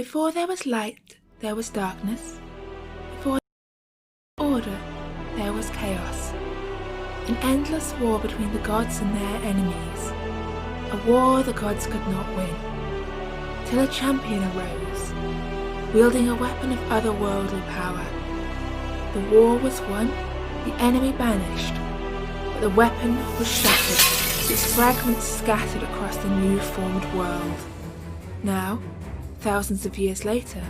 Before there was light, there was darkness. Before there was order, there was chaos. An endless war between the gods and their enemies. A war the gods could not win. Till a champion arose, wielding a weapon of otherworldly power. The war was won, the enemy banished, but the weapon was shattered, its fragments scattered across the new-formed world. Now, thousands of years later,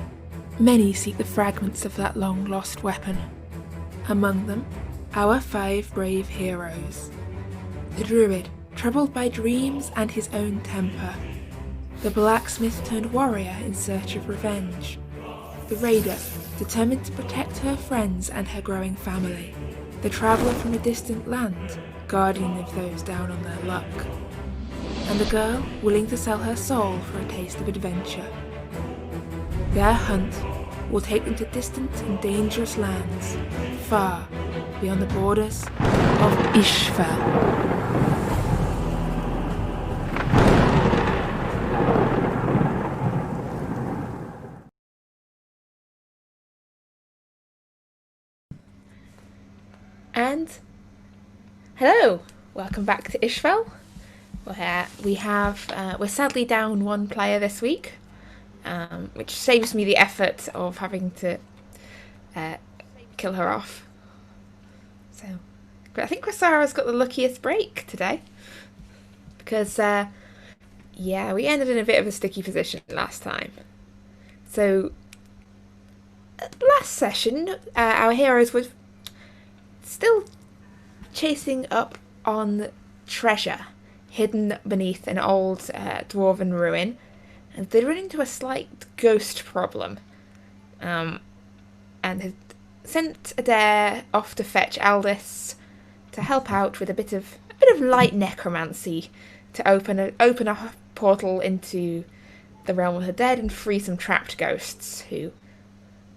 many seek the fragments of that long-lost weapon. Among them, our 5 brave heroes. The druid, troubled by dreams and his own temper. The blacksmith turned warrior in search of revenge. The raider, determined to protect her friends and her growing family. The traveller from a distant land, guardian of those down on their luck. And the girl, willing to sell her soul for a taste of adventure. Their hunt will take them to distant and dangerous lands, far beyond the borders of Isfjell. And hello, welcome back to Isfjell. We're sadly down 1 player this week, which saves me the effort of having to kill her off. So, but I think Cressara's got the luckiest break today because, we ended in a bit of a sticky position last time. So, last session, our heroes were still chasing up on treasure hidden beneath an old dwarven ruin, and they run into a slight ghost problem, and had sent Actaea off to fetch Aldis to help out with a bit of light necromancy to open a portal into the realm of the dead and free some trapped ghosts who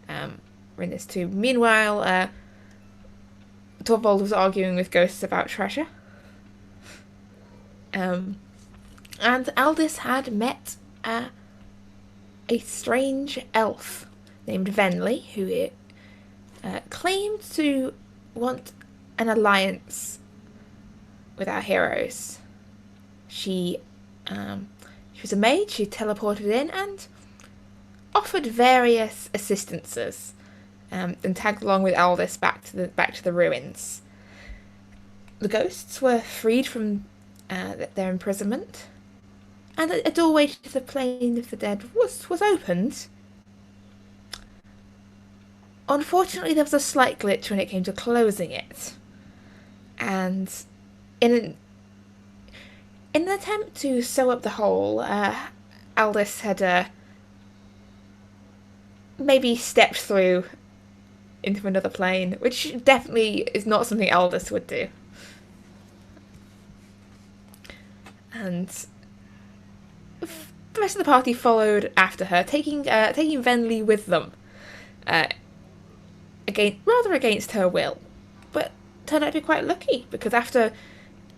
were in this too. Meanwhile, Torvald was arguing with ghosts about treasure. And Aldis had met a strange elf named Venlee, who claimed to want an alliance with our heroes. She was a mage. She teleported in and offered various assistances. And tagged along with Aldis back to the ruins. The ghosts were freed from their imprisonment, and a doorway to the plane of the dead was opened. Unfortunately, there was a slight glitch when it came to closing it, and in an attempt to sew up the hole, Aldis had maybe stepped through into another plane, which definitely is not something Aldis would do. And the rest of the party followed after her, taking Venlee with them, rather against her will, but turned out to be quite lucky because after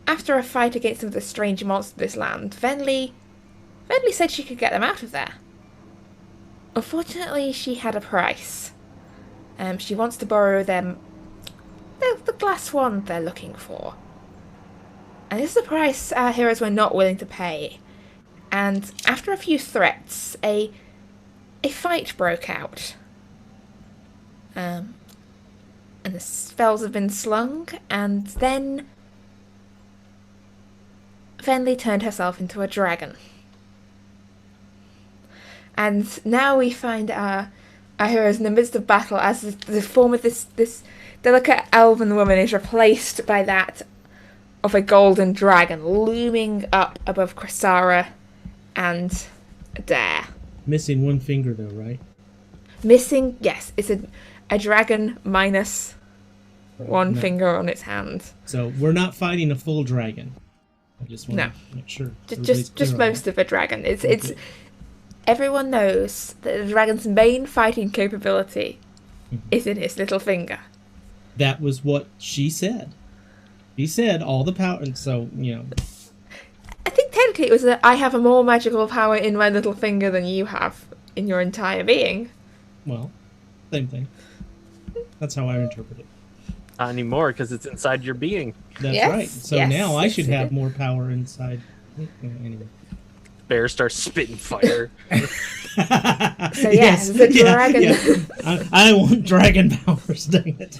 a fight against some of the strange monsters of this land, Venlee said she could get them out of there. Unfortunately, she had a price. She wants to borrow them the glass wand they're looking for. And this is a price our heroes were not willing to pay. And after a few threats, a fight broke out. And the spells have been slung, and then Venlee turned herself into a dragon. And now we find our heroes in the midst of battle as the form of this delicate elven woman is replaced by that of a golden dragon looming up above Cressara and Actaea. Missing 1 finger though, right? Missing, yes. It's a dragon minus 1 finger on its hand. So we're not fighting a full dragon. I just want to make sure. Just most of a dragon. It's everyone knows that the dragon's main fighting capability is in his little finger. That was what she said. He said all the power, and so, I think technically it was that I have a more magical power in my little finger than you have. in your entire being. Well, same thing. That's how I interpret it. Not anymore, because it's inside your being. That's Yes, right. So yes, now I yes, should it have is. more power inside. Anyway. Bear starts spitting fire. So yeah, the dragon. I want dragon powers, dang it.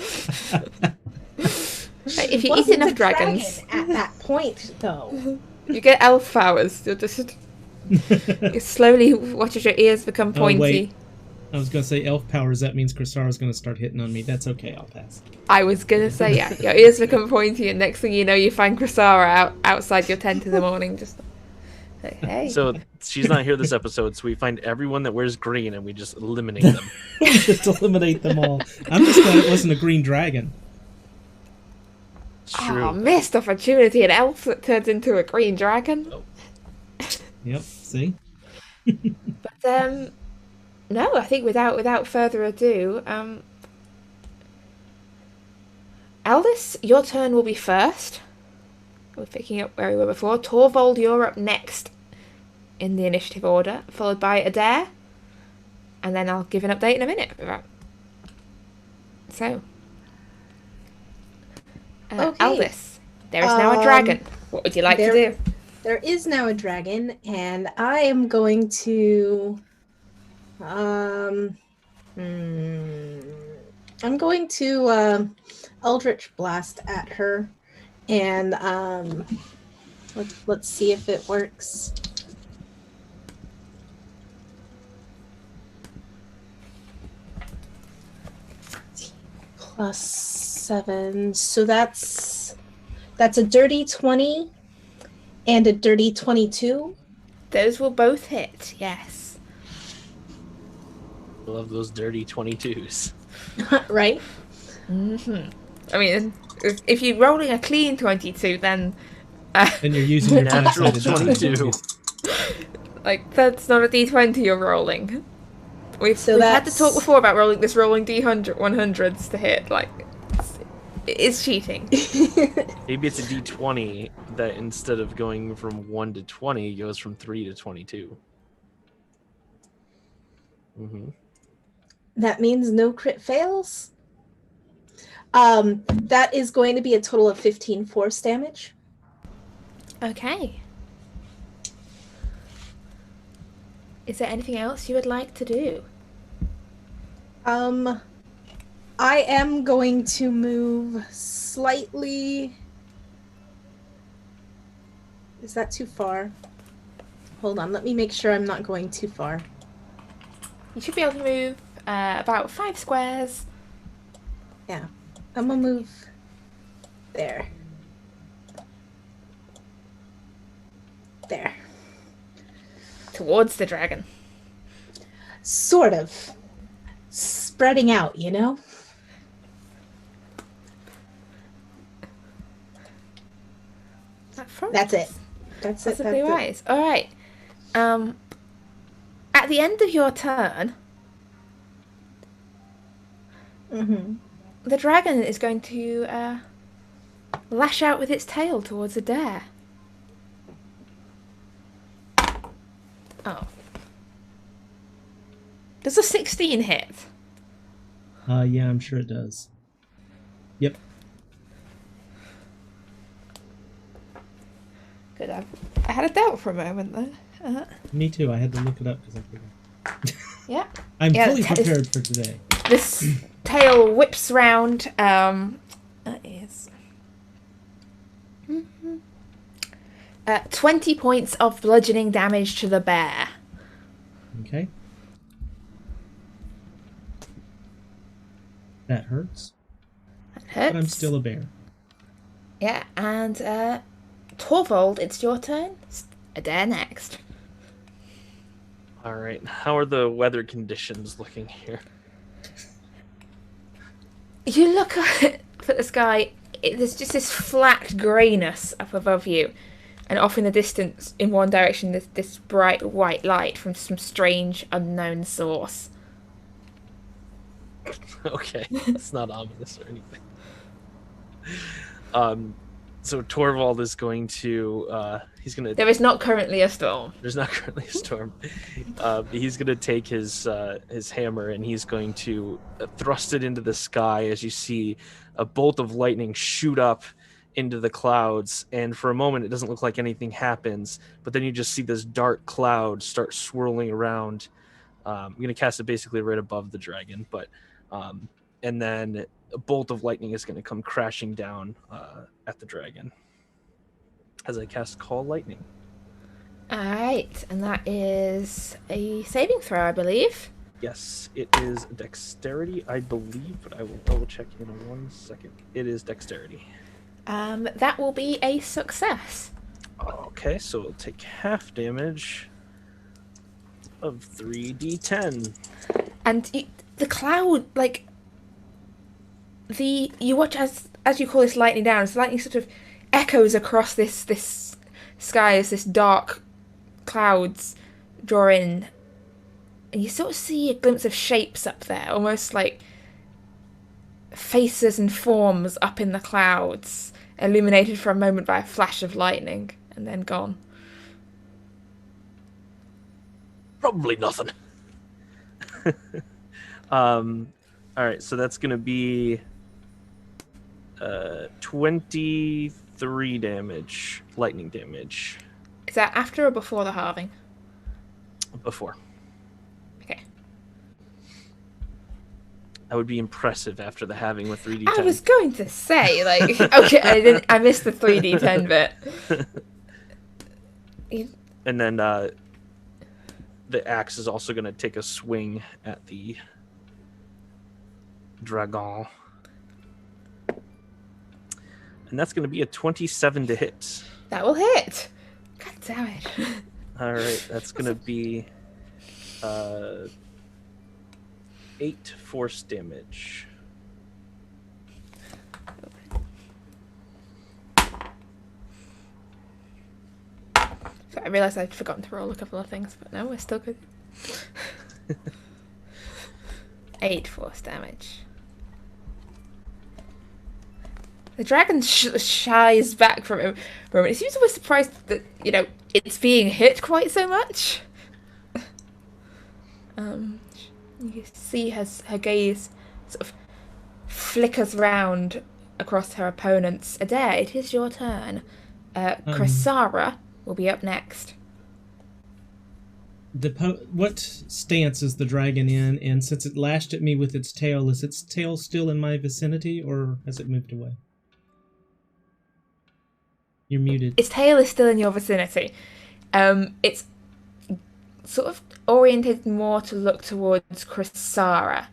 If you eat Wasn't enough a dragons, dragon at that point, though. you get elf powers. You'll just you slowly watch as your ears become pointy. Oh, wait. I was going to say elf powers, that means Crisara's going to start hitting on me. That's okay, I'll pass. I was gonna say, yeah, your ears become pointy, and next thing you know, you find Crisara outside your tent in the morning, just like, hey. So she's not here this episode, so we find everyone that wears green and we just eliminate them. Just eliminate them all. I'm just glad it wasn't a green dragon. It's true. Oh, missed opportunity! An elf that turns into a green dragon. Yep, see? But no, I think without further ado, Aldous, your turn will be first. We're picking up where we were before. Torvald, you're up next in the initiative order, followed by Adair, and then I'll give an update in a minute. So, Okay. Aldous, there is now a dragon. What would you like to do? There is now a dragon, and I am going to I'm going to Eldritch Blast at her, and let's see if it works. +7, so that's a dirty 20 and a dirty 22. Those will both hit. Yes. I love those dirty 22s. Right? Mm-hmm. I mean, if you're rolling a clean 22, then And you're using your Natural 22. 22. like that's not a d20 you're rolling. We've had to that's- talk before about rolling d100s to hit. Like, it's cheating. Maybe it's a d20 that instead of going from 1 to 20 goes from 3 to 22. Mm-hmm. That means no crit fails. That is going to be a total of 15 force damage. Okay. Is there anything else you would like to do? I am going to move slightly. Is that too far? Hold on, let me make sure I'm not going too far. You should be able to move about 5 squares. Yeah, I'm gonna move there. There. Towards the dragon. Sort of. Spreading out, you know? That's it. That's it. Possibly That's it. wise. Alright. At the end of your turn, Mm-hmm. the dragon is going to lash out with its tail towards Adair. Oh. Does a 16 hit? Yeah, I'm sure it does. Yep. Good. I had a doubt for a moment there. Me too. I had to look it up because I forgot. Yeah. I'm Yeah, fully the te- prepared for today. This tail whips round. That is 20 points of bludgeoning damage to the bear. Okay. That hurts. That hurts. But I'm still a bear. Yeah, and Torvald, it's your turn. Adair next. All right. How are the weather conditions looking here? You look at the sky, there's just this flat greyness up above you. And off in the distance, in one direction, there's this bright white light from some strange, unknown source. Okay, it's not ominous or anything. So Torvald is going to he's gonna. There is not currently a storm. There's not currently a storm. He's gonna take his hammer and he's going to thrust it into the sky as you see a bolt of lightning shoot up into the clouds, and for a moment it doesn't look like anything happens, but then you just see this dark cloud start swirling around. I'm gonna cast it basically right above the dragon, but and then a bolt of lightning is gonna come crashing down at the dragon as I cast Call Lightning. Alright, and that is a saving throw, I believe. Yes, it is dexterity, I believe, but I will double check in 1 second. It is dexterity. That will be a success. Okay, so it'll take half damage of 3d10. And the cloud, like, you watch as you call this lightning down, so lightning sort of echoes across this sky as this dark clouds draw in, and you sort of see a glimpse of shapes up there, almost like faces and forms up in the clouds, illuminated for a moment by a flash of lightning, and then gone. Probably nothing. Alright, so that's gonna be 23 damage, lightning damage. Is that after or before the halving? Before. Okay. That would be impressive after the halving with 3d10. I was going to say, like, okay, I missed the 3d10 bit. And then the axe is also going to take a swing at the dragon. And that's going to be a 27 to hit. That will hit. God damn it. All right, that's going to be 8 force damage. So I realised I'd forgotten to roll a couple of things, but no, we're still good. 8 force damage. The dragon shies back from him for a moment. He seems always surprised that, it's being hit quite so much. You see her gaze sort of flickers round across her opponents. Adair, it is your turn. Chrysara will be up next. What stance is the dragon in? And since it lashed at me with its tail, is its tail still in my vicinity, or has it moved away? You're muted. Its tail is still in your vicinity. It's sort of oriented more to look towards Chrysara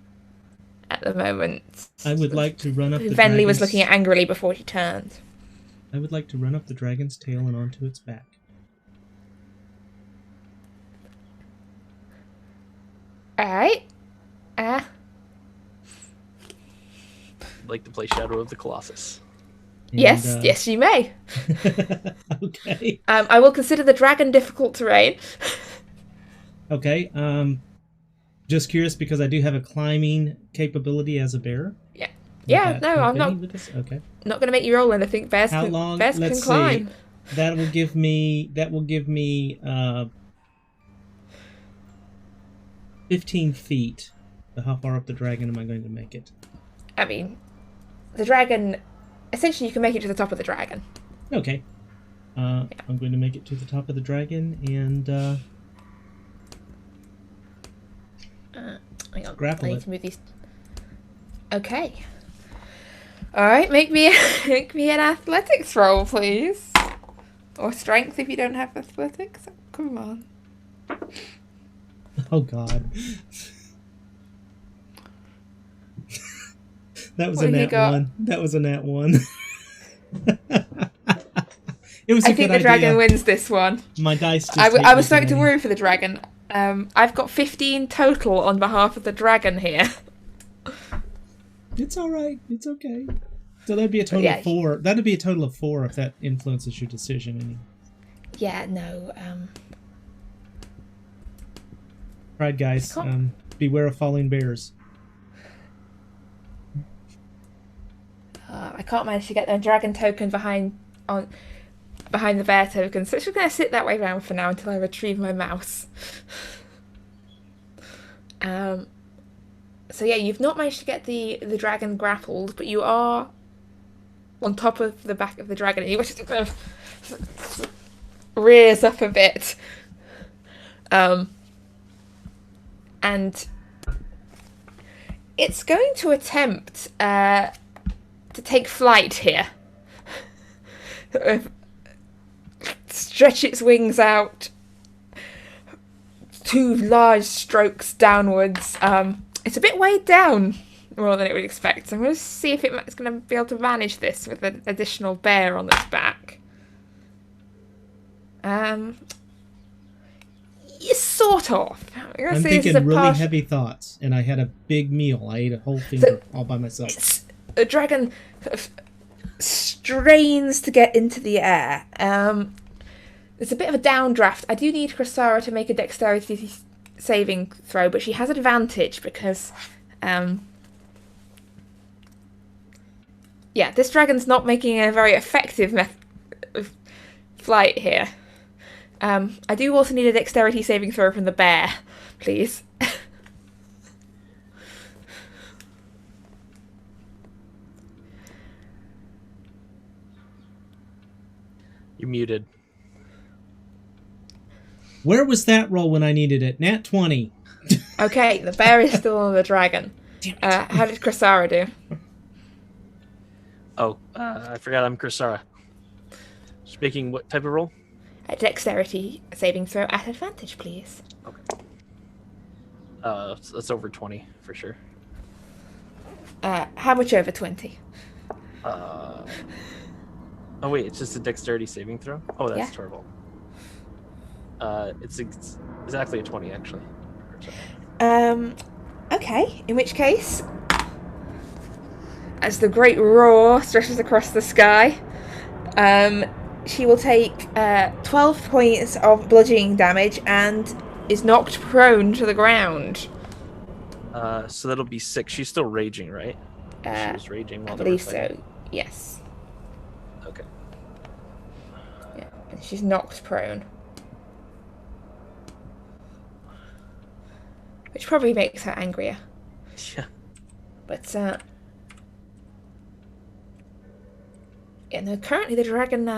at the moment. I would like to run up the Venlee was looking angrily before she turned. I would like to run up the dragon's tail and onto its back. Alright. I'd like to play Shadow of the Colossus. And, yes, you may. Okay. I will consider the dragon difficult terrain. Okay. Just curious because I do have a climbing capability as a bear. Yeah. Yeah, Would no, that I'm help not. any with this? Okay. Not going to make you roll anything. Bears How can, long? bears Let's can climb. see. That will give me 15 feet. How far up the dragon am I going to make it? I mean, the dragon. Essentially, you can make it to the top of the dragon. Okay. I'm going to make it to the top of the dragon and Hang on. grapple I need it. to move these. Okay. All right, make me an athletics roll, please, or strength if you don't have athletics. Come on. Oh God. That was What a have you nat got? 1. That was a nat 1. It was a I good think the dragon idea. wins this one. My dice just I hate was me starting to today. worry for the dragon. I've got 15 total on behalf of the dragon here. It's all right. It's okay. So that'd be a total Yeah. of 4. That'd be a total of 4 if that influences your decision. Any. Yeah, no. Right, guys. Cool. Beware of falling bears. I can't manage to get the dragon token behind the bear token, so it's just going to sit that way around for now until I retrieve my mouse. So yeah, you've not managed to get the dragon grappled, but you are on top of the back of the dragon, and you watch it kind of rears up a bit. And it's going to attempt to take flight here. Stretch its wings out, 2 large strokes downwards. It's a bit weighed down more than it would expect. So I'm going to see if it's going to be able to manage this with an additional bear on its back. Sort of. I'm thinking really heavy thoughts, and I had a big meal. I ate a whole finger all by myself. The dragon kind of strains to get into the air. It's a bit of a downdraft. I do need Krasara to make a dexterity saving throw, but she has advantage because, yeah, this dragon's not making a very effective flight here. I do also need a dexterity saving throw from the bear, please. You're muted. Where was that roll when I needed it? Nat 20. Okay, the bear is still on the dragon. How did Krasara do? Oh, I forgot I'm Krasara. Speaking what type of roll? A dexterity saving throw at advantage, please. Okay. That's over 20 for sure. How much over 20? Oh wait, it's just a dexterity saving throw? Oh, that's Yeah. terrible. It's exactly a 20 actually. Okay, in which case, as the great roar stretches across the sky, she will take 12 points of bludgeoning damage and is knocked prone to the ground. So that'll be 6. She's still raging, right? She was raging while I they were believe fighting. so, yes. Okay. Yeah, and she's knocked prone. Which probably makes her angrier. Yeah. But, yeah, no, currently the dragon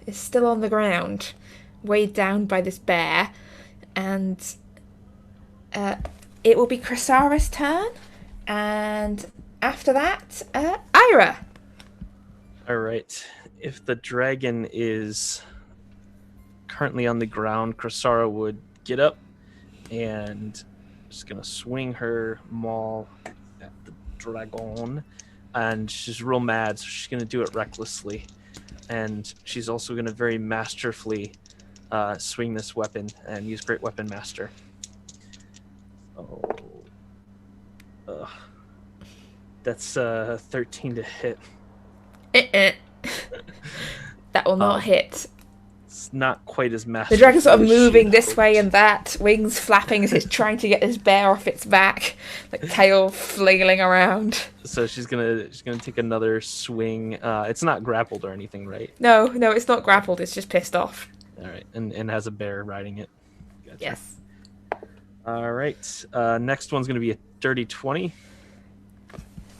is still on the ground, weighed down by this bear, and it will be Krasara's turn, and after that, Ira. All right. If the dragon is currently on the ground, Krasara would get up and just gonna swing her maul at the dragon, and she's real mad, so she's gonna do it recklessly, and she's also gonna very masterfully swing this weapon and use Great Weapon Master. Oh, that's 13 to hit. That will not hit. It's not quite as masterful. The dragon's sort of as she moving had this hoped. way and that, wings flapping as it's trying to get this bear off its back, like tail flailing around. So she's gonna take another swing. It's not grappled or anything, right? No, it's not grappled, it's just pissed off. All right, and has a bear riding it. Gotcha. Yes. All right. Next one's gonna be a dirty 20.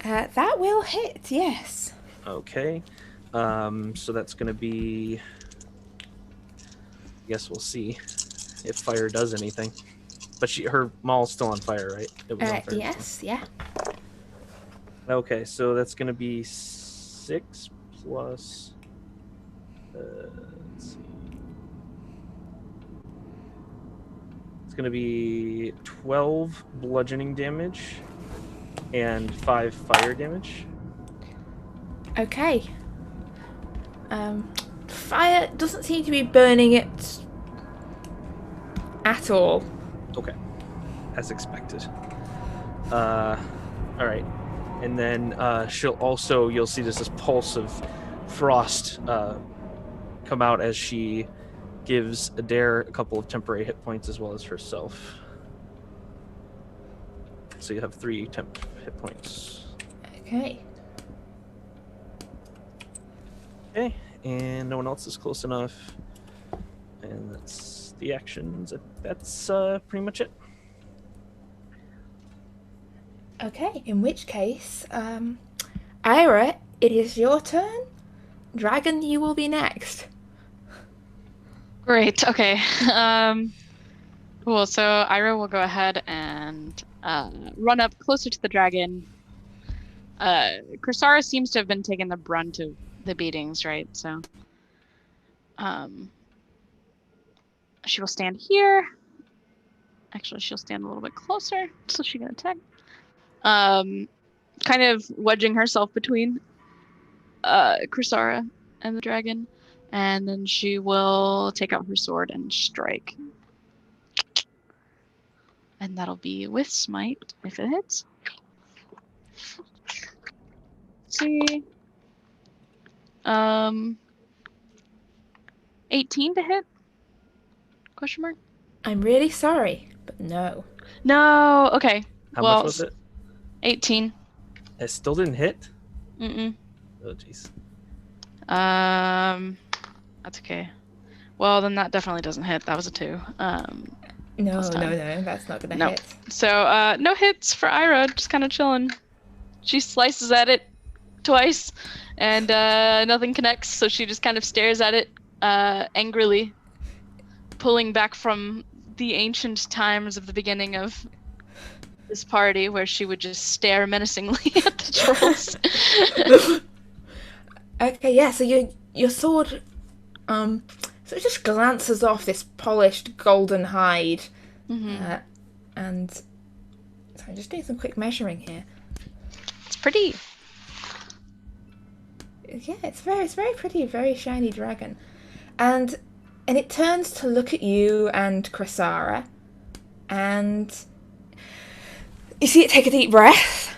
That will hit, yes. Okay. So that's gonna be. I guess we'll see if fire does anything. But her maul's still on fire, right? It was on fire. Yes, yeah. Okay, so that's gonna be 6 plus. Let's see. It's gonna be 12 bludgeoning damage and 5 fire damage. Okay. Fire doesn't seem to be burning it at all. Okay, as expected. All right, and then she'll also, you'll see this pulse of frost come out as she gives Adair a couple of temporary hit points as well as herself. So you have 3 temp hit points. Okay. Okay, and no one else is close enough. And that's the actions. That's pretty much it. Okay, in which case, Ira, it is your turn. Dragon, you will be next. Great. Okay. Cool. So Ira will go ahead and run up closer to the dragon. Kursara seems to have been taking the brunt of the beatings, right? So she will stand here. Actually, she'll stand a little bit closer so she can attack. Kind of wedging herself between Kursara and the dragon. And then she will take out her sword and strike. And that'll be with smite if it hits. Let's see. 18 to hit? Question mark? I'm really sorry, but no. No. Okay. How well, much was it? 18. It still didn't hit? Mm-mm. Oh, jeez. That's okay. Well, then that definitely doesn't hit. That was a 2. No, that's not gonna hit. So, no hits for Ira, just kind of chilling. She slices at it twice, and nothing connects, so she just kind of stares at it angrily, pulling back from the ancient times of the beginning of this party, where she would just stare menacingly at the trolls. Okay, yeah, so your sword, so it just glances off this polished golden hide, and so I'm just doing some quick measuring here. It's pretty. Yeah, it's very pretty, very shiny dragon, and it turns to look at you and Kursara, and you see it take a deep breath.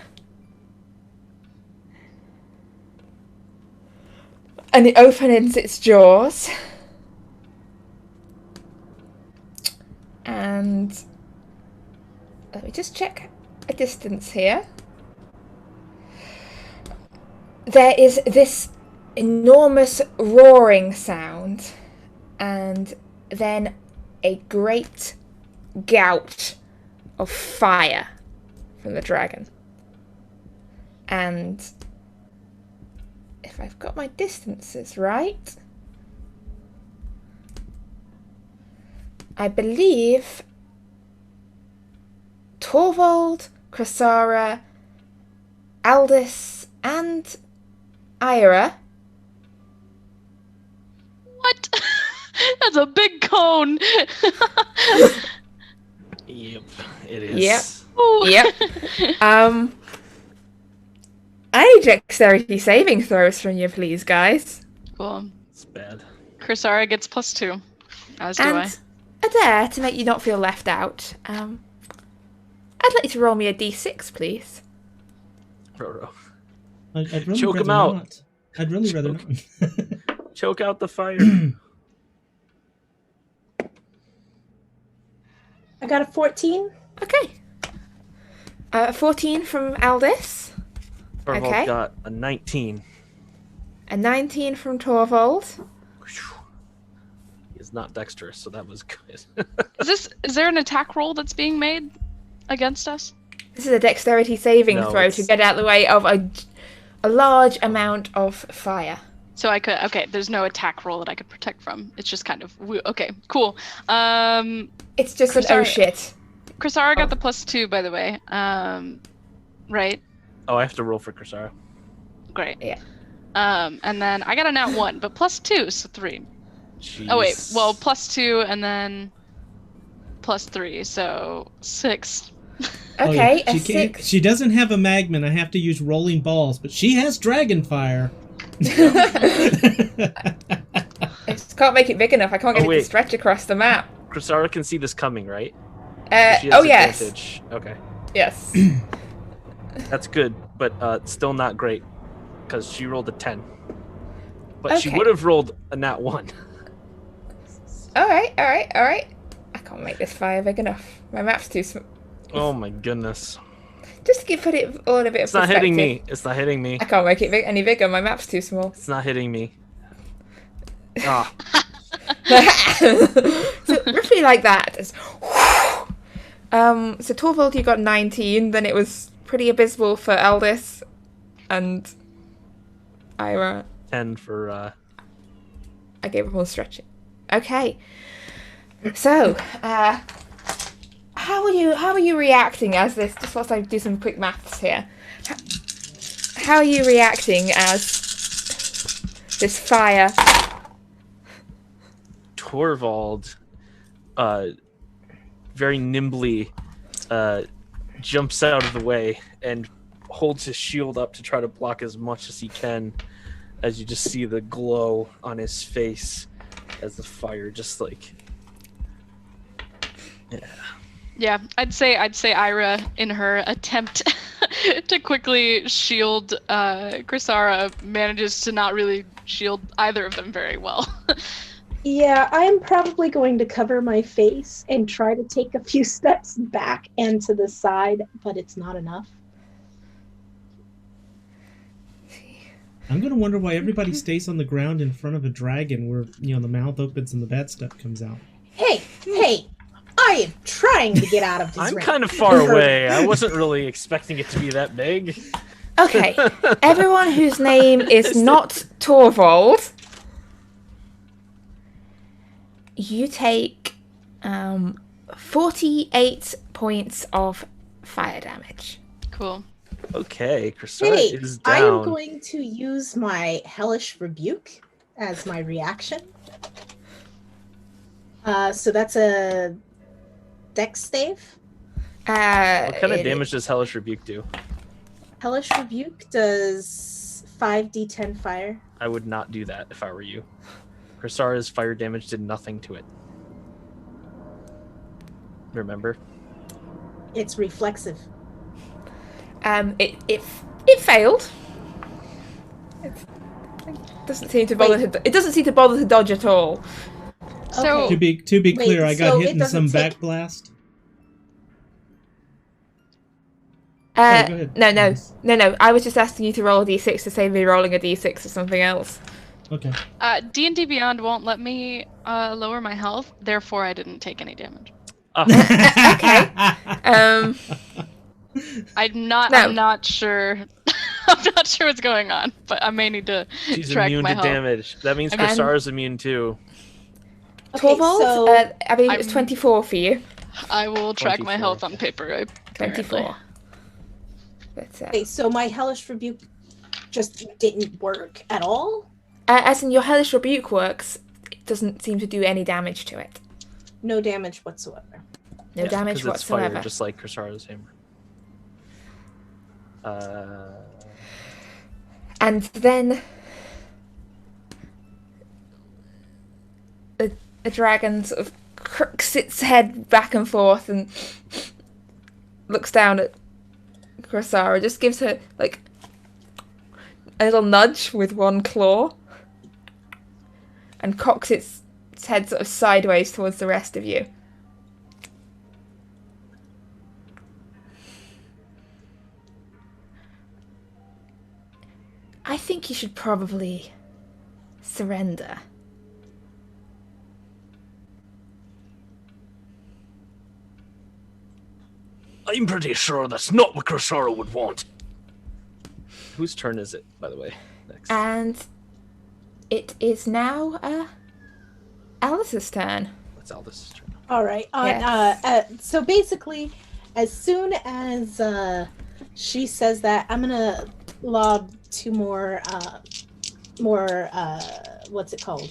And it opens its jaws. And let me just check a distance here. There is this enormous roaring sound, and then a great gout of fire from the dragon. And if I've got my distances right, I believe Torvald, Kursara, Aldous, and Ira. What? That's a big cone. Yep, it is. Yep. Ooh. Yep. I need dexterity saving throws from you, please, guys. Cool. It's bad. Kursara gets +2, as do I. And Adair, to make you not feel left out, I'd like you to roll me a d6, please. Roro. I'd really Choke rather him out. not. I'd really rather not. Choke out the fire. I got a 14. Okay. 14 from Aldous. Torvald Okay. got a 19. A 19 from Torvald. He is not dexterous, so that was good. Is there an attack roll that's being made against us? This is a dexterity saving No, throw to it's- get out of the way of a large amount of fire. So I could, okay, there's no attack roll that I could protect from. It's just kind of, okay, cool. It's just an oh Kursara- shit. Kursara got the +2, by the way. Right? Oh, I have to roll for Kursara. Great. Yeah. And then I got a nat 1, but +2, so 3. Jeez. Oh wait, well, +2 and then +3, so 6. Okay, Oh, yeah. a 6. She doesn't have a magman. I have to use rolling balls, but she has dragon fire. I just can't make it big enough. I can't get it to wait. stretch across the map. Kursara can see this coming, right? She has Oh yes. advantage. Okay. Yes. That's good, but still not great, because she rolled a 10. But she Okay. would have rolled a nat 1. Alright. I can't make this fire big enough. My map's too small. Oh my goodness. Just to put it all in a bit It's of not perspective. hitting me. It's not hitting me. I can't make it any bigger. My map's too small. It's not hitting me. Ah, So roughly like that. So Torvald, you got 19. Then it was pretty abysmal for Aldous and Ira. 10 for I gave him all stretching. Okay. So, how are you reacting as this? Just whilst I do some quick maths here. How are you reacting as this fire? Torvald very nimbly jumps out of the way and holds his shield up to try to block as much as he can, as you just see the glow on his face as the fire just like Yeah, I'd say Ira, in her attempt to quickly shield Crisara, manages to not really shield either of them very well. Yeah, I'm probably going to cover my face and try to take a few steps back and to the side, but it's not enough. I'm gonna wonder why everybody stays on the ground in front of a dragon where, you know, the mouth opens and the bad stuff comes out. Hey, I am trying to get out of this I'm round. kind of far away. I wasn't really expecting it to be that big. Okay, everyone whose name is not Torvald, you take 48 points of fire damage. Cool. Okay, Crisara Hey, is I down. am going to use my Hellish Rebuke as my reaction. So that's a Dex save. What kind of it- damage does Hellish Rebuke do? Hellish Rebuke does 5d10 fire. I would not do that if I were you. Crisara's fire damage did nothing to it. Remember? It's reflexive. It failed. It doesn't seem to bother. It doesn't seem to bother to dodge at all. So To be clear, Wait, I got so hit it in doesn't some take- backblast. Sorry, go ahead. No. I was just asking you to roll a d6 to save me rolling a d6 or something else. Okay. D&D Beyond won't let me lower my health, therefore I didn't take any damage. Okay. I'm not sure. I'm not sure what's going on, but I may need to She's track immune my to health. damage. That means And- Crisara's immune too. Okay, Torvald, so I believe it was I'm- 24 for you. I will track my 24. health on paper. 24. But, okay, so my Hellish Rebuke just didn't work at all. as in your Hellish Rebuke works, it doesn't seem to do any damage to it. No damage whatsoever. No Yeah, damage 'cause it's whatsoever. fire, just like Crisara's hammer. And then a dragon sort of crooks its head back and forth and looks down at Crisara, just gives her like a little nudge with one claw and cocks its head sort of sideways towards the rest of you. I think you should probably surrender. I'm pretty sure that's not what Crisara would want. Whose turn is it, by the way? Next. And it is now Alice's turn. That's Aldous' turn. All right. Yes. So basically, as soon as she says that, I'm gonna lob two more what's it called?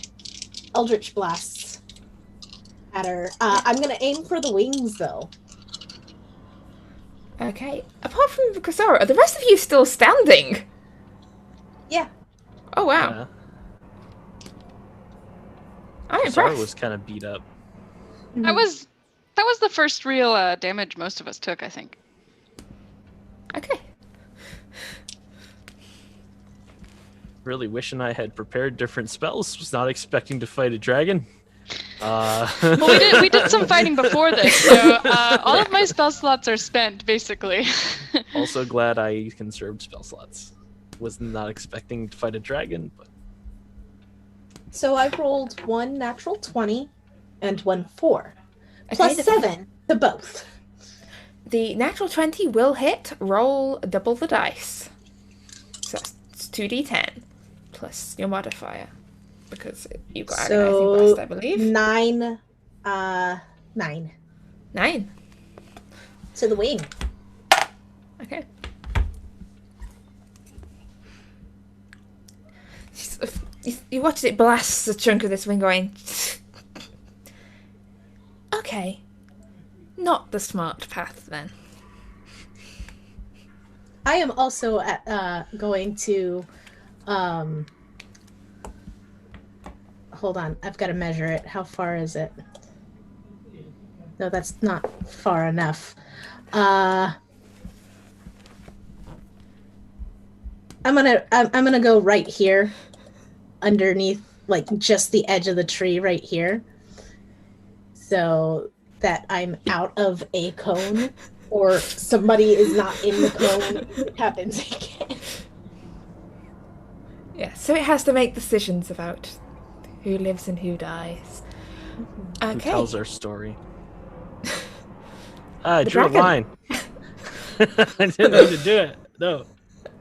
Eldritch blasts at her. I'm gonna aim for the wings though. Okay. Apart from Crisara, are the rest of you still standing? Yeah. Oh wow. Yeah. I'm Crisara impressed. was kind of beat up. That was the first real damage most of us took, I think. Okay. Really wishing I had prepared different spells. Was not expecting to fight a dragon. Well, we did some fighting before this, so all of my spell slots are spent, basically. Also glad I conserved spell slots. Was not expecting to fight a dragon, but So I've rolled 1 natural 20 and 1 4. Okay, Plus 7 to both. The natural 20 will hit. Roll double the dice. So that's 2d10 plus your modifier. Because you've got agonizing blast, I believe. 9. 9. To the wing. Okay. You watch it blast a chunk of this wing going... Okay. Not the smart path, then. I am also going to... Hold on. I've got to measure it. How far is it? No, that's not far enough. I'm gonna go right here, underneath, like just the edge of the tree right here, so that I'm out of a cone, or somebody is not in the cone. It happens again. Yeah, so it has to make decisions about who lives and who dies. Okay. Who tells our story? I The drew dragon. a line. I didn't mean to do it. No.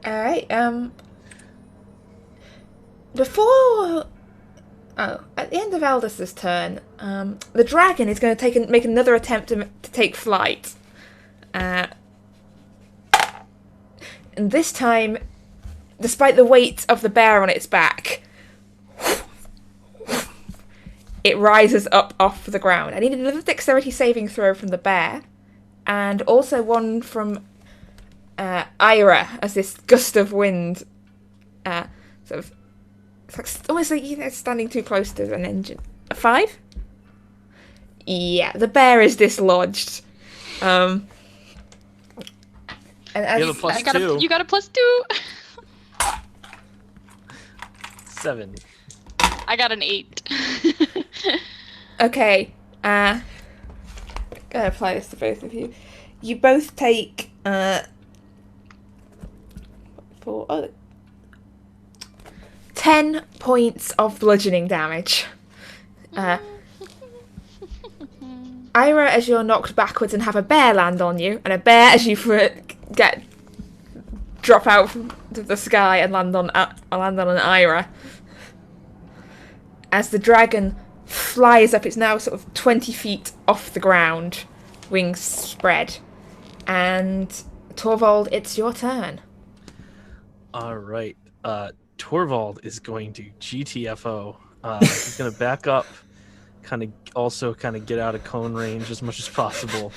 Alright, before... Oh, at the end of Aldous' turn, the dragon is going to make another attempt to take flight. And this time, despite the weight of the bear on its back, it rises up off the ground. I need another dexterity saving throw from the bear, and also one from Ira, as this gust of wind sort of... It's like, almost like it's standing too close to an engine. A 5? Yeah, the bear is dislodged. And as, You have a plus 2. You got a +2. 7. I got an 8. Okay, gonna apply this to both of you. You both take 10 points of bludgeoning damage. Ira, as you're knocked backwards and have a bear land on you, and a bear as you drop out from the sky and land on an Ira. As the dragon flies up, it's now sort of 20 feet off the ground, wings spread. And Torvald, it's your turn. All right. Torvald is going to GTFO. He's going to back up, kind of get out of cone range as much as possible.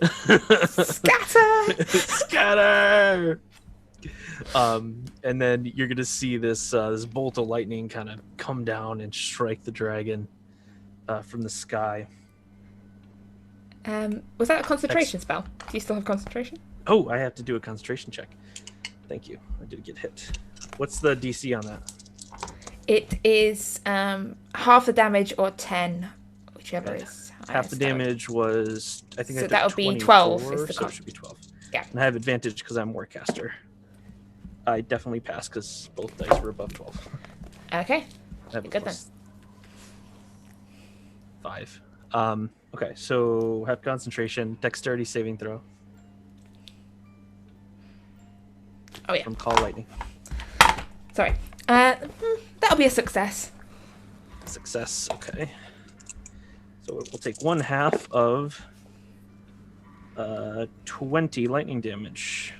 Scatter! Scatter! And then you're going to see this bolt of lightning kind of come down and strike the dragon from the sky. Was that a concentration spell? Do you still have concentration? Oh, I have to do a concentration check. Thank you. I did get hit. What's the DC on that? It is half the damage or 10, whichever is highest. Half the damage was, I think, So I did that would be 24, 12 is the so it should be 12. Yeah. And I have advantage because I'm Warcaster. I definitely passed because both dice were above 12. Okay. I have a Good plus 5. Okay, so have concentration, dexterity saving throw. Oh yeah. From Call Lightning. Sorry. That'll be a success. Success, okay. So it will take 1/2 of 20 lightning damage.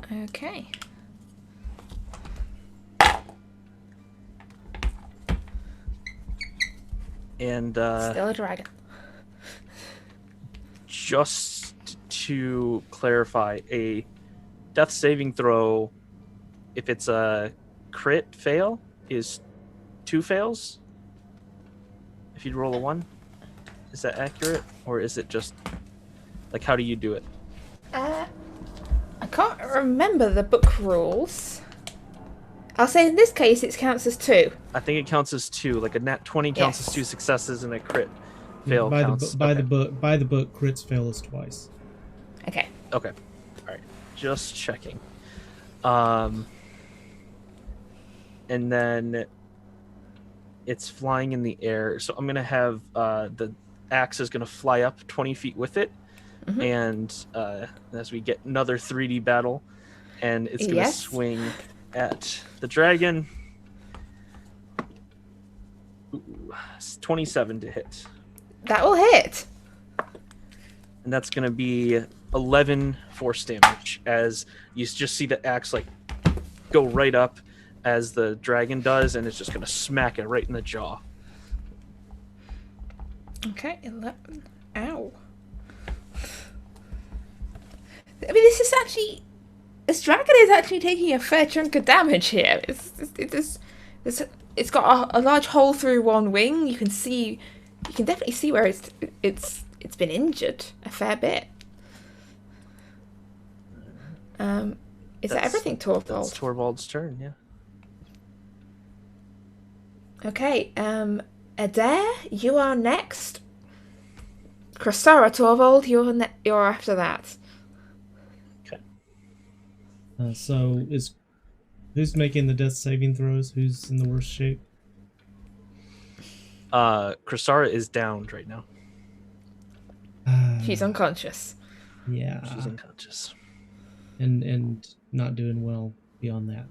Okay. And Still a dragon. just to clarify, a death saving throw, if it's a crit fail, is 2 fails. If you roll a 1, is that accurate, or is it just like, how do you do it? I can't remember the book rules. I'll say in this case it counts as 2. I think it counts as 2. Like a nat 20 counts Yes. as 2 successes, and a crit fail by counts. by the book, crits fail us twice. Okay. Okay. All right. Just checking. and then it's flying in the air. So I'm gonna have the axe is gonna fly up 20 feet with it, and as we get another 3D battle, and it's gonna swing at the dragon. Ooh, 27 to hit. That will hit. And that's going to be 11 force damage, as you just see the axe like go right up as the dragon does, and it's just going to smack it right in the jaw. Okay, 11. Ow. I mean, this dragon is actually taking a fair chunk of damage here. It's got a large hole through one wing. You can definitely see where it's been injured a fair bit. Is that everything, Torvald? That's Torvald's turn, yeah. Okay, Adair, you are next. Cressara, Torvald, you're after that. Okay. So who's making the death saving throws? Who's in the worst shape? Cressara is downed right now. She's unconscious. Yeah. She's unconscious. And not doing well beyond that.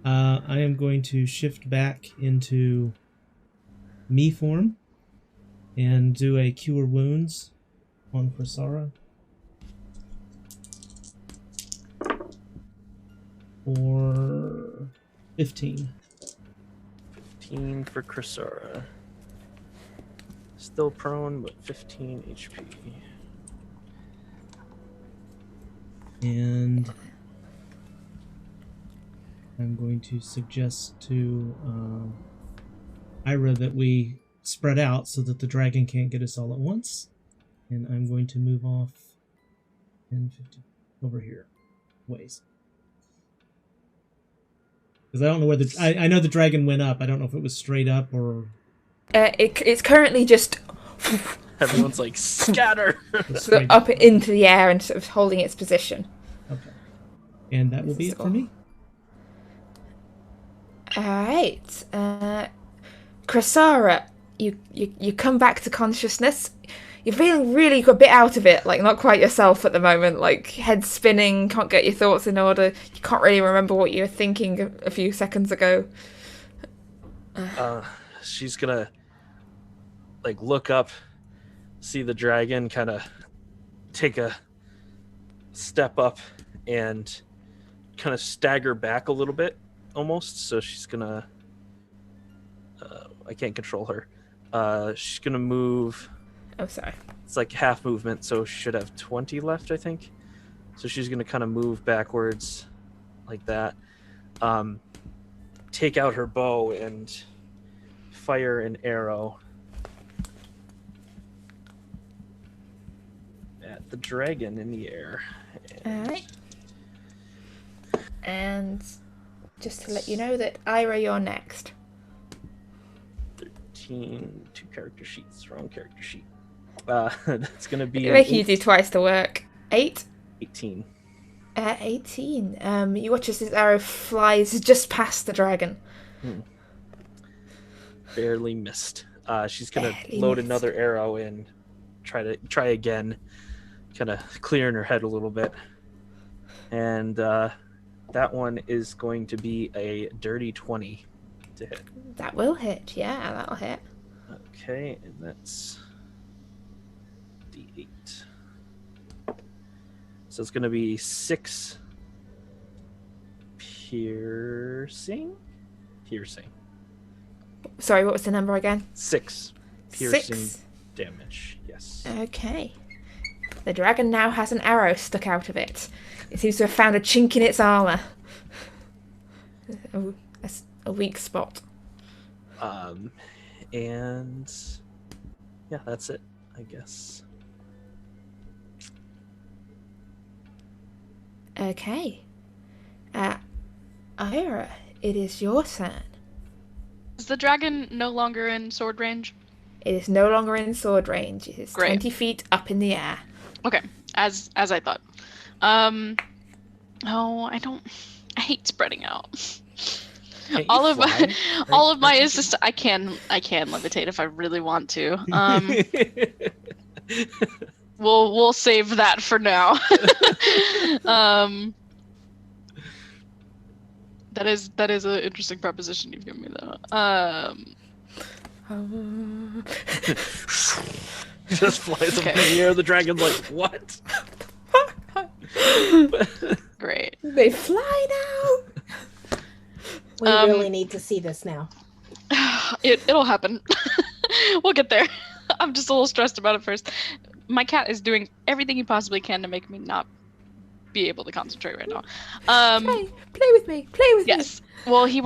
I am going to shift back into me form and do a Cure Wounds on Cressara. For 15. 15 for Cressara. Still prone, but 15 HP. And I'm going to suggest to Ira that we spread out so that the dragon can't get us all at once. And I'm going to move off 10, 15, over here. Ways. Because I don't know where I know the dragon went up. I don't know if it was straight up or... It's currently just... Everyone's like, scatter! sort of up into the air and sort of holding its position. Okay. And that will be it for me. Alright. Cressara, you come back to consciousness. You're feeling really a bit out of it, like not quite yourself at the moment, like head spinning, can't get your thoughts in order. You can't really remember what you were thinking a few seconds ago. She's gonna like look up, see the dragon kind of take a step up and kind of stagger back a little bit almost. So she's gonna I can't control her. She's gonna move. Oh, sorry. It's like half movement, so she should have 20 left, I think. So she's gonna kind of move backwards like that. Take out her bow and fire an arrow at the dragon in the air. Alright. And just to let you know that Ira, you're next. 13, 2 character sheets, wrong character sheet. That's gonna be making you do twice the work. 8? 18. 18. You watch as this arrow flies just past the dragon. Barely missed. She's gonna load another arrow and try again, kind of clearing her head a little bit. And that one is going to be a dirty 20 to hit. That will hit. Yeah, that'll hit. Okay, and that's D8. So it's going to be 6 piercing. Sorry, what was the number again? 6 piercing 6 damage. Yes. Okay. The dragon now has an arrow stuck out of it. It seems to have found a chink in its armor. A weak spot. And yeah, that's it, I guess. Okay. Ira, it is your turn. Is the dragon no longer in sword range? It is no longer in sword range. It is Great. 20 feet up in the air. Okay, as I thought. I hate spreading out. Can't you all of fly? my assist. I can levitate if I really want to. We'll save that for now. That is an interesting proposition you've given me though. Just flies up in the air. The dragon's like, what? Great. They fly now. We really need to see this now. It'll happen. We'll get there. I'm just a little stressed about it first. My cat is doing everything he possibly can to make me not be able to concentrate right now. Play with me. Play with me. Yes. Well, he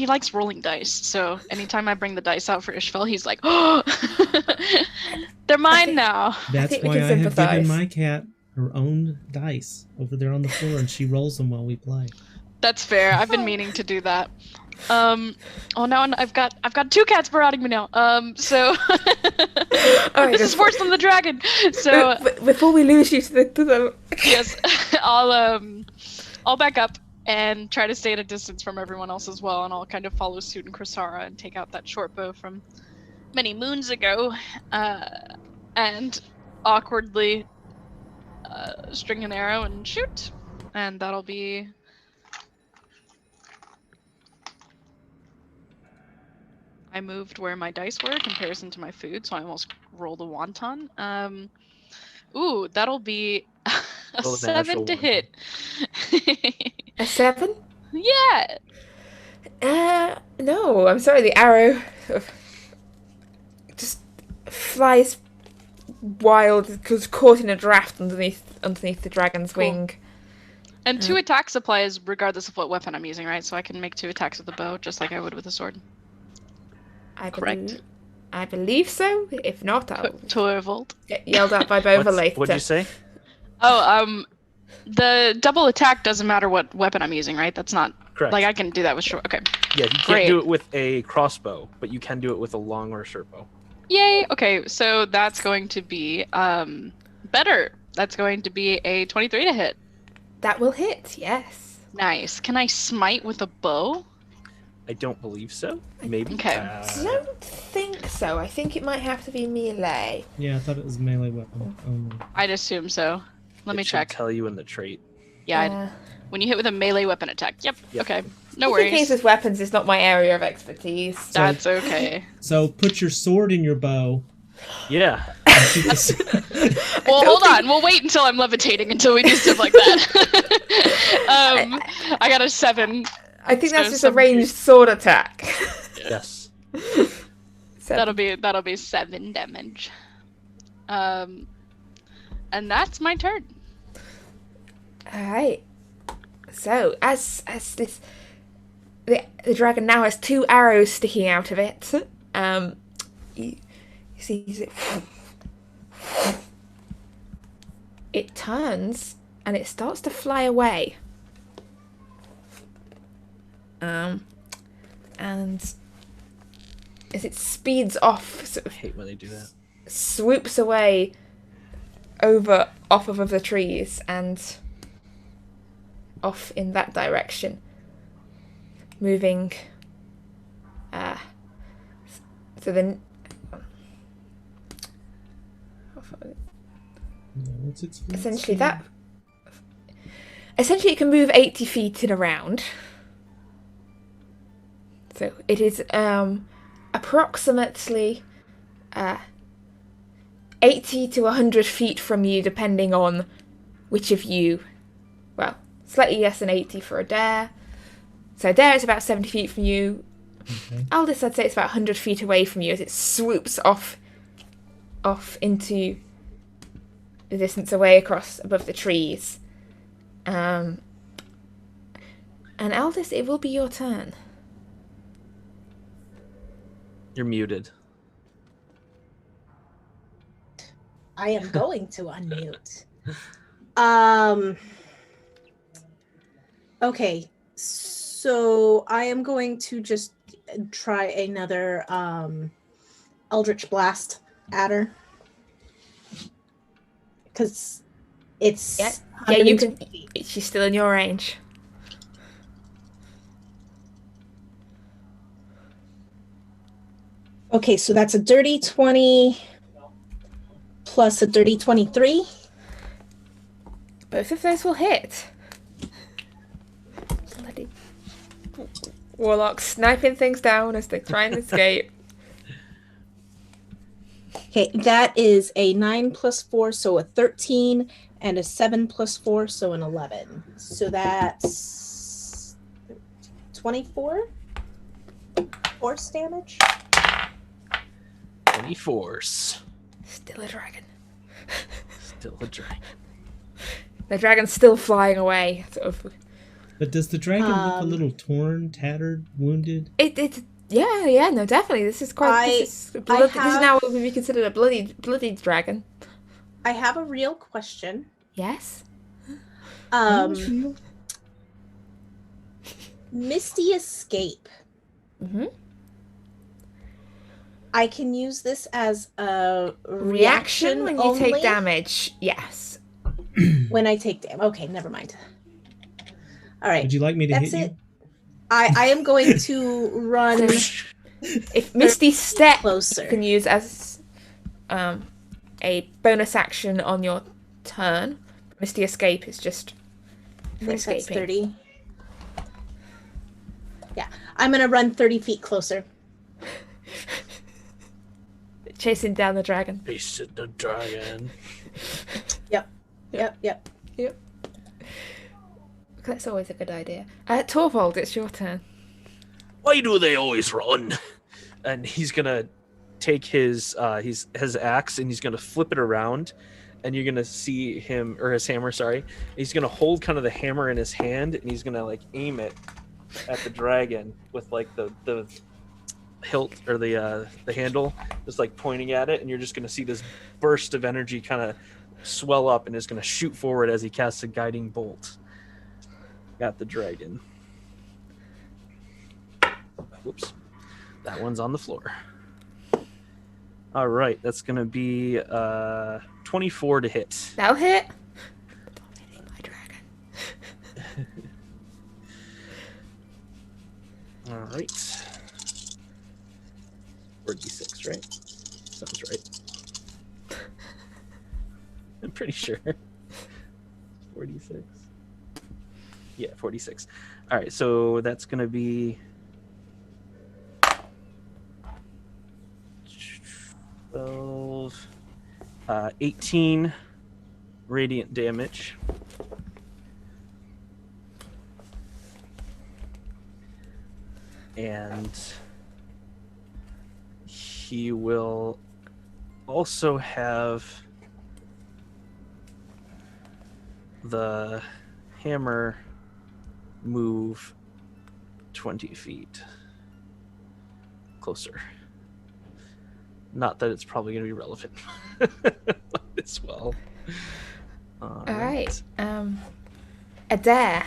likes rolling dice. So anytime I bring the dice out for Isfjell, he's like, "Oh, they're mine now." That's think we why can I have sympathize. given my cat her own dice over there on the floor, and she rolls them while we play. That's fair. I've been meaning to do that. Oh, now I've got 2 cats marauding me now. So All right, this is worse than the dragon. So before we lose you to the yes, I'll back up and try to stay at a distance from everyone else as well, and I'll kind of follow suit in Krasara and take out that short bow from many moons ago, and awkwardly string an arrow and shoot, and that'll be. I moved where my dice were in comparison to my food, so I almost rolled a wonton. Ooh, that'll be a Roll a 7 to natural hit. a 7. Yeah. No, I'm sorry. The arrow sort of just flies wild because caught in a draft underneath the dragon's Cool. wing. And 2 attacks applies regardless of what weapon I'm using, right? So I can make 2 attacks with the bow, just like I would with a sword. Correct. I believe so. If not, I'll Torvald. get yelled at by Bova later. What'd you say? Oh, the double attack doesn't matter what weapon I'm using, right? That's not Correct. like I can do that with short. Okay. Yeah, you can't Great. do it with a crossbow, but you can do it with a long or short bow. Yay. Okay, so that's going to be better. That's going to be a 23 to hit. That will hit. Yes. Nice. Can I smite with a bow? I don't believe so. Maybe. Okay. I don't think so. I think it might have to be melee. Yeah, I thought it was a melee weapon only. I'd assume so. Let me it should check. Tell you in the trait. Yeah, when you hit with a melee weapon attack. Yep. Yep. Okay. No I think things worries. with weapons is not my area of expertise. That's okay. So put your sword in your bow. Yeah. And shoot the Well, hold on. We'll wait until I'm levitating until we do stuff like that. I got a 7. I think that's So just a ranged sword attack. Yes. So, That'll be 7 damage. And that's my turn. all right. So as this, the dragon now has 2 arrows sticking out of it. You see it turns and it starts to fly away. And as it speeds off, sort I of hate when they do that. swoops away off of the trees and off in that direction, moving. So then, What's its speed? essentially it can move 80 feet in a round. So it is approximately 80 to 100 feet from you, depending on which of you. Well, slightly less than 80 for Adair. So Adair is about 70 feet from you. Okay. Aldous, I'd say it's about 100 feet away from you as it swoops off into the distance away above the trees. And Aldous, it will be your turn. You're muted. I am going to unmute. Okay, so I am going to just try another Eldritch Blast at her. Because it's... Yeah, you can. She's still in your range. Okay, so that's a dirty 20 plus a dirty 23. Both of those will hit. Bloody warlock sniping things down as they try and escape. Okay, that is a 9 plus 4, so a 13, and a 7 plus 4, so an 11. So that's 24 force damage. 24s. Still a dragon. Still a dragon. The dragon's still flying away. Sort of. But does the dragon look a little torn, tattered, wounded? Yeah, no, definitely. This is quite. This is now what would be considered a bloody dragon. I have a real question. Yes. Misty Escape. Mm-hmm. I can use this as a Reaction when you only? take damage. Yes. When I take damage. Okay, never mind. All right. Would you like me to hit it. you? I am going to run. If Misty Step closer. you can use as a bonus action on your turn. Misty Escape is just for That's escaping. 30. Yeah, I'm going to run 30 feet closer. Chasing down the dragon. Chasing the dragon. Yep. That's always a good idea. Torvald, it's your turn. Why do they always run? And he's gonna take his axe and he's gonna flip it around, and you're gonna see him, or his hammer, sorry. He's gonna hold kind of the hammer in his hand, and he's gonna like aim it at the dragon with like the hilt or the handle, just like pointing at it, and you're just gonna see this burst of energy kind of swell up, and is gonna shoot forward as he casts a guiding bolt at the dragon. Whoops. That one's on the floor. All right, that's going to be 24 to hit. That'll hit. Don't hit my dragon. All right. 4d6, right? Sounds right. I'm pretty sure. 46. Yeah, 46. All right, so that's going to be 12, 18 radiant damage. And he will also have the hammer move 20 feet closer. Not that it's probably going to be relevant as well. All right. Adair.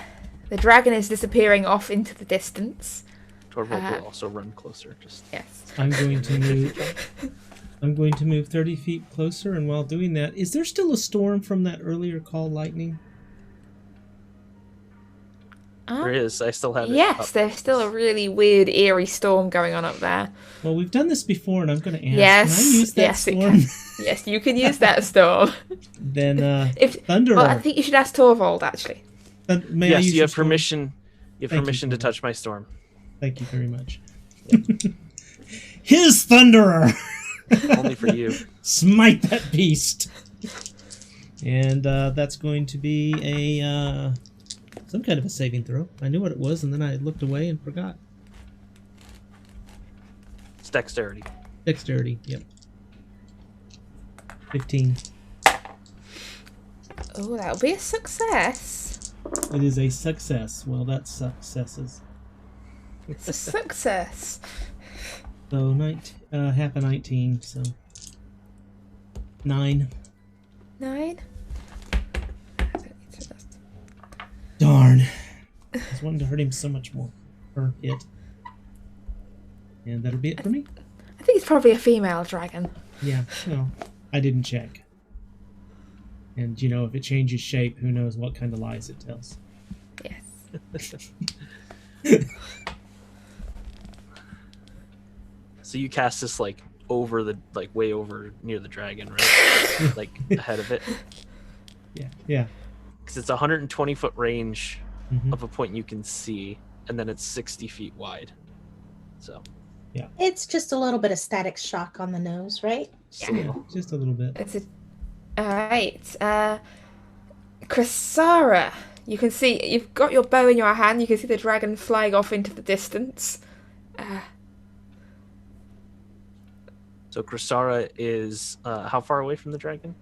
The dragon is disappearing off into the distance. Torvald will also run closer. Yes. I'm going to move 30 feet closer, and while doing that, is there still a storm from that earlier call lightning? There is. I still have it. Yes, there's still a really weird, eerie storm going on up there. Well, we've done this before, and I'm going to ask. Yes, can I use that yes, storm? Yes, you can use that storm. Then Thunderer. Well, I think you should ask Torvald actually. May I Yes, use you your have storm? permission. You have permission to touch my storm. Thank you very much. His Thunderer. Only for you. Smite that beast. And that's going to be a some kind of a saving throw. I knew what it was, and then I looked away and forgot. It's dexterity. Dexterity, yep. 15. Oh, that'll be a success. It is a success. Well, that's successes. It's a success. So half a 19, so 9. 9. Darn. I was wanting to hurt him so much more per hit. And that'll be it for me. I think it's probably a female dragon. Yeah, well, I didn't check. And, you know, if it changes shape, who knows what kind of lies it tells. Yes. So So you cast this like over the way over near the dragon, right? Like ahead of it. Yeah. Because it's 120-foot range Mhm. of a point you can see, and then it's 60 feet wide. So It's just a little bit of static shock on the nose, right? just a little. Just a little bit. Alright. Chrysara, you can see, you've got your bow in your hand, you can see the dragon flying off into the distance. So Chrysara is how far away from the dragon?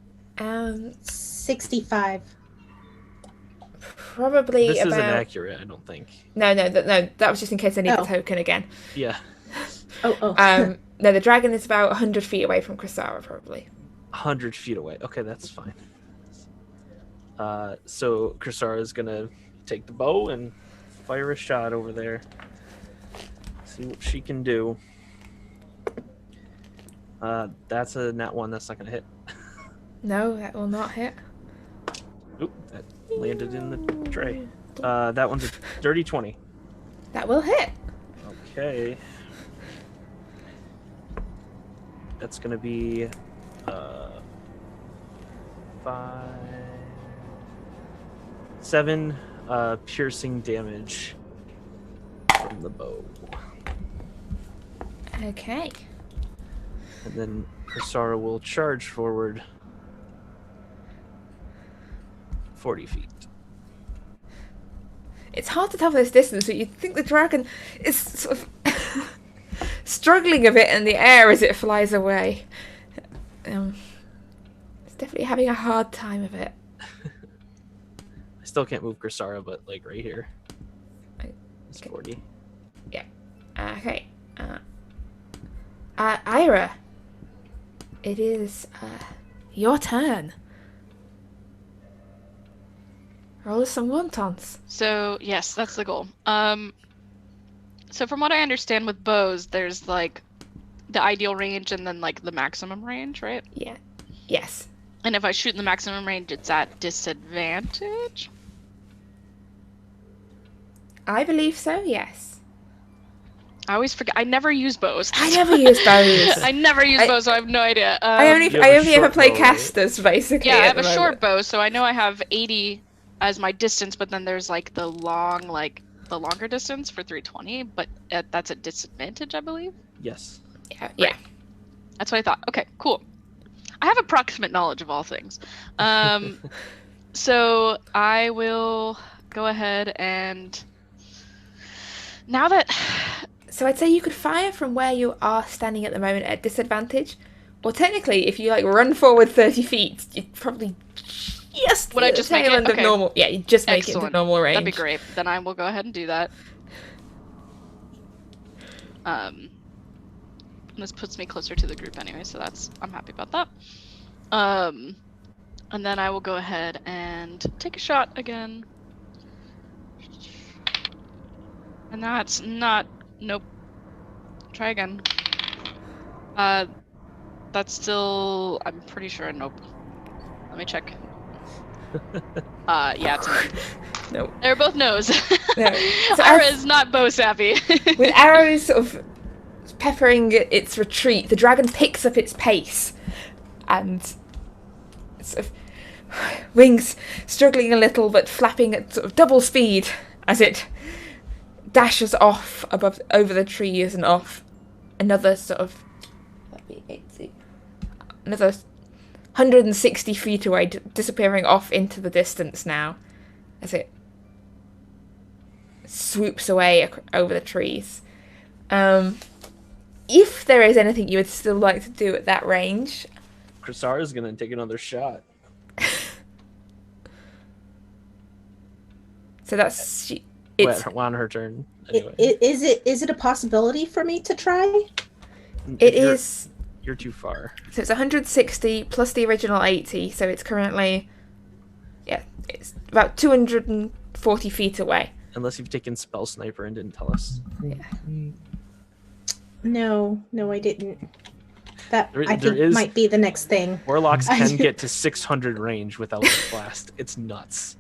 65. Probably This about... isn't accurate, I don't think. No, that was just in case I need the Oh. token again. Yeah, Oh. No, the dragon is about 100 feet away from Chrysara, probably. 100 feet away. Okay, that's fine. So Chrysara is gonna take the bow and fire a shot over there. See what she can do. That's a nat 1. That's not gonna hit. No, that will not hit. Oop, that landed in the tray. That one's a dirty 20. That will hit. Okay. That's gonna be 7 piercing damage from the bow. Okay. And then Chrysara will charge forward 40 feet. It's hard to tell from this distance, but you'd think the dragon is sort of struggling a bit in the air as it flies away. It's definitely having a hard time of it. I still can't move Chrysara, but like right here. It's 40. Okay. Ira, it is your turn. Roll us some wontons. So yes, that's the goal. So from what I understand with bows, there's like the ideal range and then like the maximum range, right? Yeah. Yes. And if I shoot in the maximum range, it's at disadvantage? I believe so, yes. I always forget. I never use bows. I never use bows. I never use bows, so I have no idea. I only You have a ever short play bow, right? casters, basically. Yeah, I at have the a short moment. bow, so I know I have 80 as my distance, but then there's like the long, like the longer distance for 320, but that's a disadvantage, I believe. Yes. Yeah. That's what I thought. Okay, cool. I have approximate knowledge of all things. So I will go ahead and now that So I'd say you could fire from where you are standing at the moment at disadvantage. Or technically, if you like run forward 30 feet, you'd probably just Would I just make it? tail end of Okay. normal. Yeah, you just make it Excellent. into normal range. That'd be great. Then I will go ahead and do that. This puts me closer to the group anyway, so I'm happy about that. And then I will go ahead and take a shot again. And that's not, nope. Try again. That's still, I'm pretty sure a nope. Let me check. Yeah, it's a nope. Nope. They're both no's. No. So Ira as- is not bow savvy. With arrows sort of peppering its retreat, the dragon picks up its pace and sort of wings struggling a little but flapping at sort of double speed as it dashes off over the trees and off another sort of another 160 feet away, disappearing off into the distance now as it swoops away over the trees. If there is anything you would still like to do at that range, Chrysara is gonna take another shot. so that's it's On her turn. Anyway. Is it a possibility for me to try? it You're- is You're too far. so it's 160 plus the original 80, so it's currently it's about 240 feet away. Unless you've taken Spell Sniper and didn't tell us. No, I didn't. That There- I there think is- might be the next thing. Warlocks can get to 600 range without the blast. It's nuts.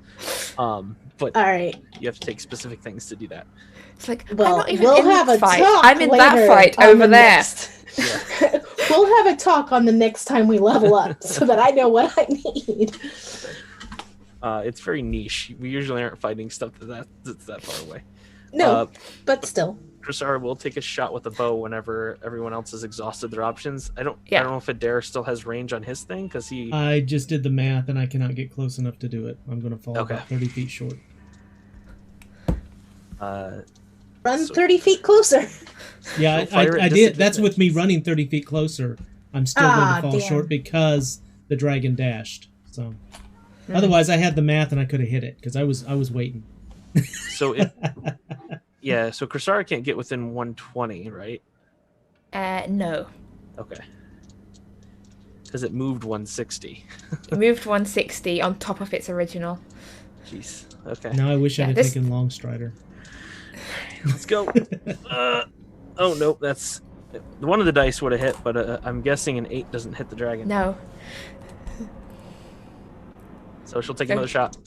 But All right. you have to take specific things to do that. It's like Well, I'm not even we'll in have that a fight. talk I'm in that later fight on over the there. next- We'll have a talk on the next time we level up so that I know what I need. It's very niche. We usually aren't fighting stuff that's that far away. No, but still. Krasara will take a shot with a bow whenever everyone else has exhausted their options. I don't know if Adair still has range on his thing because he. I just did the math and I cannot get close enough to do it. I'm going to fall about 30 feet short. Run 30 feet closer. Yeah, I did. That's with me running 30 feet closer. I'm still going to fall short because the dragon dashed. So, otherwise, I had the math and I could have hit it because I was waiting. So so Krasara can't get within 120, right? No. Okay. Because it moved 160. It moved 160 on top of its original. Jeez. Okay. Now I wish I had taken Longstrider. Let's go. Oh no, that's one of the dice would have hit, but I'm guessing an 8 doesn't hit the dragon. No. So she'll take another shot.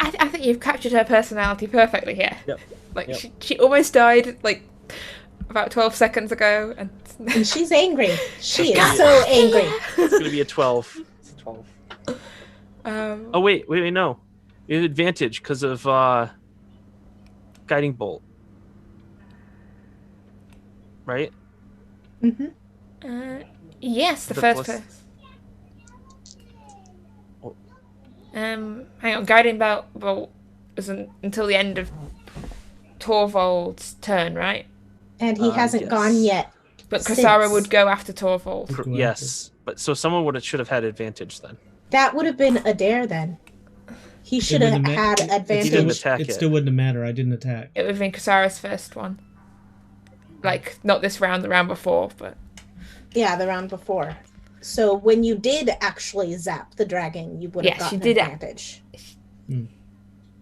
I think you've captured her personality perfectly here. Yep. She almost died about 12 seconds ago, and she's angry. She is so angry. It's gonna be a 12. It's a 12. Oh wait, no. We have advantage because of guiding bolt. Right? Mm-hmm. Yes, the first person. Hang on, guiding bolt isn't until the end of Torvald's turn, right? And he hasn't gone yet. But Krasara would go after Torvald. Yes, but so someone should have had advantage then. That would have been Adair then. He should have had advantage. He didn't attack it still wouldn't have mattered. I didn't attack. It would have been Krasara's first one. Not this round, the round before, but... Yeah, the round before. So when you did actually zap the dragon, you would have gotten advantage.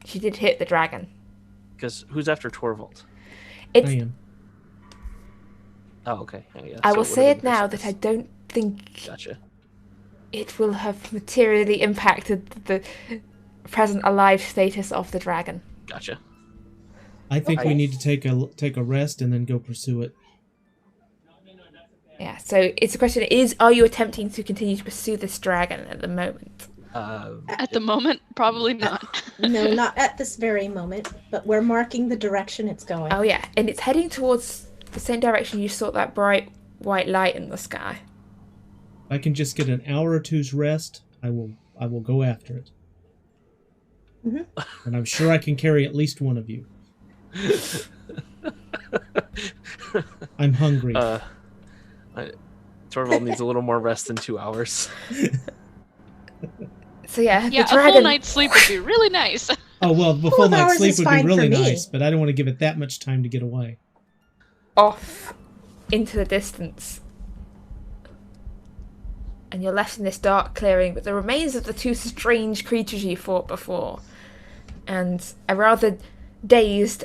She did hit the dragon. Because who's after Torvald? I am. Oh, okay. Oh, yeah. I will say it now that I don't think it will have materially impacted the present alive status of the dragon. Gotcha. I think we need to take a rest and then go pursue it. Yeah, so it's a question are you attempting to continue to pursue this dragon at the moment? At the moment, probably not. No, not at this very moment, but we're marking the direction it's going. Oh yeah, and it's heading towards the same direction you saw that bright white light in the sky. If I can just get an hour or two's rest, I will go after it. And I'm sure I can carry at least one of you. I'm hungry. Torvald needs a little more rest than 2 hours. So the a dragon... full night's sleep would be really nice. Oh well, the full night's sleep would be really nice, but I don't want to give it that much time to get away. Off into the distance. And you're left in this dark clearing with the remains of the two strange creatures you fought before. And a rather dazed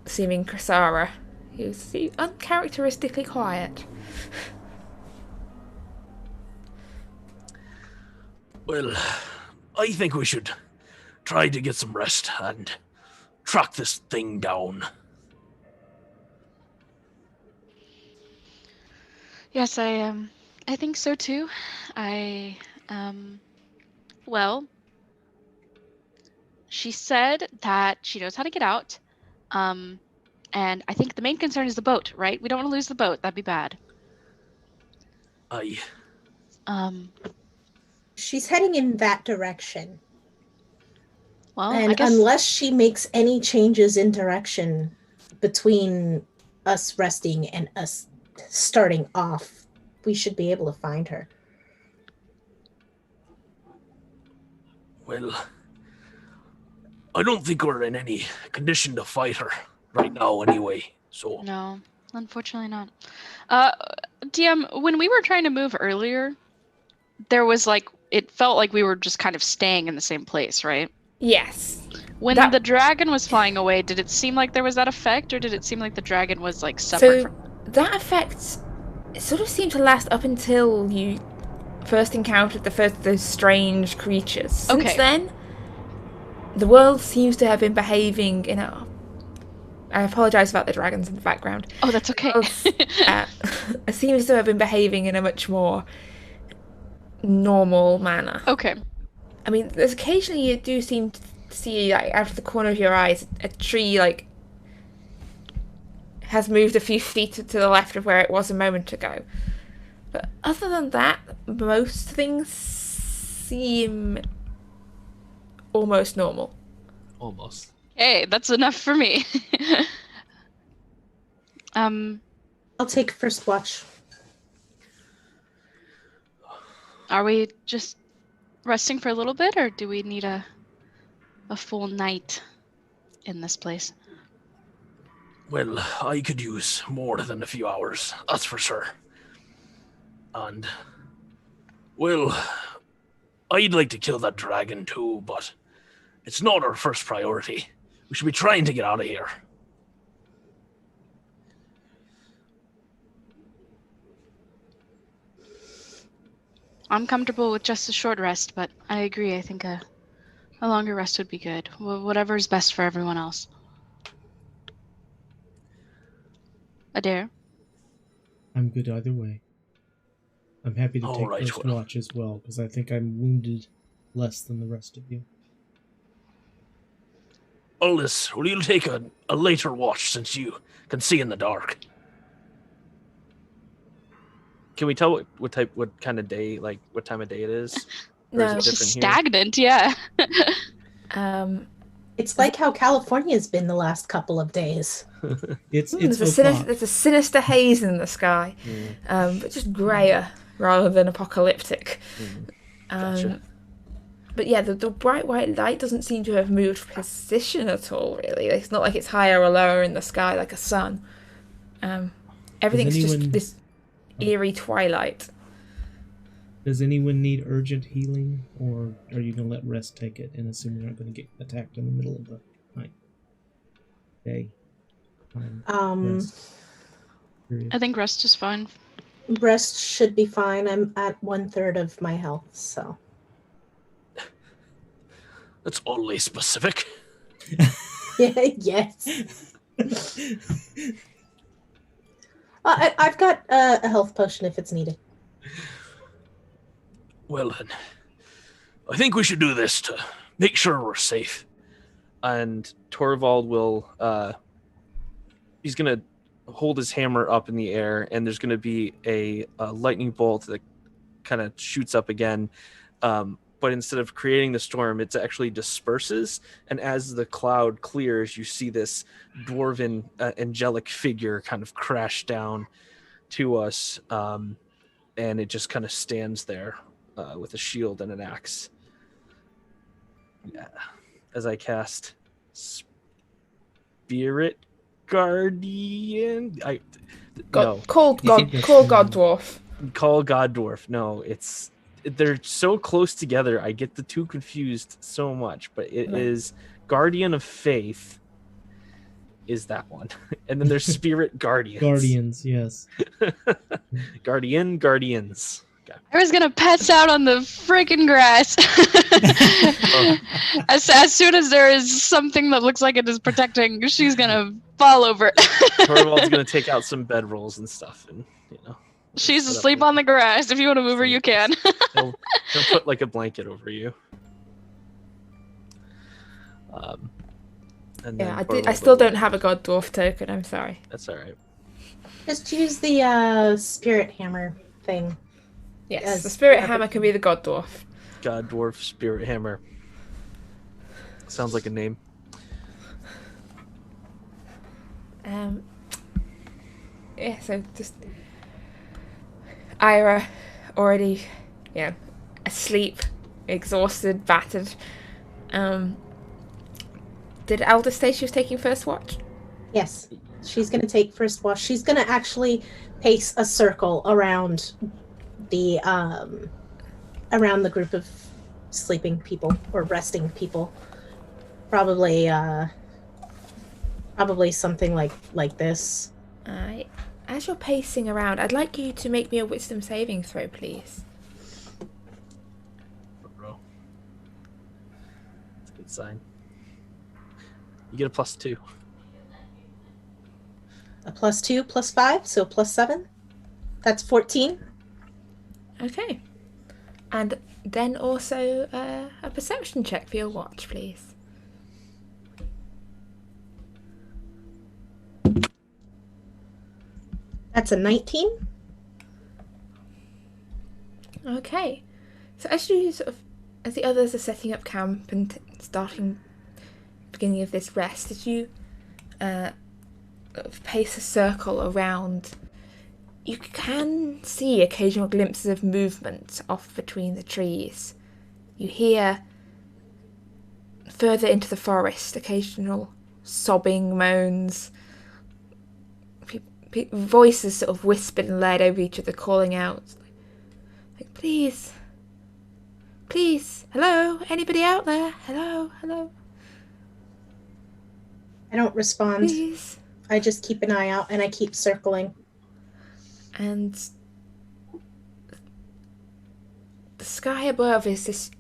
seeming Krasara, who's uncharacteristically quiet. Well, I think we should try to get some rest and track this thing down. Yes, I think so too. Well, she said that she knows how to get out. And I think the main concern is the boat, right? We don't want to lose the boat. That'd be bad. Aye. She's heading in that direction. Well, and I guess... unless she makes any changes in direction between us resting and us starting off, we should be able to find her. Well, I don't think we're in any condition to fight her right now anyway, so... No, unfortunately not. DM, when we were trying to move earlier, there was it felt like we were just kind of staying in the same place, right? Yes. When the dragon was flying away, did it seem like there was that effect, or did it seem like the dragon was separate from... That effect sort of seemed to last up until you first encountered those strange creatures. Since then, the world seems to have been behaving in a I apologise about the dragons in the background. Oh, that's okay. Seems to have been behaving in a much more normal manner. Okay. I mean, there's occasionally you do seem to see, like, out of the corner of your eyes, a tree, like, has moved a few feet to the left of where it was a moment ago. But other than that, most things seem almost normal. Almost. Hey, that's enough for me. I'll take first watch. Are we just resting for a little bit, or do we need a full night in this place? Well, I could use more than a few hours, that's for sure. And, well, I'd like to kill that dragon too, but it's not our first priority. We should be trying to get out of here. I'm comfortable with just a short rest, but I agree. I think a longer rest would be good. Whatever is best for everyone else. Adair? I'm good either way. I'm happy to take Alright, first well. watch as well, because I think I'm wounded less than the rest of you. Aldous, will you take a later watch since you can see in the dark? Can we tell what kind of day, like what time of day it is? Or is No. it It's just different here? stagnant, yeah. It's like how California's been the last couple of days. It's there's a sinister haze in the sky, but just grayer rather than apocalyptic. Gotcha. But yeah, the bright white light doesn't seem to have moved position at all, really. It's not like it's higher or lower in the sky like a sun. Everything's just this eerie twilight. Does anyone need urgent healing, or are you going to let rest take it and assume you're not going to get attacked in the middle of the night? Day. Rest. Period. I think rest is fine. Rest should be fine. I'm at 1/3 of my health, so. That's oddly specific. Yes. I've got a health potion if it's needed. Well then, I think we should do this to make sure we're safe. And Torvald will he's gonna hold his hammer up in the air, and there's gonna be a lightning bolt that kind of shoots up again, but instead of creating the storm, it actually disperses, and as the cloud clears, you see this dwarven angelic figure kind of crash down to us, and it just kind of stands there with a shield and an axe. Yeah. As I cast Spirit Guardian, Call God Dwarf. Call God Dwarf. No, they're so close together. I get the two confused so much, but it is Guardian of Faith. Is that one? And then there's Spirit Guardians. Guardians, yes. Guardians. Okay. I was gonna pass out on the freaking grass. As soon as there is something that looks like it is protecting, she's gonna fall over. Torvald's gonna take out some bedrolls and stuff, and She's asleep on the grass. If you want to move her, you can. he'll put like a blanket over you. And then Yeah, Torvald I still will- don't have a God Dwarf token, I'm sorry. That's all right. Just use the spirit hammer thing. Yes, As the Spirit weapon. Hammer can be the God Dwarf. God Dwarf Spirit Hammer. Sounds like a name. Yeah, so just Ira already, asleep, exhausted, battered. Did Aldous say she was taking first watch? Yes. She's going to take first watch. She's going to actually pace a circle around the group of sleeping people or resting people. Probably something like this. As you're pacing around, I'd like you to make me a wisdom saving throw, please. That's a good sign. You get a +2. a +2, +5, so +7. That's 14. Okay. And then also a perception check for your watch, please. That's a 19. Okay. So as the others are setting up camp and beginning of this rest, as you pace a circle around, you can see occasional glimpses of movement off between the trees. You hear further into the forest occasional sobbing moans, voices sort of whispered and laid over each other, calling out, like, please, hello, anybody out there? Hello. I don't respond. Please. I just keep an eye out and I keep circling. And the sky above is this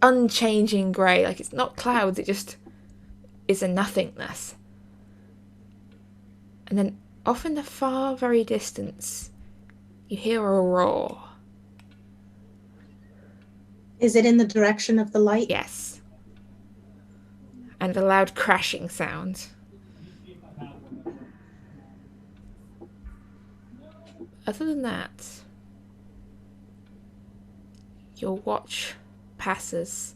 unchanging grey, like it's not clouds, it just is a nothingness. And then off in the far, very distance, you hear a roar. Is it in the direction of the light? Yes. And a loud crashing sound. Other than that, your watch passes.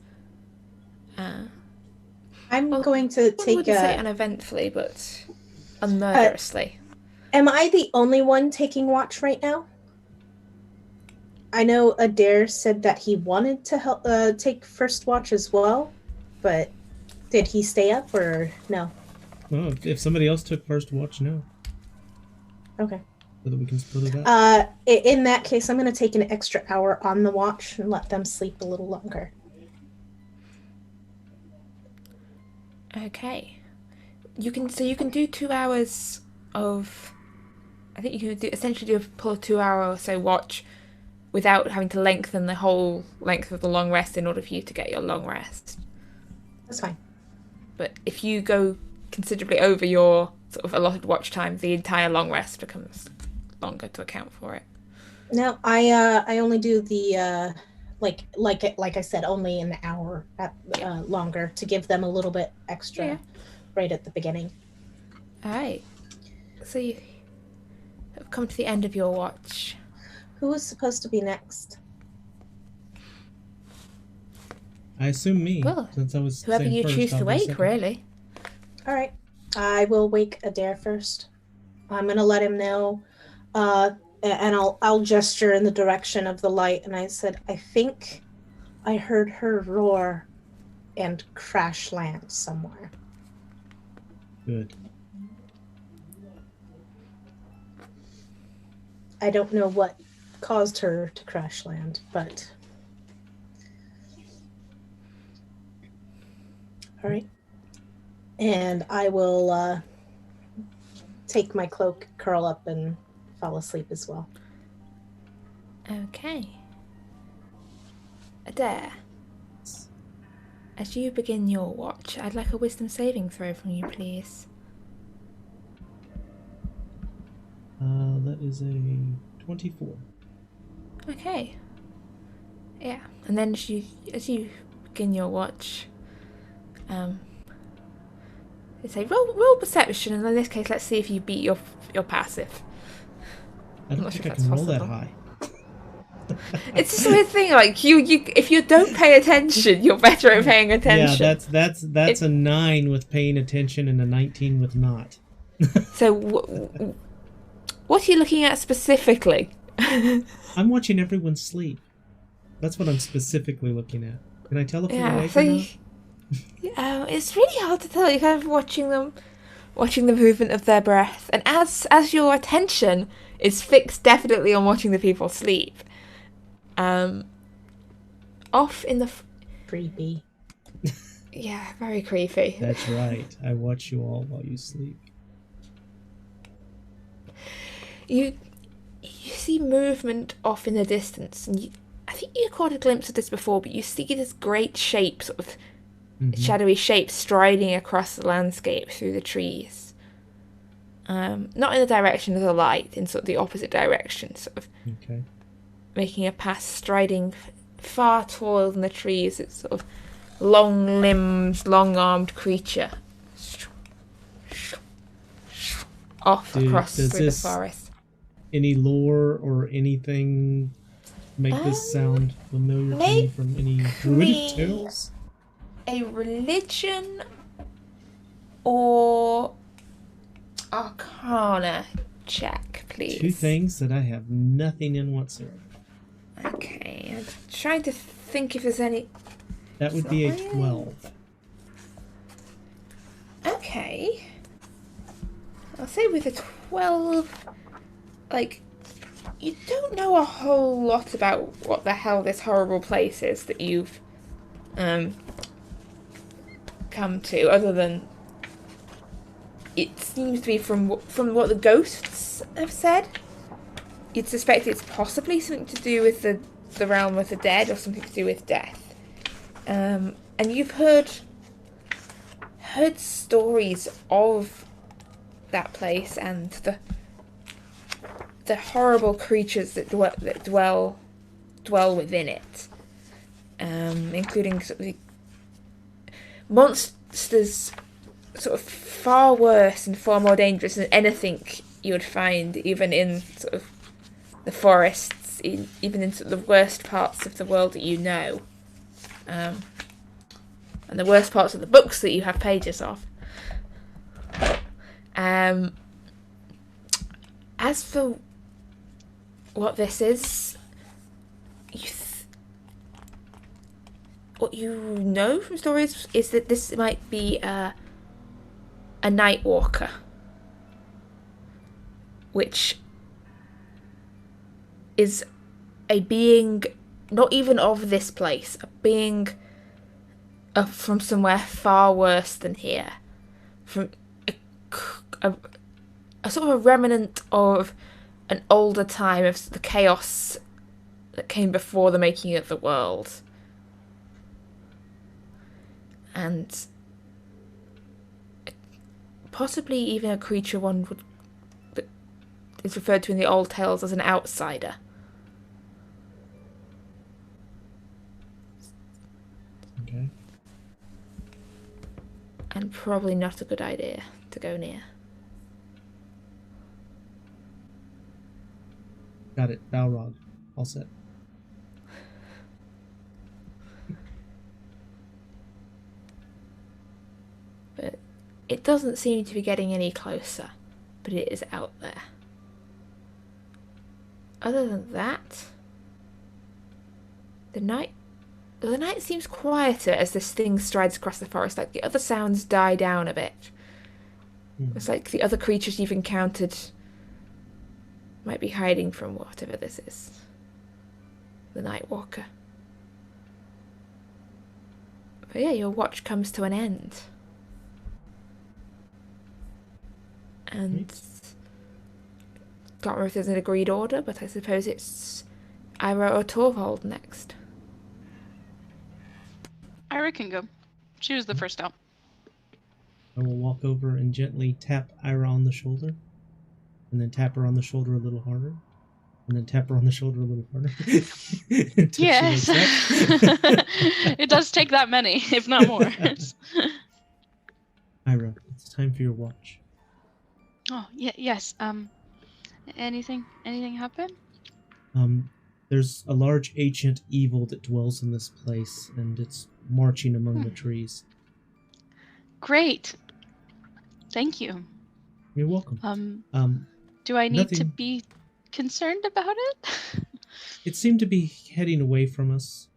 I'm going to I take wouldn't say uneventfully, but unmurderously. Am I the only one taking watch right now? I know Adair said that he wanted to help take first watch as well, but did he stay up or no? Well, if somebody else took first watch, no. Okay. So that we can split it up. In that case, I'm going to take an extra hour on the watch and let them sleep a little longer. Okay. You can do 2 hours of. I think you could essentially pull a 2 hour or so watch without having to lengthen the whole length of the long rest in order for you to get your long rest. That's fine. But if you go considerably over your sort of allotted watch time, the entire long rest becomes longer to account for it. No, I only do the like I said, only an hour longer to give them a little bit extra right at the beginning. All right. So you have come to the end of your watch. Who was supposed to be next? I assume me, Well, since I was whoever saying you first, choose I'll to go wake, second. really. All right. I will wake Adair first. I'm going to let him know, and I'll gesture in the direction of the light. And I said, I think I heard her roar and crash land somewhere. Good. I don't know what caused her to crash land, but... All right. And I will take my cloak, curl up, and fall asleep as well. Okay. Adair, as you begin your watch, I'd like a wisdom saving throw from you, please. That is a 24. Okay. Yeah. And then as you begin your watch, they say roll perception, and in this case, let's see if you beat your passive. I don't not think sure I if can that's roll that possible. high. It's just a weird thing. Like you, if you don't pay attention, you're better at paying attention. Yeah, that's a 9 with paying attention and a 19 with not. So, what are you looking at specifically? I'm watching everyone sleep. That's what I'm specifically looking at. Can I tell if they're awake so or not? it's really hard to tell. You're kind of watching the movement of their breath, and as your attention is fixed definitely on watching the people sleep, off in the Creepy. yeah, very creepy. That's right. I watch you all while you sleep. You see movement off in the distance, and I think you caught a glimpse of this before, but you see this great shape, sort of shadowy shape, striding across the landscape through the trees. Not in the direction of the light, in sort of the opposite direction, sort of Okay. making a path, striding far taller than the trees. It's sort of long limbs, long-armed creature off across does through the this- forest. Any lore or anything make this sound familiar to you from any druidic tales? A religion or arcana check, please. 2 things that I have nothing in whatsoever. Okay, I'm trying to think if there's any. That would be a 12. Okay. I'll say with a 12, like, you don't know a whole lot about what the hell this horrible place is that you've come to, other than it seems to be from what the ghosts have said. You'd suspect it's possibly something to do with the realm of the dead, or something to do with death. And you've heard stories of that place and the horrible creatures that dwell within it, including sort of the monsters, sort of far worse and far more dangerous than anything you would find even in sort of the forests, even in sort of the worst parts of the world that you know, and the worst parts of the books that you have pages of. As for what this is, what you know from stories is that this might be a night walker, which is a being not even of this place, a being from somewhere far worse than here, from a sort of a remnant of an older time of the chaos that came before the making of the world. And possibly even a creature that is referred to in the old tales as an outsider. Okay. And probably not a good idea to go near. Got it. Balrog. All set. But it doesn't seem to be getting any closer, but it is out there. Other than that, the night seems quieter as this thing strides across the forest. Like the other sounds die down a bit. It's like the other creatures you've encountered might be hiding from whatever this is. The Night Walker. But yeah, your watch comes to an end. And can't remember if there's an agreed order, but I suppose it's Ira or Torvald next. Ira can go. She was the first out. I will walk over and gently tap Ira on the shoulder, and then tap her on the shoulder a little harder, and then tap her on the shoulder a little harder. Yes. It does take that many, if not more. Ira, it's time for your watch. Oh, yes. Anything happen? There's a large ancient evil that dwells in this place, and it's marching among the trees. Great. Thank you. You're welcome. Do I need to nothing- be concerned about it? It seemed to be heading away from us.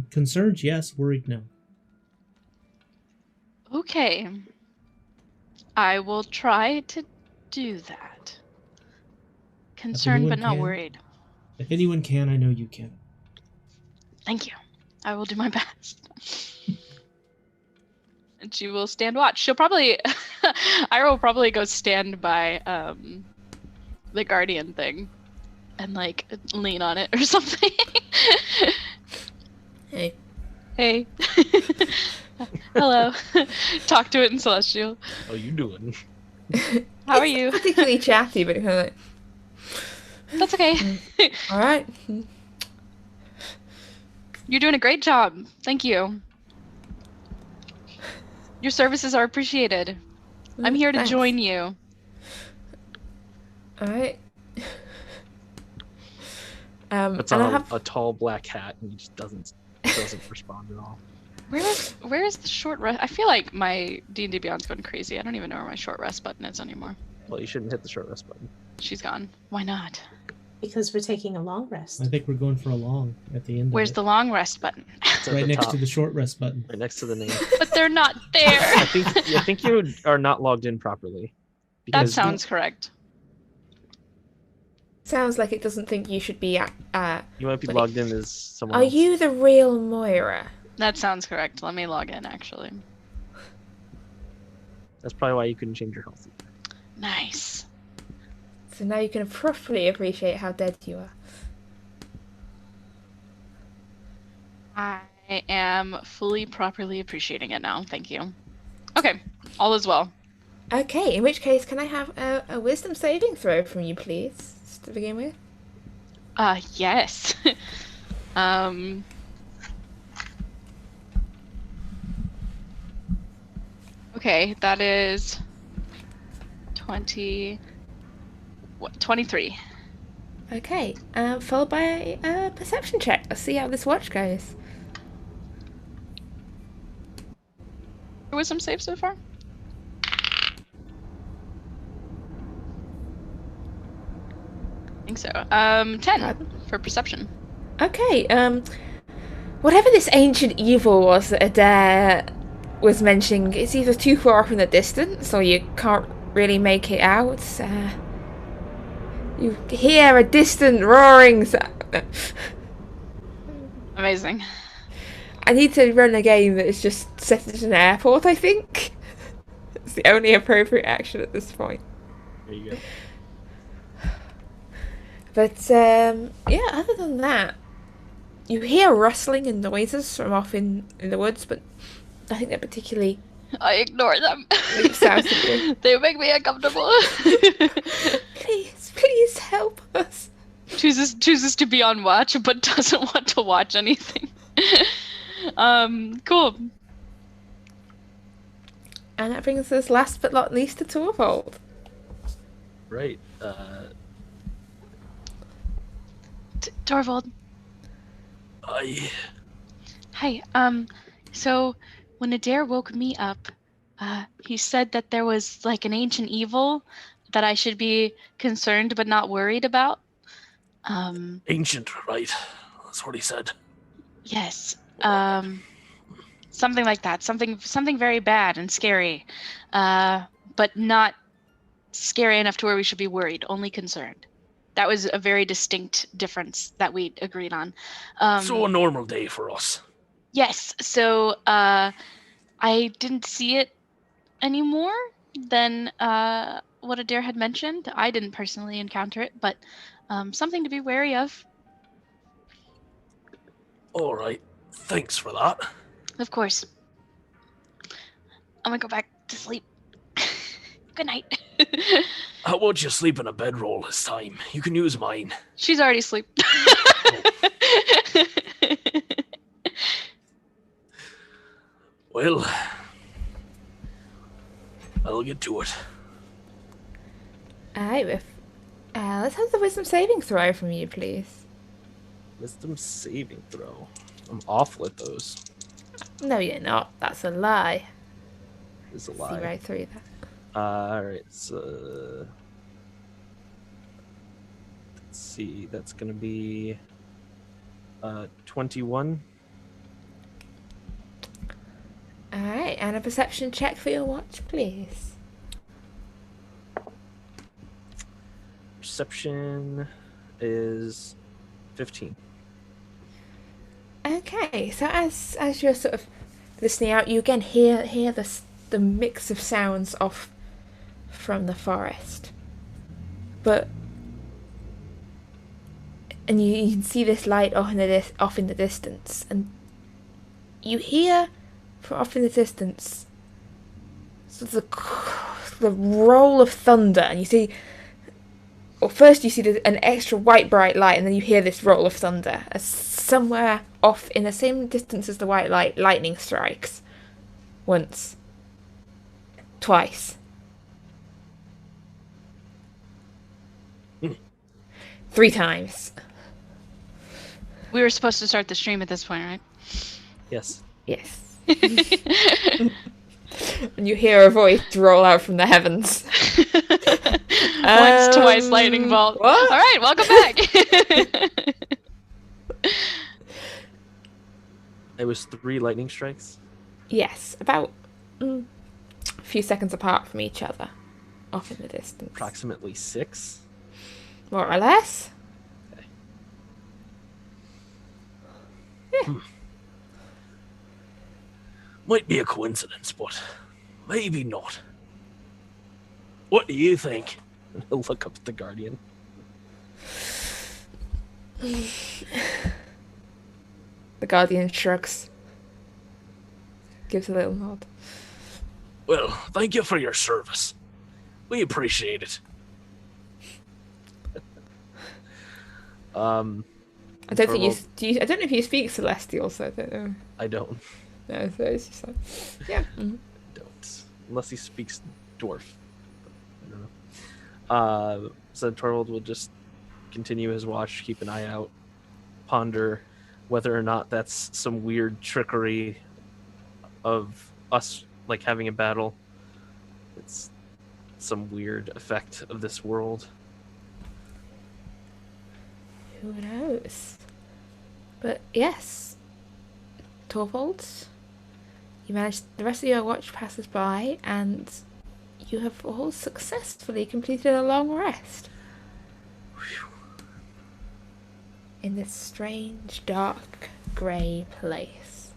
Concerned, yes. Worried, no. Okay. I will try to do that. Concerned but not can. worried. If anyone can, I know you can. Thank you. I will do my best. And she will stand watch. She'll probably Ira will probably go stand by the guardian thing and like lean on it or something. Hey, Hey. Hello. Talk to it in Celestial. How you doing? How are It's you? particularly chatty, but kind of like, That's okay. all right. You're doing a great job. Thank you. Your services are appreciated. I'm here to Thanks. join you. All right. Puts and I on have a tall black hat and he just doesn't respond at all. Where is the short rest? I feel like my D&D Beyond's going crazy. I don't even know where my short rest button is anymore. Well, you shouldn't hit the short rest button. She's gone. Why not? Because we're taking a long rest. I think we're going for a long at the end. Where's of the long rest button? It's at right the next top, to the short rest button. right next to the name. But they're not there. I think you are not logged in properly. That Because sounds correct. sounds like it doesn't think you should be at. you might be But logged in as someone Are else. you the real Moira? That sounds correct. Let me log in, actually. That's probably why you couldn't change your health. Nice. So now you can properly appreciate how dead you are. I am fully, properly appreciating it now. Thank you. Okay. All is well. Okay, in which case, can I have a wisdom saving throw from you, please, just to begin with? Yes. Okay, that is 23. Okay, followed by a perception check. Let's see how this watch goes. Wisdom save so far? I think so. 10 for perception. Okay, whatever this ancient evil was that Adair was mentioning, it's either too far off in the distance or you can't really make it out. You hear a distant roaring sound. Amazing. I need to run a game that is just set at an airport, I think. It's the only appropriate action at this point. There you go. But, yeah, other than that, you hear rustling and noises from off in the woods, but nothing that particularly I ignore them. leaps out at you. They make me uncomfortable. Please help us. chooses to be on watch, but doesn't want to watch anything. Cool. And that brings us last but not least to Torvald. Right. Torvald. Hi. So when Adair woke me up, he said that there was like an ancient evil that I should be concerned but not worried about. Ancient, right? That's what he said. Yes. Something like that. Something very bad and scary. But not scary enough to where we should be worried, only concerned. That was a very distinct difference that we agreed on. So a normal day for us. Yes. So I didn't see it anymore than what Adair had mentioned. I didn't personally encounter it, but something to be wary of. All right. Thanks for that. Of course. I'm gonna go back to sleep. Good night. How about you sleep in a bedroll this time? You can use mine. She's already asleep. Well, I'll get to it. Alright, let's have the wisdom saving throw from you, please. Wisdom saving throw. I'm awful at those. No, you're not. That's a lie. It's a See lie. right through that. Alright, so let's see, that's gonna be 21. Alright, and a perception check for your watch, please. Perception is 15. Okay, so as you're sort of listening out, you again hear the mix of sounds off from the forest, and you can see this light off in the distance, and you hear from off in the distance sort of the roll of thunder, and you see. Well, first you see an extra white bright light, and then you hear this roll of thunder. As somewhere off in the same distance as the white light, lightning strikes. Once. Twice. 3 times. We were supposed to start the stream at this point, right? Yes. Yes. And you hear a voice roll out from the heavens. Once, twice, lightning bolt. What? All right, welcome back. It was 3 lightning strikes. Yes, about a few seconds apart from each other, off in the distance. Approximately 6. More or less. Okay. Yeah. Might be a coincidence, but maybe not. What do you think? I'll look up at the Guardian. The Guardian shrugs. Gives a little nod. Well, thank you for your service. We appreciate it. I don't think I don't know if you speak Celestial, so I don't know. I don't. No, so it's just like, yeah. Mm-hmm. Don't. Unless he speaks dwarf. I don't know. So Torvald will just continue his watch, keep an eye out, ponder whether or not that's some weird trickery of us, like, having a battle. It's some weird effect of this world. Who knows? But yes, Torvald, you managed. The rest of your watch passes by, and you have all successfully completed a long rest in this strange, dark, grey place.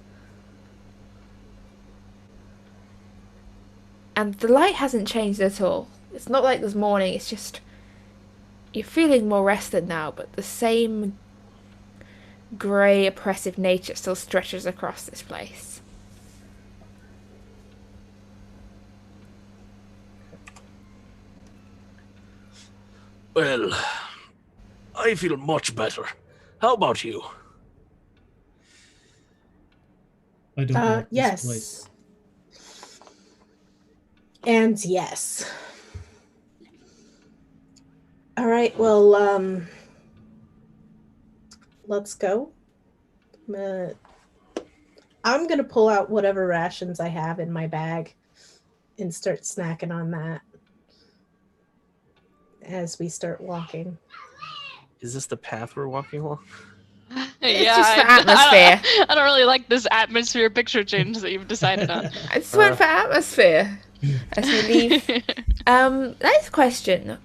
And the light hasn't changed at all. It's not like this morning. It's just you're feeling more rested now, but the same grey, oppressive nature still stretches across this place. Well, I feel much better. How about you? I don't like yes. this place. And yes. All right, well, let's go. I'm gonna pull out whatever rations I have in my bag and start snacking on that as we start walking. Is this the path we're walking along? Yeah, just for atmosphere. I don't really like this atmosphere picture change that you've decided on. I just went for atmosphere as we leave. Next question.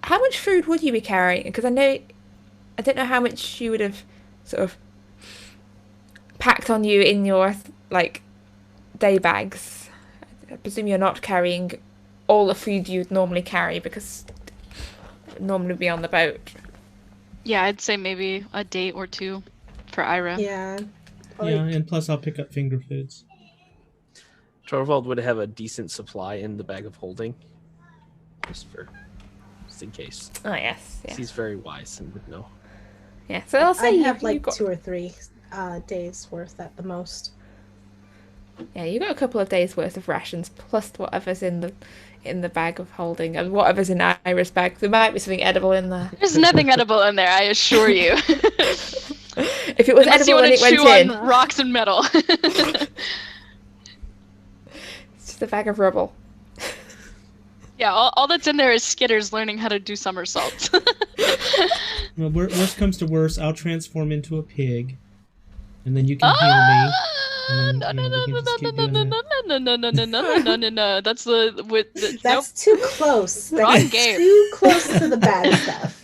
How much food would you be carrying? Because I don't know how much you would have sort of packed on you in your, like, day bags. I presume you're not carrying all the food you'd normally carry because it would normally be on the boat. Yeah, I'd say maybe a day or 2 for Ira. Yeah. Yeah, and plus I'll pick up finger foods. Torvald would have a decent supply in the bag of holding. Just in case. Oh, yes. Yeah. He's very wise and would know. Yeah, so I'll say I you have like got, 2 or 3 days worth at the most. yeah, you got a couple of days worth of rations plus whatever's in the bag of holding and whatever's in Ira's bag. There might be something edible in there. There's nothing edible in there, I assure you. If it was Unless you edible when want it to went chew in, on rocks and metal. it's just a bag of rubble. Yeah, all that's in there is Skitters learning how to do somersaults. Well, worst comes to worst, I'll transform into a pig, and then you can heal me. And then, we can just keep doing that. No. That's the That's too close. Wrong That's game. too close to the bad stuff.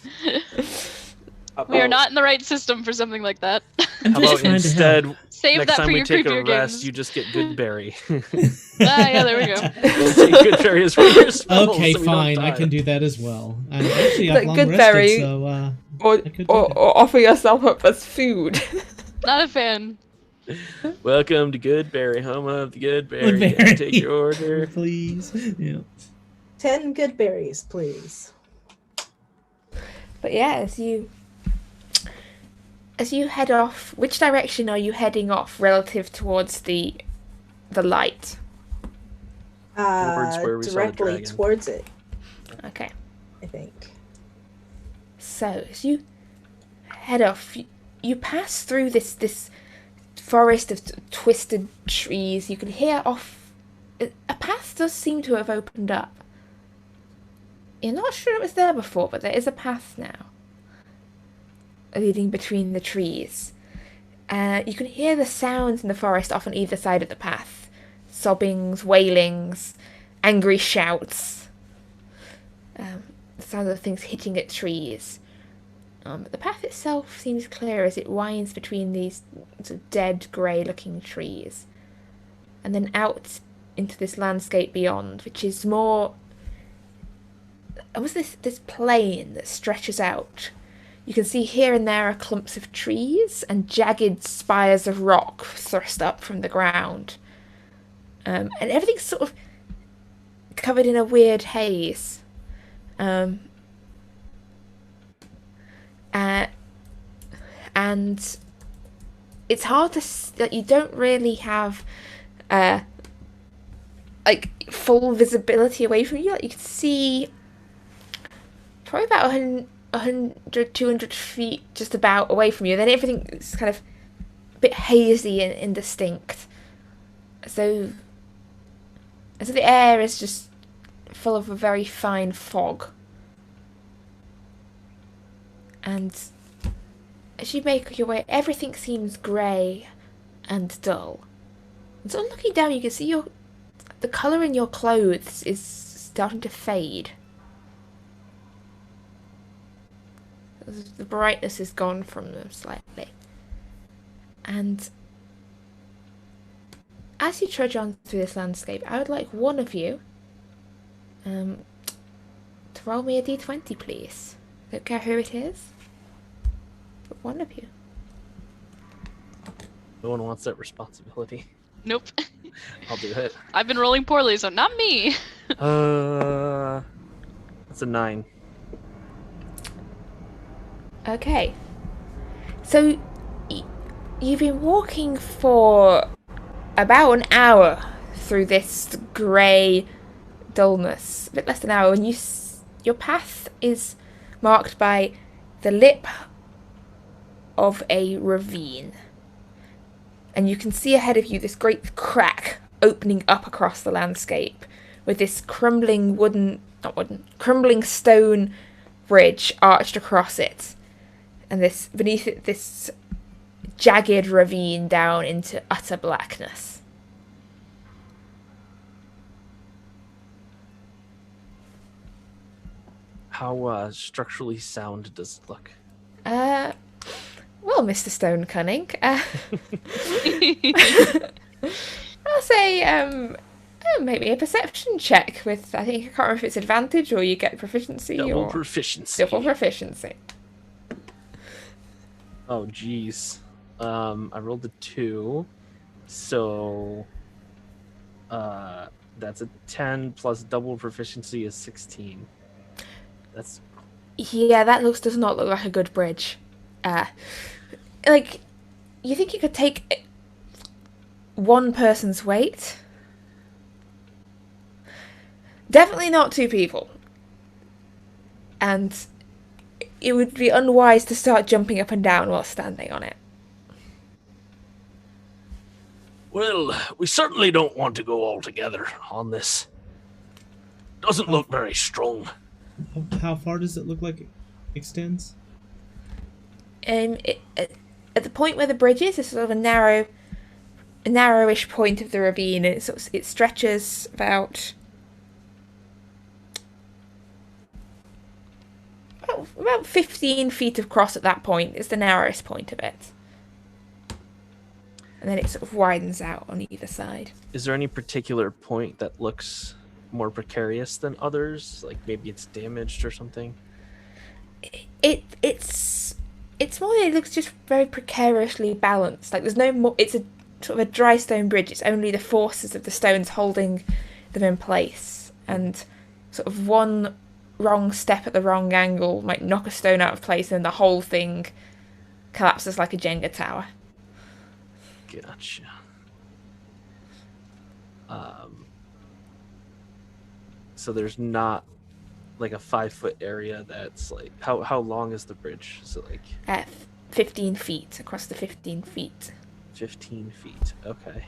We are not in the right system for something like that. I'm How just about trying to instead, help. Save next that time for we your take a creepier rest, games. you just get good berry. Yeah, there we go. Take good berry as one of your spells, Okay, so we don't fine, I die. can do that as well. Actually, I've Like long good rested, berry. so Or I could do that. offer yourself up as food. Not a fan. Welcome to Goodberry, home of the Goodberry. Goodberry. Can I take your order? Please. Yeah. 10 good berries, please. But yeah, as you head off, which direction are you heading off relative towards the light? Towards where we saw the Directly dragon. towards it, Okay. I think. So as you head off, you pass through this forest of twisted trees. You can hear off. A path does seem to have opened up. You're not sure it was there before, but there is a path now, leading between the trees. You can hear the sounds in the forest off on either side of the path. Sobbings, wailings, angry shouts. The sound of things hitting at trees. But the path itself seems clear as it winds between these sort of dead, grey-looking trees. And then out into this landscape beyond, which is more... almost this plain that stretches out. You can see here and there are clumps of trees and jagged spires of rock thrust up from the ground. And everything's sort of covered in a weird haze. And it's hard to... that you don't really have like full visibility away from you. Like, you can see probably about 100, 200 feet just about away from you. Then everything is kind of a bit hazy and indistinct. So the air is just full of a very fine fog. And as you make your way, everything seems grey and dull. And so looking down, you can see the colour in your clothes is starting to fade. The brightness is gone from them slightly. And as you trudge on through this landscape, I would like one of you to roll me a d20, please. Don't care who it is, but one of you. No one wants that responsibility. Nope. I'll do it. I've been rolling poorly, so not me. That's a 9. Okay. So, you've been walking for about an hour through this grey dullness. A bit less than an hour, and your path is marked by the lip of a ravine. And you can see ahead of you this great crack opening up across the landscape with this crumbling crumbling stone bridge arched across it. And beneath it, this jagged ravine down into utter blackness. How structurally sound does it look? Well, Mr. Stone Cunning, I'll say, maybe a perception check with, I can't remember if it's advantage or you get proficiency. Double or proficiency. Double proficiency. Oh, jeez. I rolled a 2, so that's a 10 plus double proficiency is 16. That's... Yeah, that does not look like a good bridge. Like, you think you could take one person's weight? Definitely not 2 people. And it would be unwise to start jumping up and down while standing on it. Well, we certainly don't want to go all together on this. Doesn't look very strong. How far does it look like it extends? At the point where the bridge is sort of a narrowish point of the ravine, and it stretches about 15 feet across at that point. Is the narrowest point of it. And then it sort of widens out on either side. Is there any particular point that looks more precarious than others? Like maybe it's damaged or something? It's more that it looks just very precariously balanced. Like there's no more. It's sort of a dry stone bridge. It's only the forces of the stones holding them in place, and sort of one wrong step at the wrong angle might knock a stone out of place, and the whole thing collapses like a Jenga tower. Gotcha. So there's not like a 5-foot area that's like how long is the bridge? So like 15 feet across the 15 feet. 15 feet. Okay.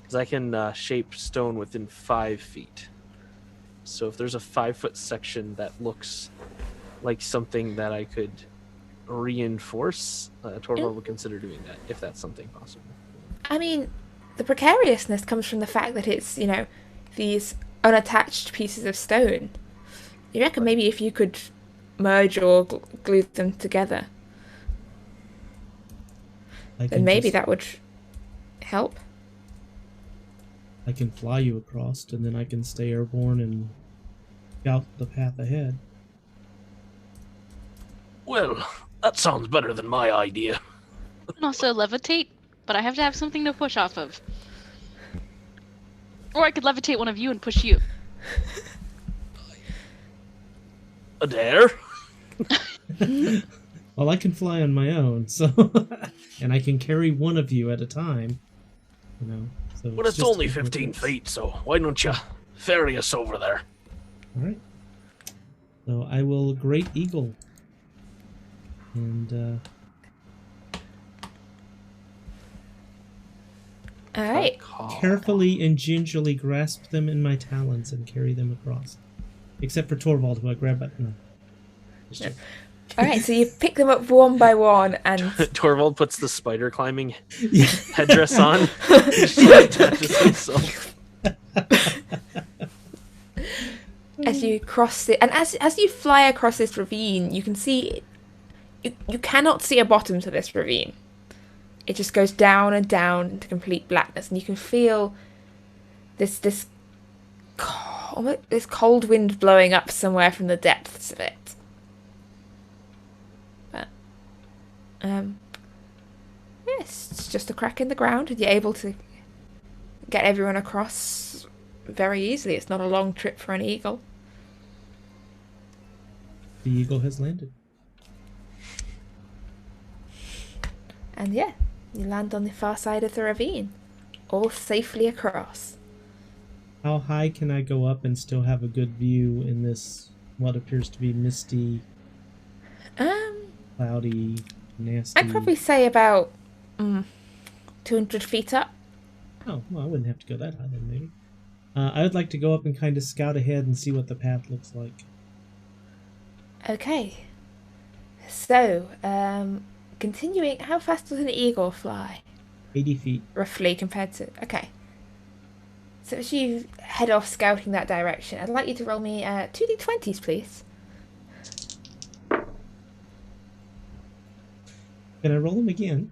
Because I can shape stone within 5 feet. So if there's a 5-foot section that looks like something that I could reinforce, Torvald would consider doing that if that's something possible. I mean, the precariousness comes from the fact that it's, you know, these unattached pieces of stone. You reckon maybe if you could merge or glue them together, then maybe that would help. I can fly you across, and then I can stay airborne and scout the path ahead. Well, that sounds better than my idea. I can also levitate, but I have to have something to push off of. Or I could levitate one of you and push you. A dare? Well, I can fly on my own, so and I can carry one of you at a time. You know. So Well, it's only 15 feet, so why don't you ferry us over there? All right. So I will Great Eagle, and All right. carefully and gingerly grasp them in my talons and carry them across. Except for Torvald, who I grab by... No. Just joking. All right, so you pick them up one by one, and Torvald puts the spider climbing Yeah. headdress on. Just attaches himself. as you cross it, and as you fly across this ravine, you can see you cannot see a bottom to this ravine. It just goes down and down into complete blackness, and you can feel this cold wind blowing up somewhere from the depths of it. But yes, it's just a crack in the ground, and you're able to get everyone across very easily. It's not a long trip for an eagle. The eagle has landed. And yeah, you land on the far side of the ravine, all safely across. How high can I go up and still have a good view in this, what appears to be misty, cloudy, nasty... I'd probably say about 200 feet up. Oh, well, I wouldn't have to go that high then, maybe. I would like to go up and kind of scout ahead and see what the path looks like. Okay. So, continuing, how fast does an eagle fly? 80 feet. Roughly compared to... Okay. So as you head off scouting that direction, I'd like you to roll me 2d20s, please. Can I roll them again?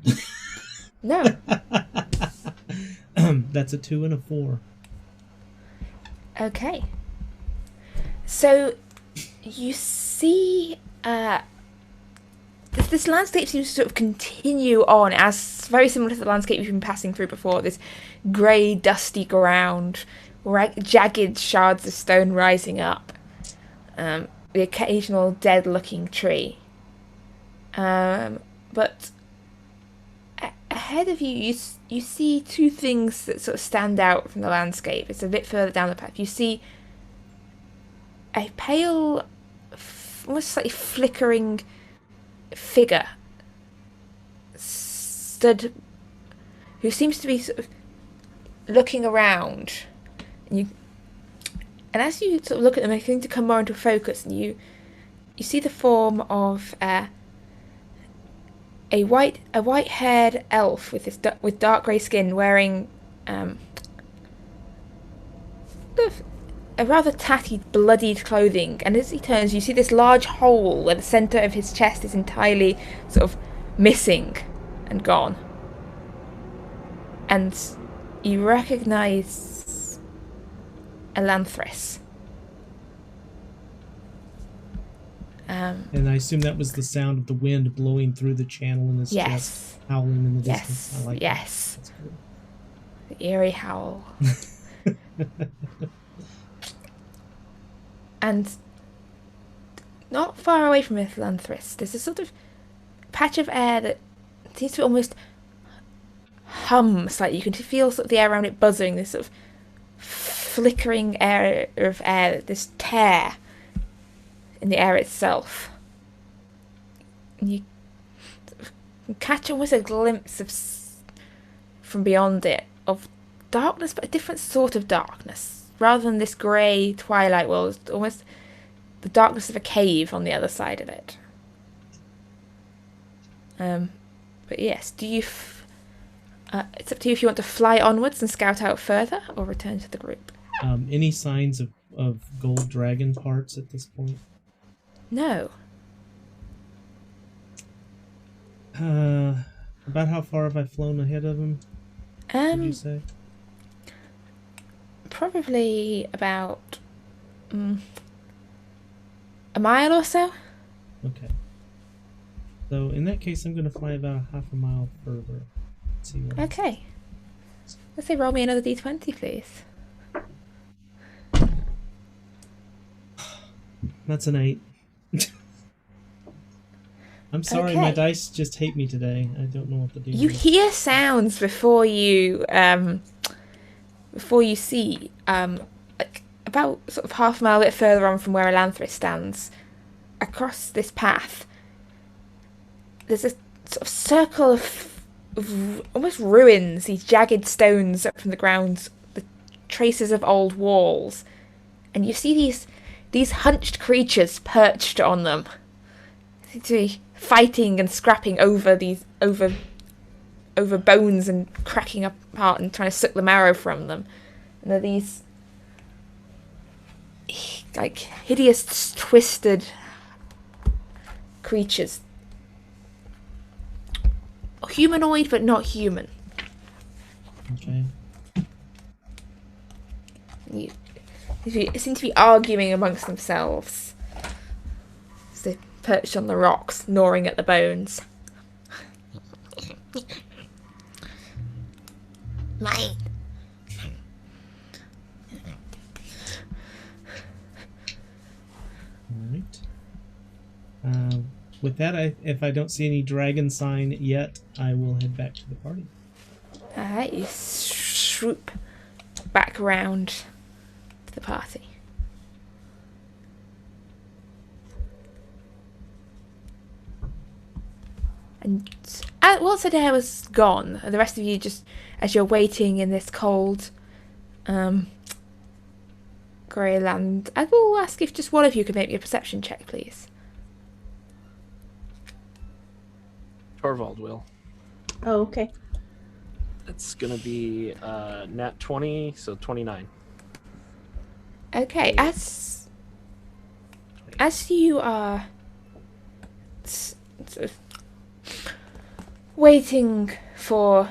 No. That's a 2 and a 4. Okay. So, you see... This landscape seems to sort of continue on as very similar to the landscape you've been passing through before. This grey, dusty ground, jagged shards of stone rising up, the occasional dead-looking tree. But ahead of you, you see two things that sort of stand out from the landscape. It's a bit further down the path. You see a pale, almost slightly flickering figure stood, who seems to be sort of looking around, and as you sort of look at them, they seem to come more into focus, and you see the form of a white-haired elf with dark grey skin, wearing a rather tatty, bloodied clothing, and as he turns, you see this large hole where the centre of his chest is entirely sort of missing and gone. And you recognise Elanthrus. And I assume that was the sound of the wind blowing through the channel in his chest, howling in the distance. I like yes. that. That's cool. The eerie howl. And not far away from Ithlanthris, there's a sort of patch of air that seems to almost hum slightly. You can feel sort of the air around it buzzing, this sort of flickering air of air, this tear in the air itself. And you catch almost a glimpse of, from beyond it, of darkness, but a different sort of darkness. Rather than this grey twilight world, it's almost the darkness of a cave on the other side of it. But yes, do you... it's up to you if you want to fly onwards and scout out further, or return to the group. Any signs of gold dragon parts at this point? No. About how far have I flown ahead of him? Would you say? Probably about a mile or so. Okay. So in that case, I'm going to fly about half a mile further. See what Okay. Let's say roll me another d20, please. That's an 8. I'm sorry, Okay. my dice just hate me today. I don't know what to do. You hear sounds before you see like about sort of half a mile bit further on from where Elanthrus stands, across this path. There's a sort of circle of almost ruins, these jagged stones up from the ground, the traces of old walls, and you see these hunched creatures perched on them. They seem to be fighting and scrapping over bones and cracking apart and trying to suck the marrow from them. And they're these like hideous, twisted creatures. Humanoid, but not human. Okay. They seem to be arguing amongst themselves as they perched on the rocks, gnawing at the bones. Mine. Alright. With that, if I don't see any dragon sign yet, I will head back to the party. Alright, you swoop back round to the party. And once Actaea was gone, the rest of you just, as you're waiting in this cold, grey land, I will ask if just one of you could make me a perception check, please. Torvald will. Oh, okay. It's gonna be nat 20, so 29. Okay, as you are sort of waiting for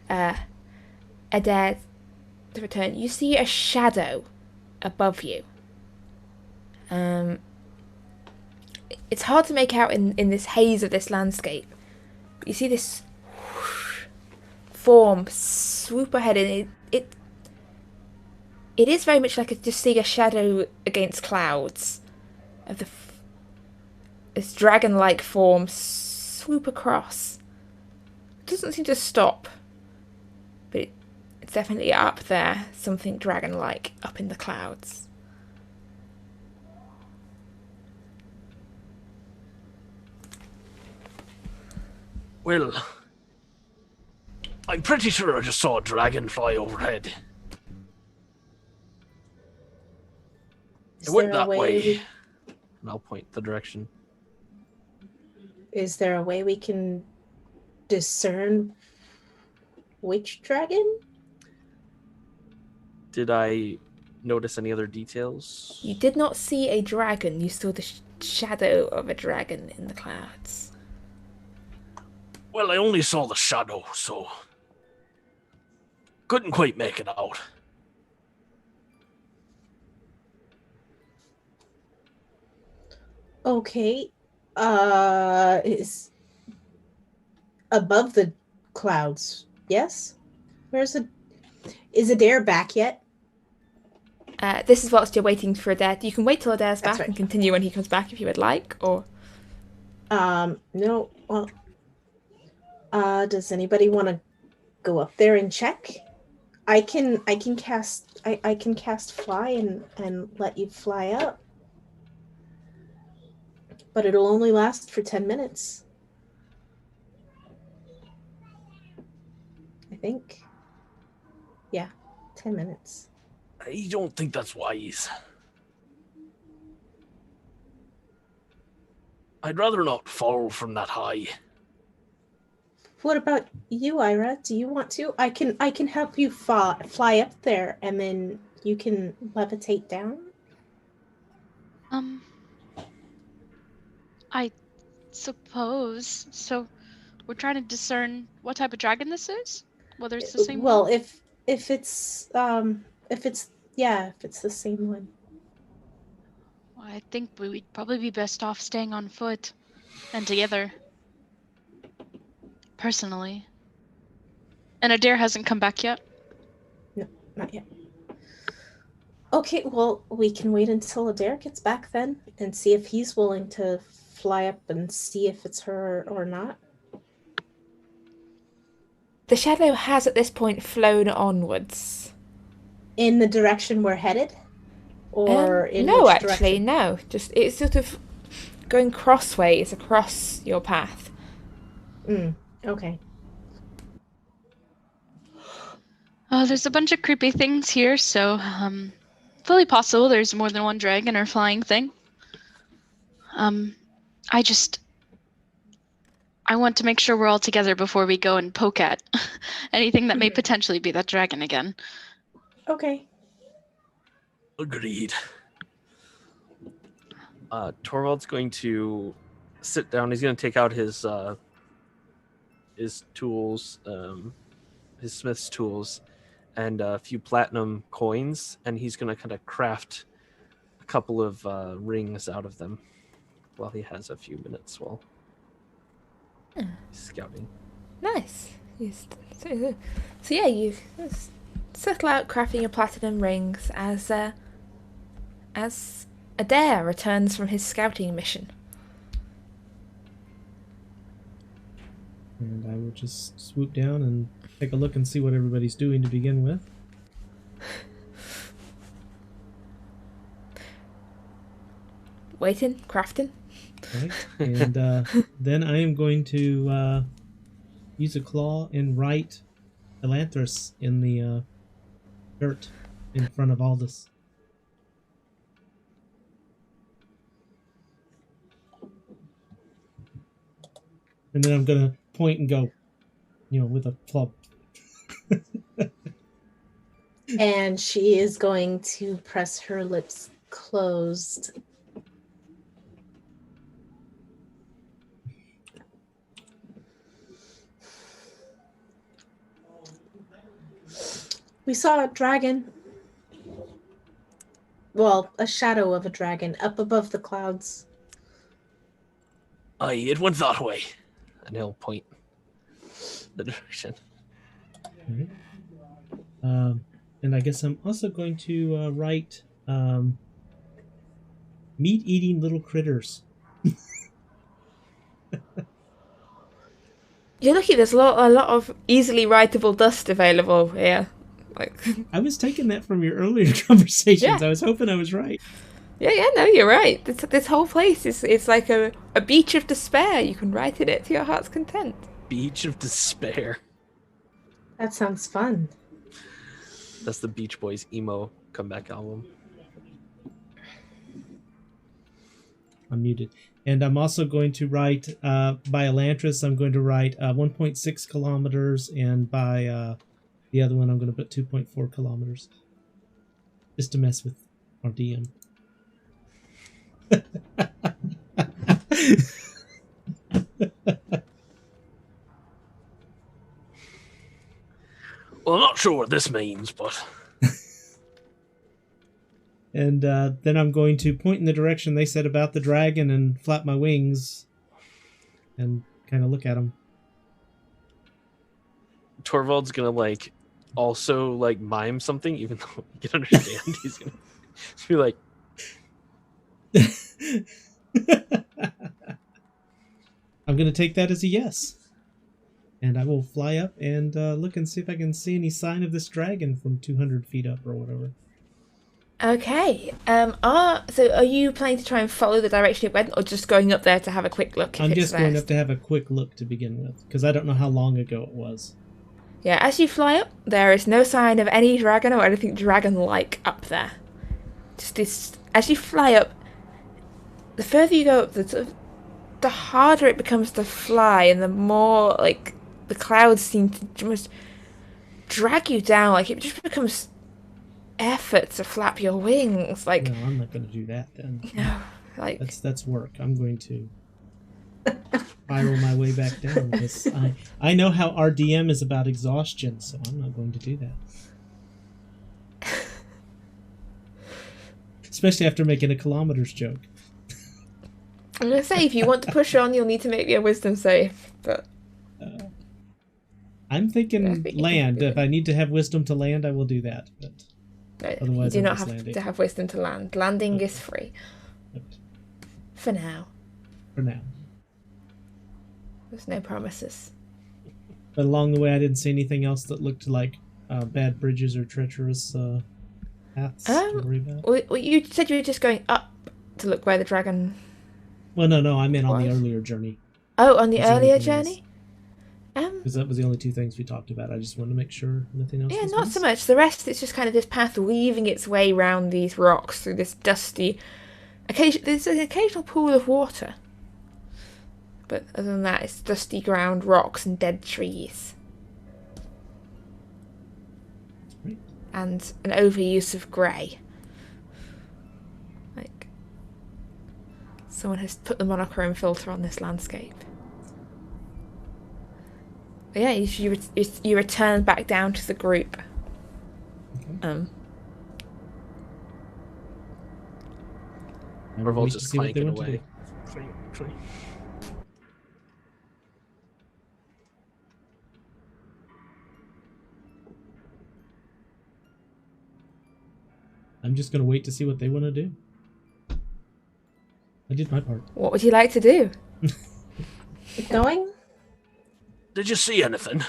Adair to return, you see a shadow above you. It's hard to make out in this haze of this landscape, but you see this form swoop ahead, and it is very much like just seeing a shadow against clouds of this dragon-like form swoop across. It doesn't seem to stop, but it's definitely up there, something dragon-like up in the clouds. Well, I'm pretty sure I just saw a dragon fly overhead. It went that way. And I'll point the direction. Is there a way we can discern which dragon? Did I notice any other details? You did not see a dragon, you saw the shadow of a dragon in the clouds. Well, I only saw the shadow, so couldn't quite make it out. Okay. Is above the clouds. Yes? Where's the Is Adair back yet? This is whilst you're waiting for Adair. You can wait till Adair's That's back right. and continue when he comes back if you would like, or... No. Well, does anybody want to go up there and check? I can cast fly and let you fly up. But it'll only last for 10 minutes. I think. Yeah, 10 minutes. I don't think that's wise. I'd rather not fall from that high. What about you, Ira? Do you want to? I can help you fly up there, and then you can levitate down. I suppose. So, we're trying to discern what type of dragon this is? Whether it's the same Well, one? if it's the same one. Well, I think we'd probably be best off staying on foot and together. Personally. And Adair hasn't come back yet? No, not yet. Okay, well, we can wait until Adair gets back then and see if he's willing to fly up and see if it's her or not. The shadow has at this point flown onwards. In the direction we're headed? Or in no, which actually, direction? no. Just it's sort of going crossways across your path. Okay. There's a bunch of creepy things here, so fully possible there's more than one dragon or flying thing. I want to make sure we're all together before we go and poke at anything that may potentially be that dragon again. Okay. Agreed. Torvald's going to sit down. He's going to take out his tools, his smith's tools, and a few platinum coins, and he's going to kind of craft a couple of rings out of them while he has a few minutes while he's scouting. Nice. So yeah, you settle out crafting your platinum rings as Adair returns from his scouting mission. And I will just swoop down and take a look and see what everybody's doing to begin with. Waiting, crafting. Right? And then I am going to use a claw and write Elanthrus in the dirt in front of Aldous. And then I'm going to point and go, with a club. And she is going to press her lips closed. We saw a dragon. Well, a shadow of a dragon up above the clouds. Aye, it went that way. And he'll point the direction. Right. And I guess I'm also going to write meat-eating little critters. You're lucky there's a lot of easily writable dust available here. I was taking that from your earlier conversations. Yeah. I was hoping I was right. Yeah, no, you're right. This whole place is like a beach of despair. You can write in it to your heart's content. Beach of Despair. That sounds fun. That's the Beach Boys emo comeback album. I'm muted. And I'm also going to write, by Elanthrus, I'm going to write 1.6 kilometers, and by the other one, I'm going to put 2.4 kilometers. Just to mess with our DM. Well, I'm not sure what this means, but... And then I'm going to point in the direction they said about the dragon and flap my wings and kind of look at them. Torvald's gonna also like mime something, even though you can understand he's gonna be like, I'm going to take that as a yes. And I will fly up and look and see if I can see any sign of this dragon from 200 feet up or whatever. Okay. So are you planning to try and follow the direction it went, or just going up there to have a quick look? I'm just going up to have a quick look to begin with, because I don't know how long ago it was. Yeah, as you fly up, there is no sign of any dragon or anything dragon-like up there. Just this, as you fly up, the further you go up, the harder it becomes to fly, and the more, like, the clouds seem to just drag you down. Like, it just becomes effort to flap your wings. Like, no, I'm not going to do that then. No, like that's work. I'm going to spiral my way back down, because I know how our DM is about exhaustion, so I'm not going to do that. Especially after making a kilometers joke. I'm gonna say, if you want to push on, you'll need to make me a wisdom save. But I'm thinking land. If I need to have wisdom to land, I will do that. But otherwise, you do I'm not have landing. to have wisdom to land. Landing is free. Okay. For now. For now. There's no promises. But along the way, I didn't see anything else that looked like bad bridges or treacherous paths to worry about. Well, you said you were just going up to look where the dragon... Well, no, I meant on the earlier journey. Oh, on the earlier journey? Because that was the only two things we talked about. I just wanted to make sure nothing else. Yeah, not so much. The rest, it's just kind of this path weaving its way round these rocks through this dusty... There's an occasional pool of water. But other than that, it's dusty ground, rocks, and dead trees. Right. And an overuse of grey. Like, someone has put the monochrome filter on this landscape. But yeah, you return back down to the group. Okay. Orval's just clanking away. I'm just going to wait to see what they want to do. I did my part. What would you like to do? Keep going? Did you see anything?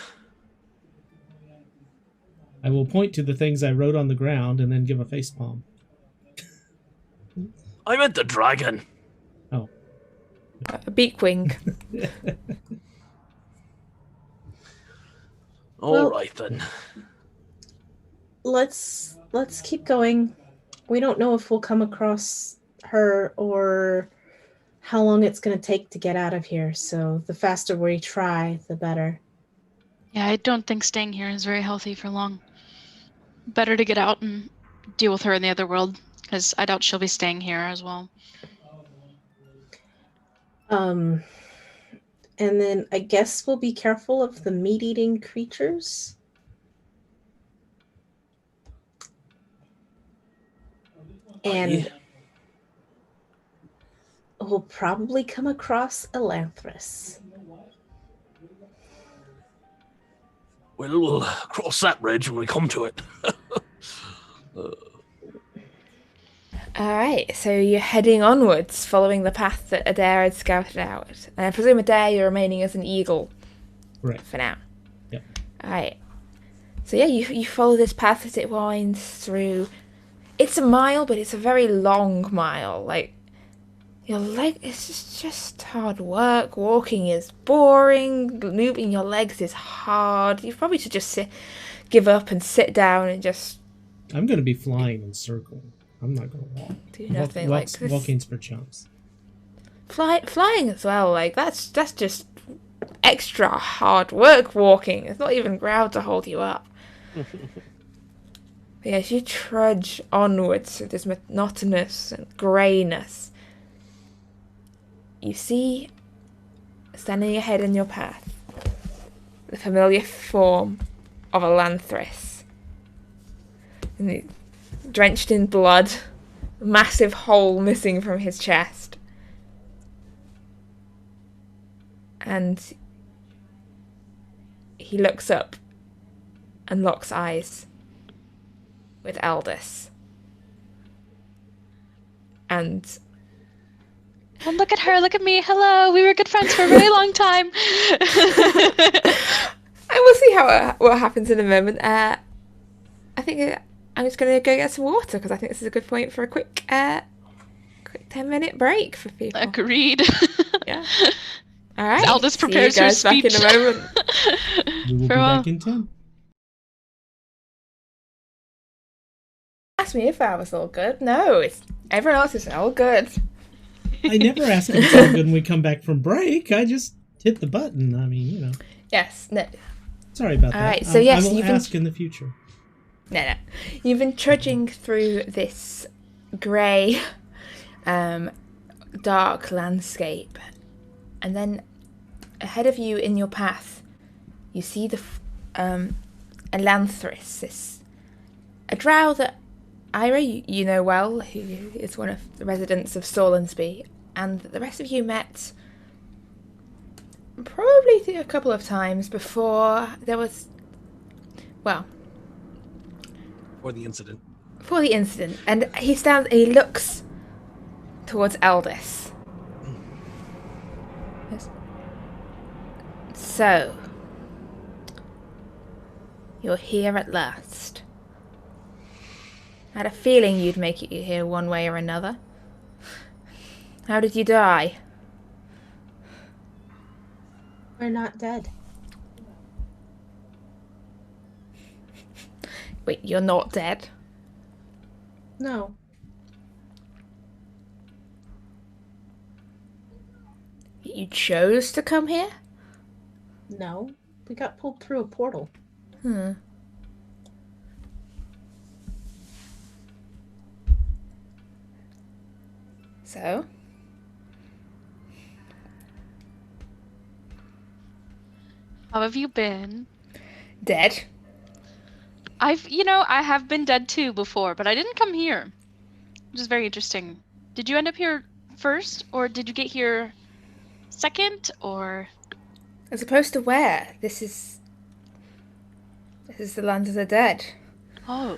I will point to the things I wrote on the ground and then give a facepalm. I meant the dragon. Oh. A beak wing. All right then. Let's keep going. We don't know if we'll come across her or how long it's going to take to get out of here. So the faster we try, the better. Yeah, I don't think staying here is very healthy for long. Better to get out and deal with her in the other world, because I doubt she'll be staying here as well. And then I guess we'll be careful of the meat-eating creatures. And we'll probably come across Elanthrus. Well, we'll cross that bridge when we come to it. Alright, so you're heading onwards, following the path that Adair had scouted out. And I presume, Adair, you're remaining as an eagle. Right. For now. Yep. Alright. So yeah, you follow this path as it winds through. It's a mile, but it's a very long mile. Like, it's just hard work. Walking is boring. Moving your legs is hard. You probably should just give up and sit down and just... I'm going to be flying in circle. I'm not going to walk. Do nothing like this. Walking's for chumps. Flying as well, like, that's just extra hard work walking. It's not even ground to hold you up. But yeah, as you trudge onwards through this monotonous and greyness, you see, standing ahead in your path, the familiar form of Elanthrus. Drenched in blood, a massive hole missing from his chest. And he looks up and locks eyes with Aldous. And Oh, look at her, look at me. Hello, we were good friends for a very long time. I will see what happens in a moment. I think I'm just going to go get some water because I think this is a good point for a quick 10-minute break for people. Agreed. Yeah. All right. Aldous See you prepares her guys back speech. in a moment. We will Farewell. be back in 10. Ask me if I was all good. No, it's everyone else is all good. I never ask if it's all good when we come back from break. I just hit the button. I mean, you know. Yes. No. Sorry about All that. right, so yes, I will you've been- ask in the future. No. You've been trudging through this grey, dark landscape, and then ahead of you in your path, you see the Elanthris, a drow that Ira, you know well, who is one of the residents of Sorlinsby, and the rest of you met probably a couple of times before there was, well, Or the incident. before the incident. And he stands, he looks towards Aldous. Yes. So, you're here at last. I had a feeling you'd make it here one way or another. How did you die? We're not dead. Wait, you're not dead? No. You chose to come here? No. We got pulled through a portal. So? How have you been? Dead? I have been dead too before, but I didn't come here. Which is very interesting. Did you end up here first, or did you get here second, or? As opposed to where? This is the land of the dead. Oh.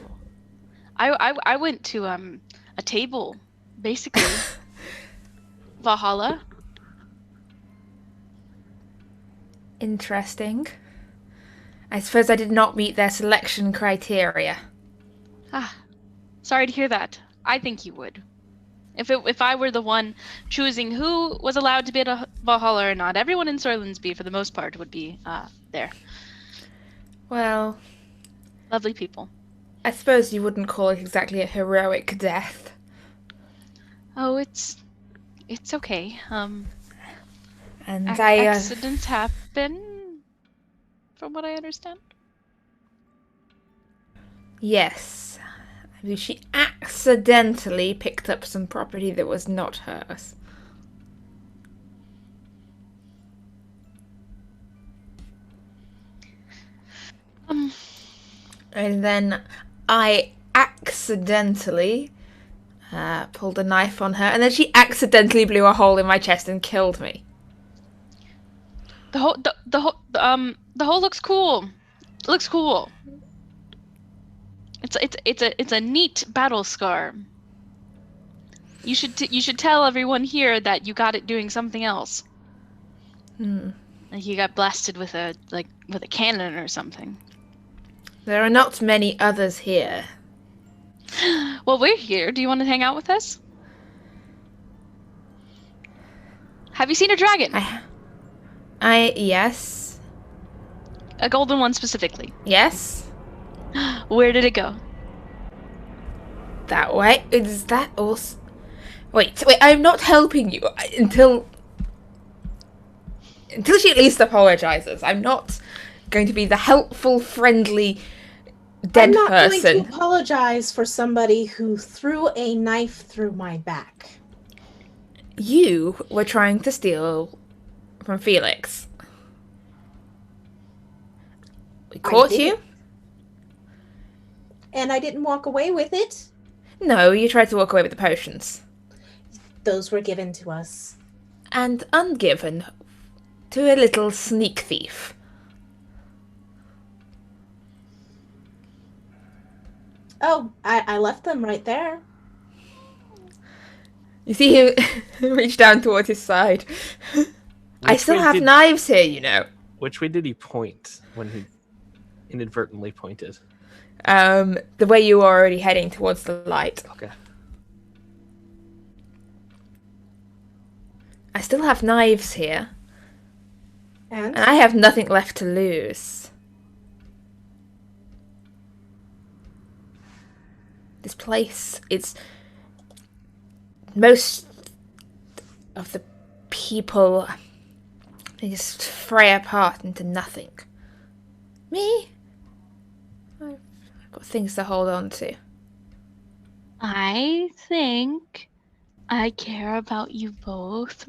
I went to a table, basically. Valhalla. Interesting. I suppose I did not meet their selection criteria. Ah, sorry to hear that. I think you would. If I were the one choosing who was allowed to be at a Valhalla or not, everyone in Sorlinsby, for the most part, would be there. Well, Lovely people. I suppose you wouldn't call it exactly a heroic death. Oh, it's okay. And accidents happen, from what I understand. Yes. I believe she accidentally picked up some property that was not hers. And then I accidentally pulled a knife on her, and then she accidentally blew a hole in my chest and killed me. The hole looks cool. It looks cool. It's a neat battle scar. You should tell everyone here that you got it doing something else. Like you got blasted with a cannon or something. There are not many others here. Well, we're here. Do you want to hang out with us? Have you seen a dragon? Yes. A golden one specifically. Yes. Where did it go? That way. Is that also... Wait, I'm not helping you until she at least apologizes. I'm not going to be the helpful, friendly, dead I'm not person. going to apologize for somebody who threw a knife through my back. You were trying to steal from Felix. We caught did. you? And I didn't walk away with it. No, you tried to walk away with the potions. Those were given to us. And ungiven to a little sneak thief. Oh, I left them right there. You see him reach down towards his side. I Which still way have did- knives here, you know. Which way did he point when he inadvertently pointed? The way you were already heading towards the light. Okay. I still have knives here. And And I have nothing left to lose. This place is... Most of the people... They just fray apart into nothing. Me? I've got things to hold on to. I think I care about you both.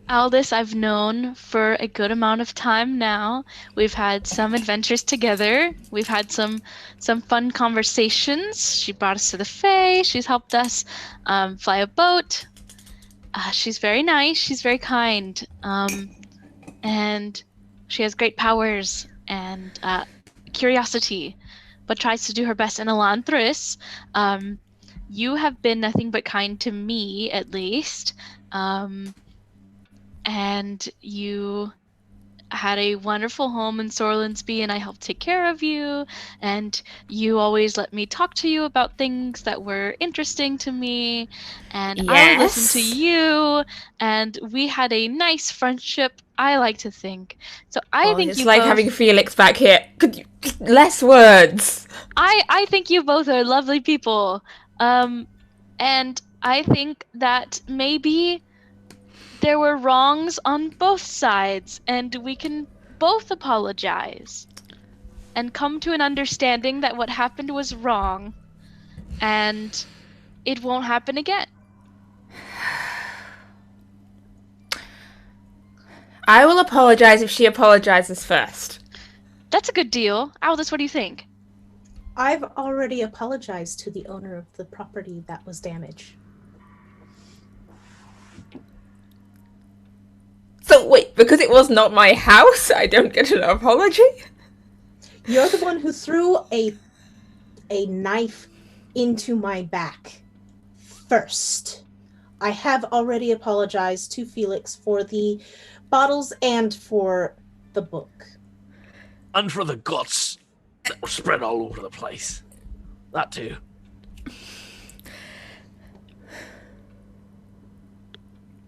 Aldous, I've known for a good amount of time now. We've had some adventures together. We've had some fun conversations. She brought us to the Fae. She's helped us fly a boat. She's very nice. She's very kind. And she has great powers and curiosity, but tries to do her best in Elantris. You have been nothing but kind to me, at least. And you had a wonderful home in Sorlinsby, and I helped take care of you, and you always let me talk to you about things that were interesting to me, and I would listen to Yes. you, and we had a nice friendship, I like to think. So I think it's you like both, having Felix back here. Could you... Less words. I think you both are lovely people. And I think that maybe there were wrongs on both sides, and we can both apologize and come to an understanding that what happened was wrong and it won't happen again. I will apologize if she apologizes first. That's a good deal. Aldous, what do you think? I've already apologized to the owner of the property that was damaged. So wait, because it was not my house, I don't get an apology? You're the one who threw a knife into my back first. I have already apologized to Felix for the bottles and for the book. And for the guts that were spread all over the place. That too.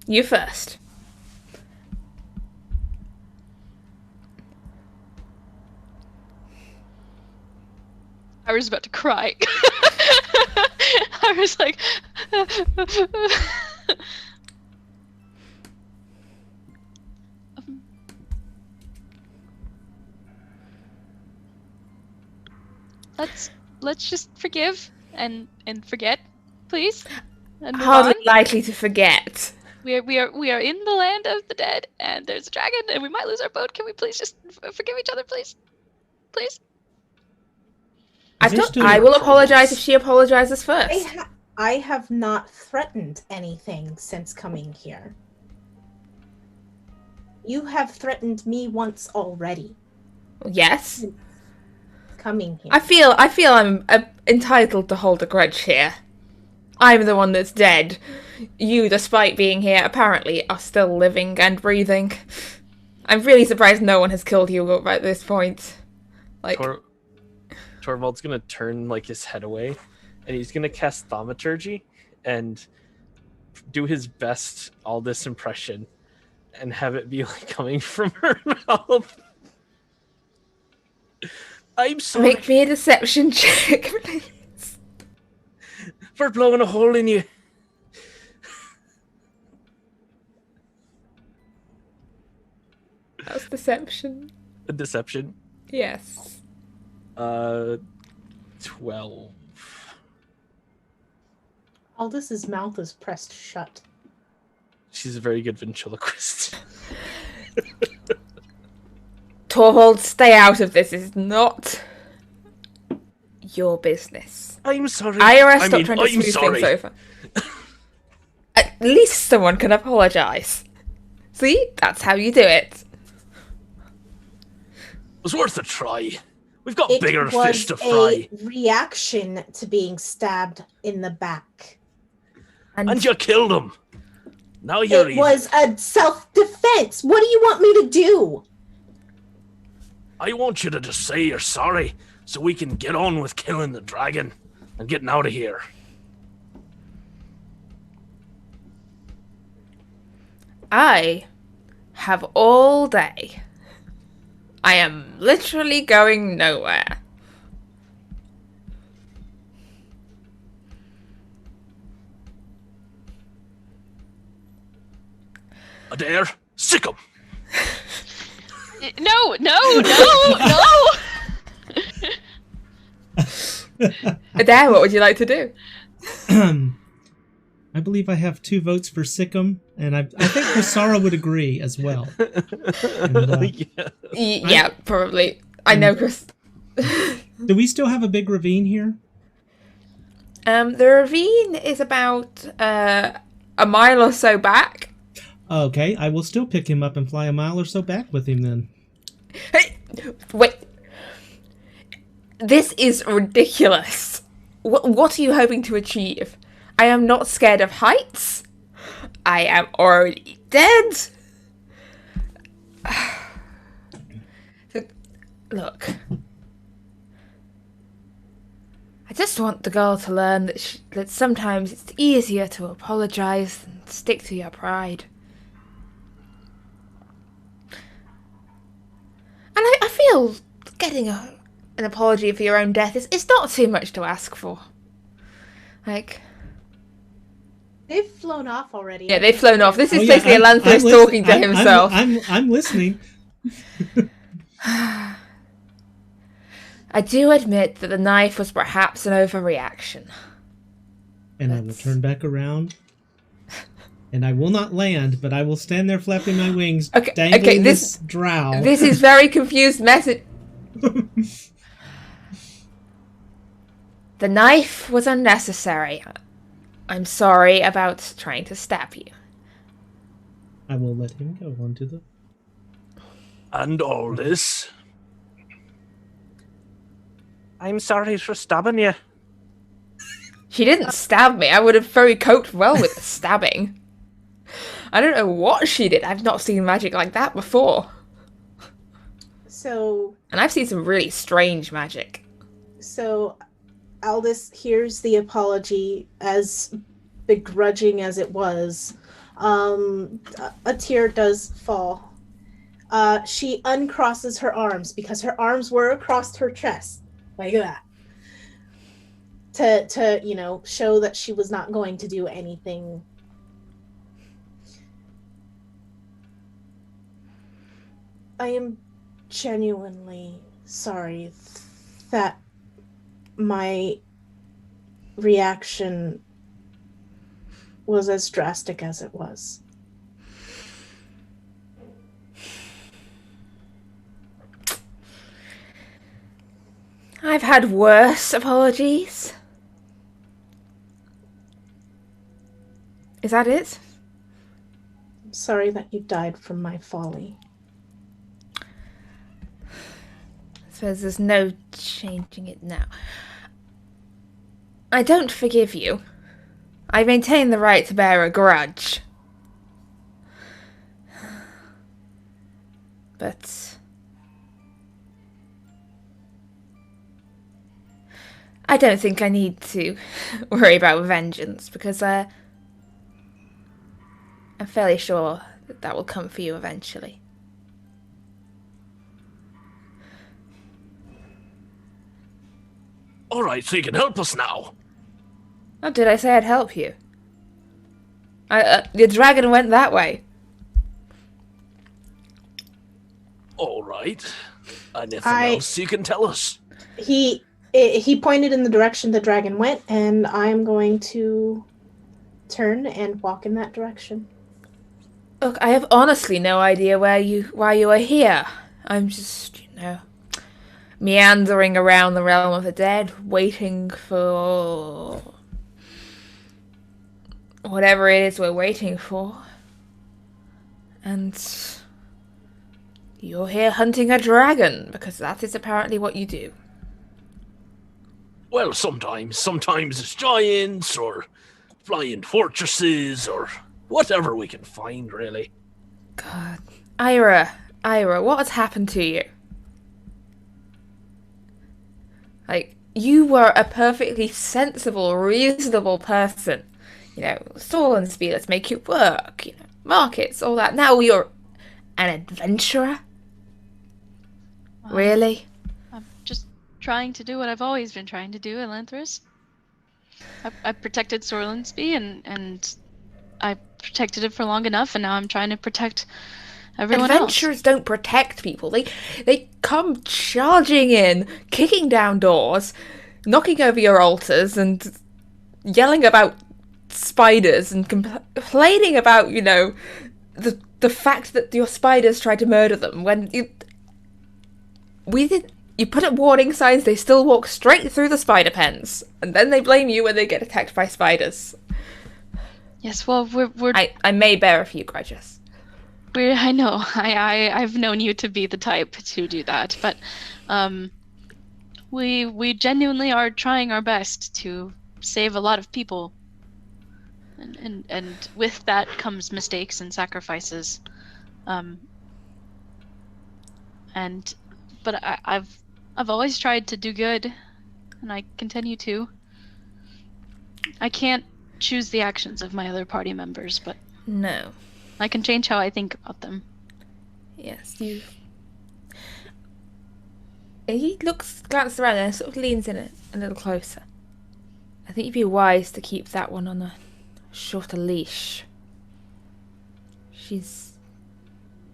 You first. I was about to cry. I was like... Let's just forgive and forget, please. And move Hardly on. likely to forget. We are in the land of the dead, and there's a dragon, and we might lose our boat. Can we please just forgive each other, please? Please? I will apologize if she apologizes first. I have not threatened anything since coming here. You have threatened me once already. Yes. Coming here. I feel I'm entitled to hold a grudge here. I'm the one that's dead. You, despite being here, apparently are still living and breathing. I'm really surprised no one has killed you at this point. Like, Torvald's gonna turn like his head away, and he's gonna cast Thaumaturgy and do his best Aldous impression, and have it be like coming from her mouth. I'm sorry make me a deception check, please. for blowing a hole in you. That's deception. A deception. Yes. 12. Aldous' mouth is pressed shut. She's a very good ventriloquist. Torvald, stay out of this. It's not your business. I'm sorry. IRS, I stop mean, trying to I'm smooth sorry. things over. At least someone can apologize. See? That's how you do it. It was worth a try. We've got It bigger was fish to fry. a reaction to being stabbed in the back. And you killed him. Now you're It was a self-defense. What do you want me to do? I want you to just say you're sorry so we can get on with killing the dragon and getting out of here. I have all day. I am literally going nowhere. Adair, sick him. No. Adair, what would you like to do? I believe I have 2 votes for Sikkim, and I think Kasara would agree as well. And, Yeah, probably. I know, Chris. do we still have a big ravine here? The ravine is about a mile or so back. Okay, I will still pick him up and fly a mile or so back with him then. Hey, wait. This is ridiculous. What are you hoping to achieve? I am not scared of heights. I am already dead. Look. I just want the girl to learn that sometimes it's easier to apologize than stick to your pride. And I feel getting an apology for your own death is not too much to ask for. Like... They've flown off already. Yeah, they've flown off. This is yeah, basically Alanthus talking to himself. I'm listening. I do admit that the knife was perhaps an overreaction. And I will turn back around. And I will not land, but I will stand there flapping my wings, dangling this drow. This is very confused message. The knife was unnecessary. I'm sorry about trying to stab you. I will let him go on to the... And all this. I'm sorry for stabbing you. She didn't stab me. I would have very coped well with the stabbing. I don't know what she did. I've not seen magic like that before. So... And I've seen some really strange magic. So... Aldous hears the apology, as begrudging as it was. A tear does fall. She uncrosses her arms because her arms were across her chest, like that, to show that she was not going to do anything. I am genuinely sorry that my reaction was as drastic as it was. I've had worse apologies. Is that it? I'm sorry that you died from my folly. I suppose there's no changing it now. I don't forgive you. I maintain the right to bear a grudge. But... I don't think I need to worry about vengeance, because I'm fairly sure that will come for you eventually. Alright, so you can help us now. Oh, did I say I'd help you? The dragon went that way. Alright. Anything else you can tell us? He pointed in the direction the dragon went, and I'm going to turn and walk in that direction. Look, I have honestly no idea why you are here. I'm just, meandering around the realm of the dead, waiting for whatever it is we're waiting for. And You're here hunting a dragon, because that is apparently what you do. Well, sometimes it's giants or flying fortresses or whatever we can find, really. God. Ira, what has happened to you? Like, you were a perfectly sensible, reasonable person. You know, Storlansby, let's make it work. You know, markets, all that. Now you're an adventurer? Really? I'm just trying to do what I've always been trying to do, Elanthrus. I protected Storlansby, and I protected it for long enough, and now I'm trying to protect everyone Adventurers don't protect people. They come charging in, kicking down doors, knocking over your altars, and yelling about spiders and complaining about, you know, the fact that your spiders tried to murder them. When you put up warning signs, they still walk straight through the spider pens, and then they blame you when they get attacked by spiders. Yes, well, we're I may bear a few grudges. I know. I've known you to be the type to do that, but we genuinely are trying our best to save a lot of people. And with that comes mistakes and sacrifices. But I've always tried to do good, and I continue to. I can't choose the actions of my other party members, but No. I can change how I think about them. Yes, you. He glances around and sort of leans in a little closer. I think you'd be wise to keep that one on a shorter leash. She's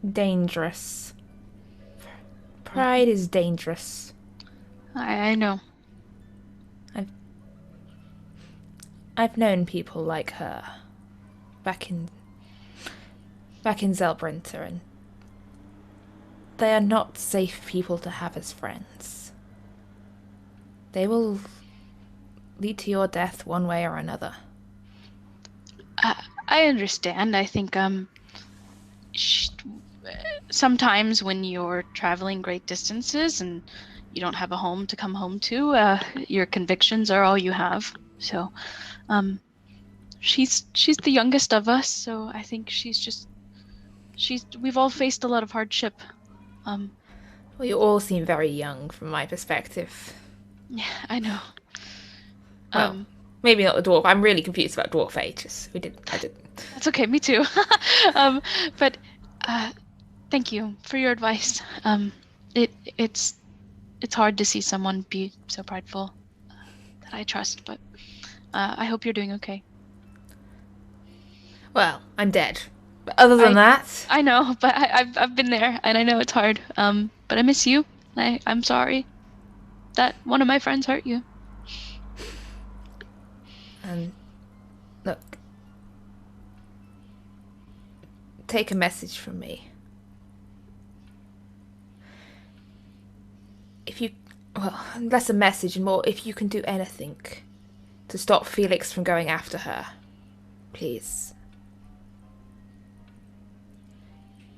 dangerous. Pride is dangerous. I know. I've known people like her back in Zelbrinter, and they are not safe people to have as friends. They will lead to your death one way or another. I understand. I think sometimes when you're traveling great distances and you don't have a home to come home to, your convictions are all you have. So she's the youngest of us, so I think we've all faced a lot of hardship. Well, you all seem very young from my perspective. Yeah, I know. Well, maybe not the dwarf. I'm really confused about dwarf ages. I did. That's okay, me too. But thank you for your advice. It's hard to see someone be so prideful that I trust, but I hope you're doing okay. Well, I'm dead. But other than that, I know, but I've been there, and I know it's hard. But I miss you. I'm sorry that one of my friends hurt you. and look, take a message from me. Less a message and more if you can do anything to stop Felix from going after her, please.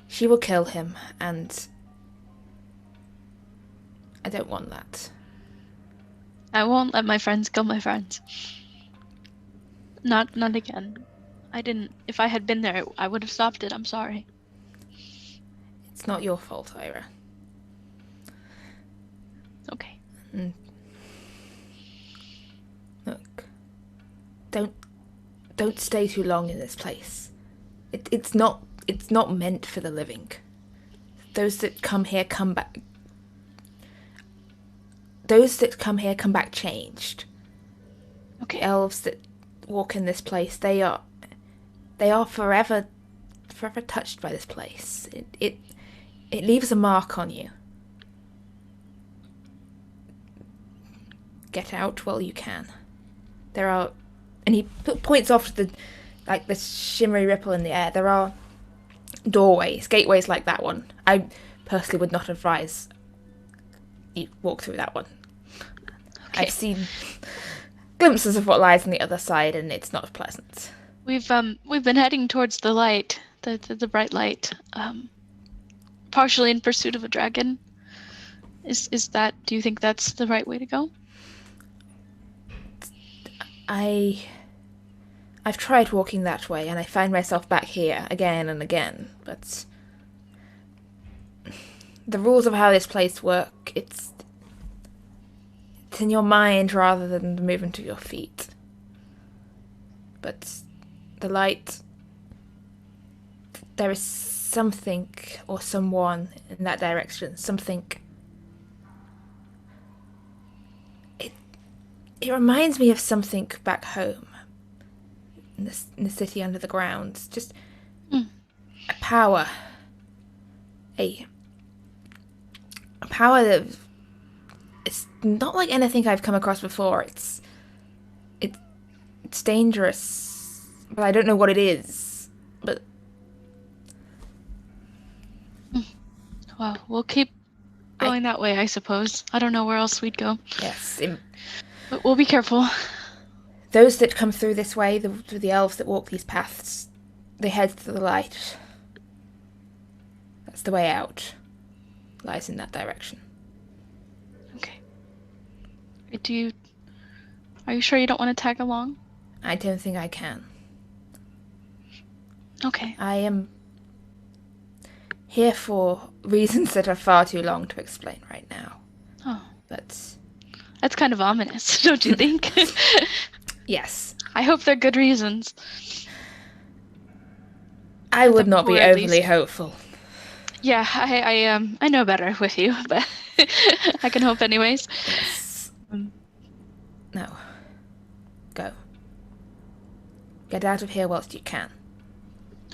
She will kill him, and I don't want that. I won't let my friends kill my friends. Not again. I didn't. If I had been there, I would have stopped it. I'm sorry. It's not your fault, Ira. Okay. Look, don't stay too long in this place. It's not meant for the living. Those that come here come back. Those that come here come back changed. Okay. The elves that walk in this place, they are forever touched by this place. It leaves a mark on you. Get out while you can. There are, and he points off to the shimmery ripple in the air. There are doorways, gateways like that one. I personally would not advise you walk through that one. Okay. I've seen glimpses of what lies on the other side, and it's not pleasant. We've been heading towards the light, the bright light. partially in pursuit of a dragon. Is that? Do you think that's the right way to go? I've tried walking that way, and I find myself back here again and again, but the rules of how this place work, it's in your mind rather than the movement of your feet. But the light, there is something or someone in that direction, something. It reminds me of something back home. In the city under the ground. Just a power. A power that it's not like anything I've come across before. It's dangerous. But I don't know what it is. But Well, we'll keep going that way, I suppose. I don't know where else we'd go. yes, But we'll be careful. those that come through this way, the elves that walk these paths, they head to the light. That's the way out. Lies in that direction. Okay. Are you sure you don't want to tag along? I don't think I can. Okay. I am here for reasons that are far too long to explain right now. Oh. But That's kind of ominous, don't you think? yes. I hope they're good reasons. I would not be Or at overly least- hopeful. Yeah, I know better with you, but I can hope anyways. Yes. No. Go. Get out of here whilst you can.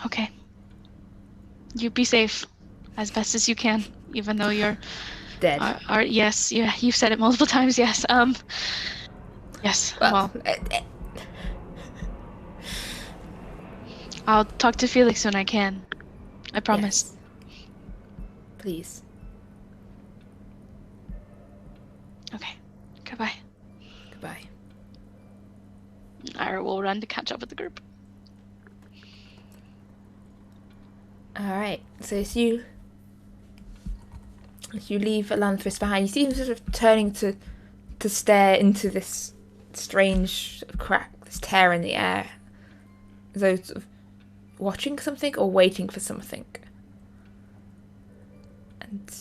Okay. You be safe as best as you can, even though you're Dead. yes, yeah, you've said it multiple times, yes. Yes. Well, I'll talk to Felix when I can. I promise. yes. Please. Okay. Goodbye. Goodbye. I will run to catch up with the group. Alright, so as you leave Lanthris behind, you see him sort of turning to stare into this strange sort of crack, this tear in the air. As though sort of watching something or waiting for something. And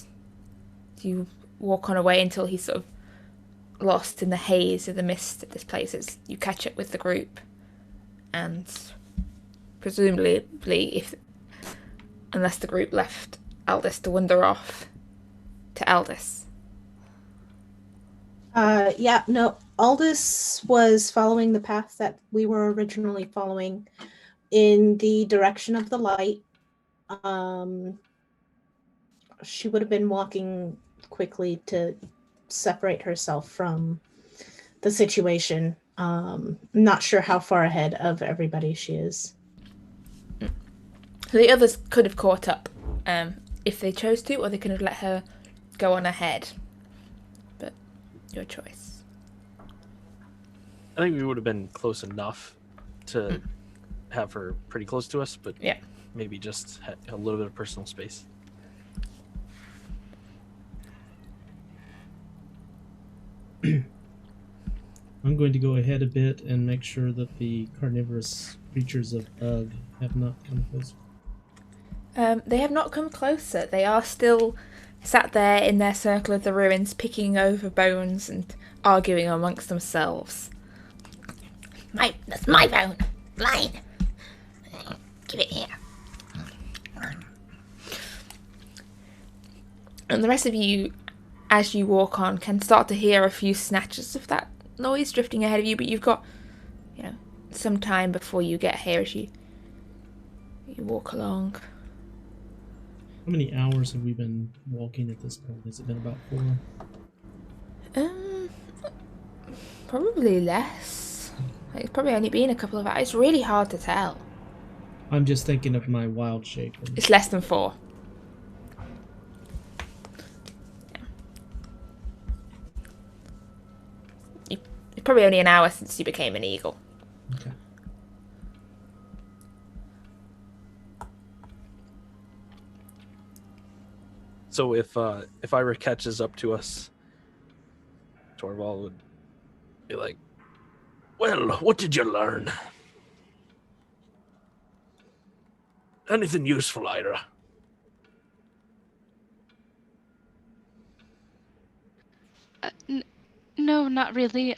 you walk on away until he's sort of lost in the haze of the mist at this place as you catch up with the group. And presumably, unless the group left Aldous to wander off to Aldous. Yeah, no, Aldous was following the path that we were originally following in the direction of the light. She would have been walking quickly to separate herself from the situation. Not sure how far ahead of everybody she is. The others could have caught up if they chose to, or they could have let her go on ahead. But your choice. I think we would have been close enough to have her pretty close to us, but Yeah. maybe just a little bit of personal space. I'm going to go ahead a bit and make sure that the carnivorous creatures of Ugg have not come close. They have not come closer. They are still sat there in their circle of the ruins, picking over bones and arguing amongst themselves. That's my bone. Mine. Give it here. And the rest of you, as you walk on, can start to hear a few snatches of that noise drifting ahead of you, but you've got, some time before you get here as you walk along. How many hours have we been walking at this point? Has it been about 4? Probably less. It's probably only been a couple of hours. It's really hard to tell. I'm just thinking of my wild shape. It's less than 4. It's probably only an hour since you became an eagle. Okay. So if Ira catches up to us, Torvald would be like, Well, what did you learn? Anything useful, Ira? No, not really.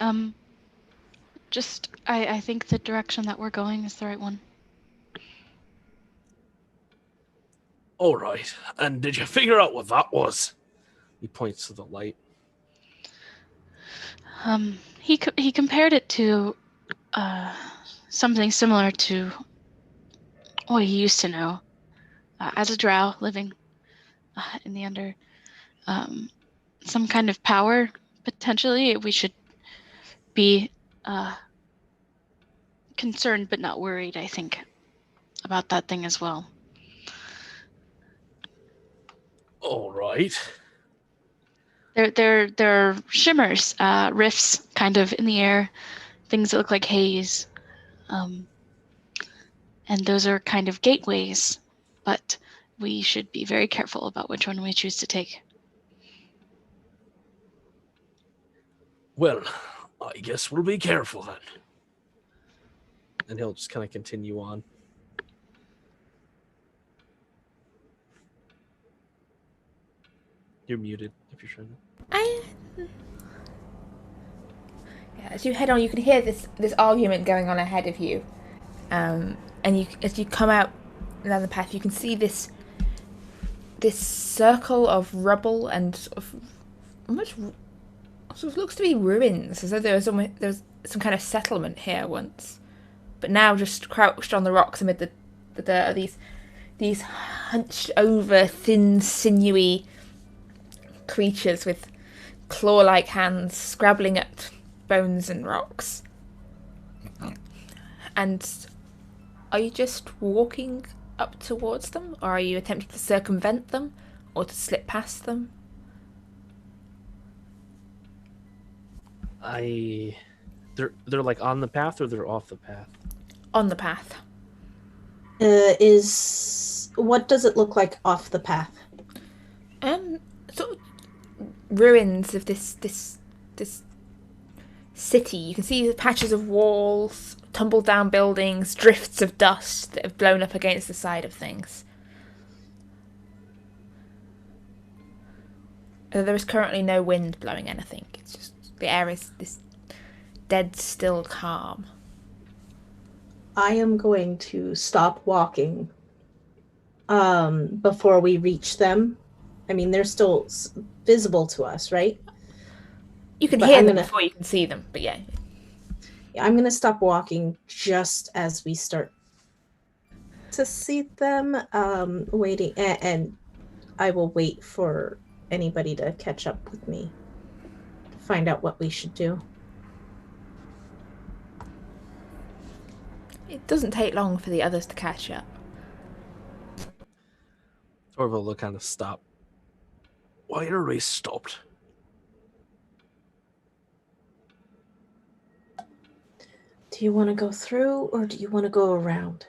Just I think the direction that we're going is the right one. All right. And did you figure out what that was? he points to the light. He compared it to something similar to what he used to know as a drow living in the under. Some kind of power, potentially. We should be concerned but not worried, I think, about that thing as well. All right. There are shimmers, rifts kind of in the air, things that look like haze. And those are kind of gateways, but we should be very careful about which one we choose to take. Well, I guess we'll be careful then. And he'll just kind of continue on. You're muted if you're trying to. Yeah, as you head on, you can hear this argument going on ahead of you, and as you come out down the path, you can see this circle of rubble and sort of looks to be ruins, as though there was some kind of settlement here once, but now just crouched on the rocks amid the dirt are these hunched over, thin, sinewy creatures with claw-like hands scrabbling at bones and rocks. And are you just walking up towards them, or are you attempting to circumvent them, or to slip past them? They're like on the path, or they're off the path? On the path. What does it look like off the path? Sort of ruins of this city. You can see patches of walls, tumbled down buildings, drifts of dust that have blown up against the side of things. There is currently no wind blowing anything. It's just the air is this dead still calm. I am going to stop walking before we reach them. I mean, they're still visible to us, right? You can hear them before you can see them, but yeah. I'm going to stop walking just as we start to see them, waiting, and I will wait for anybody to catch up with me to find out what we should do. It doesn't take long for the others to catch up. Torvald will kind of stop. Why are we stopped? Do you want to go through, or do you want to go around?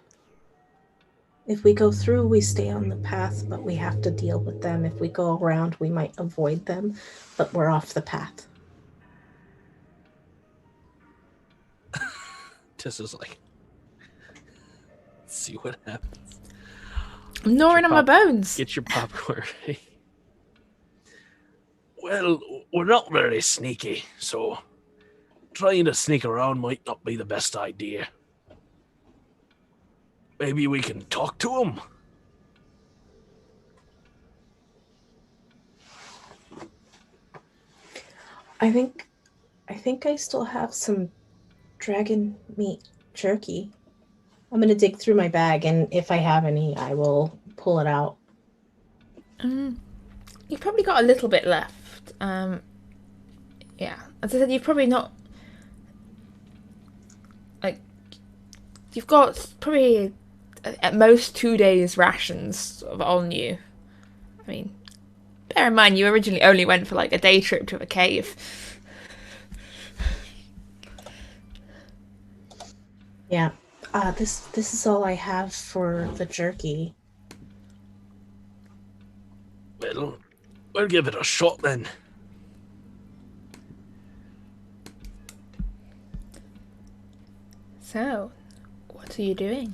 If we go through, we stay on the path, but we have to deal with them. If we go around, we might avoid them, but we're off the path. Tissa's like, let's see what happens. I'm gnawing on my bones. Get your popcorn. Well, we're not very sneaky, so trying to sneak around might not be the best idea. Maybe we can talk to him? I think I still have some dragon meat jerky. I'm going to dig through my bag, and if I have any, I will pull it out. You've probably got a little bit left. Yeah. As I said, you've probably not... You've got probably at most 2 days rations sort of on you. I mean, bear in mind you originally only went for a day trip to a cave. Yeah. This is all I have for the jerky. Well, We'll give it a shot then. So, what are you doing?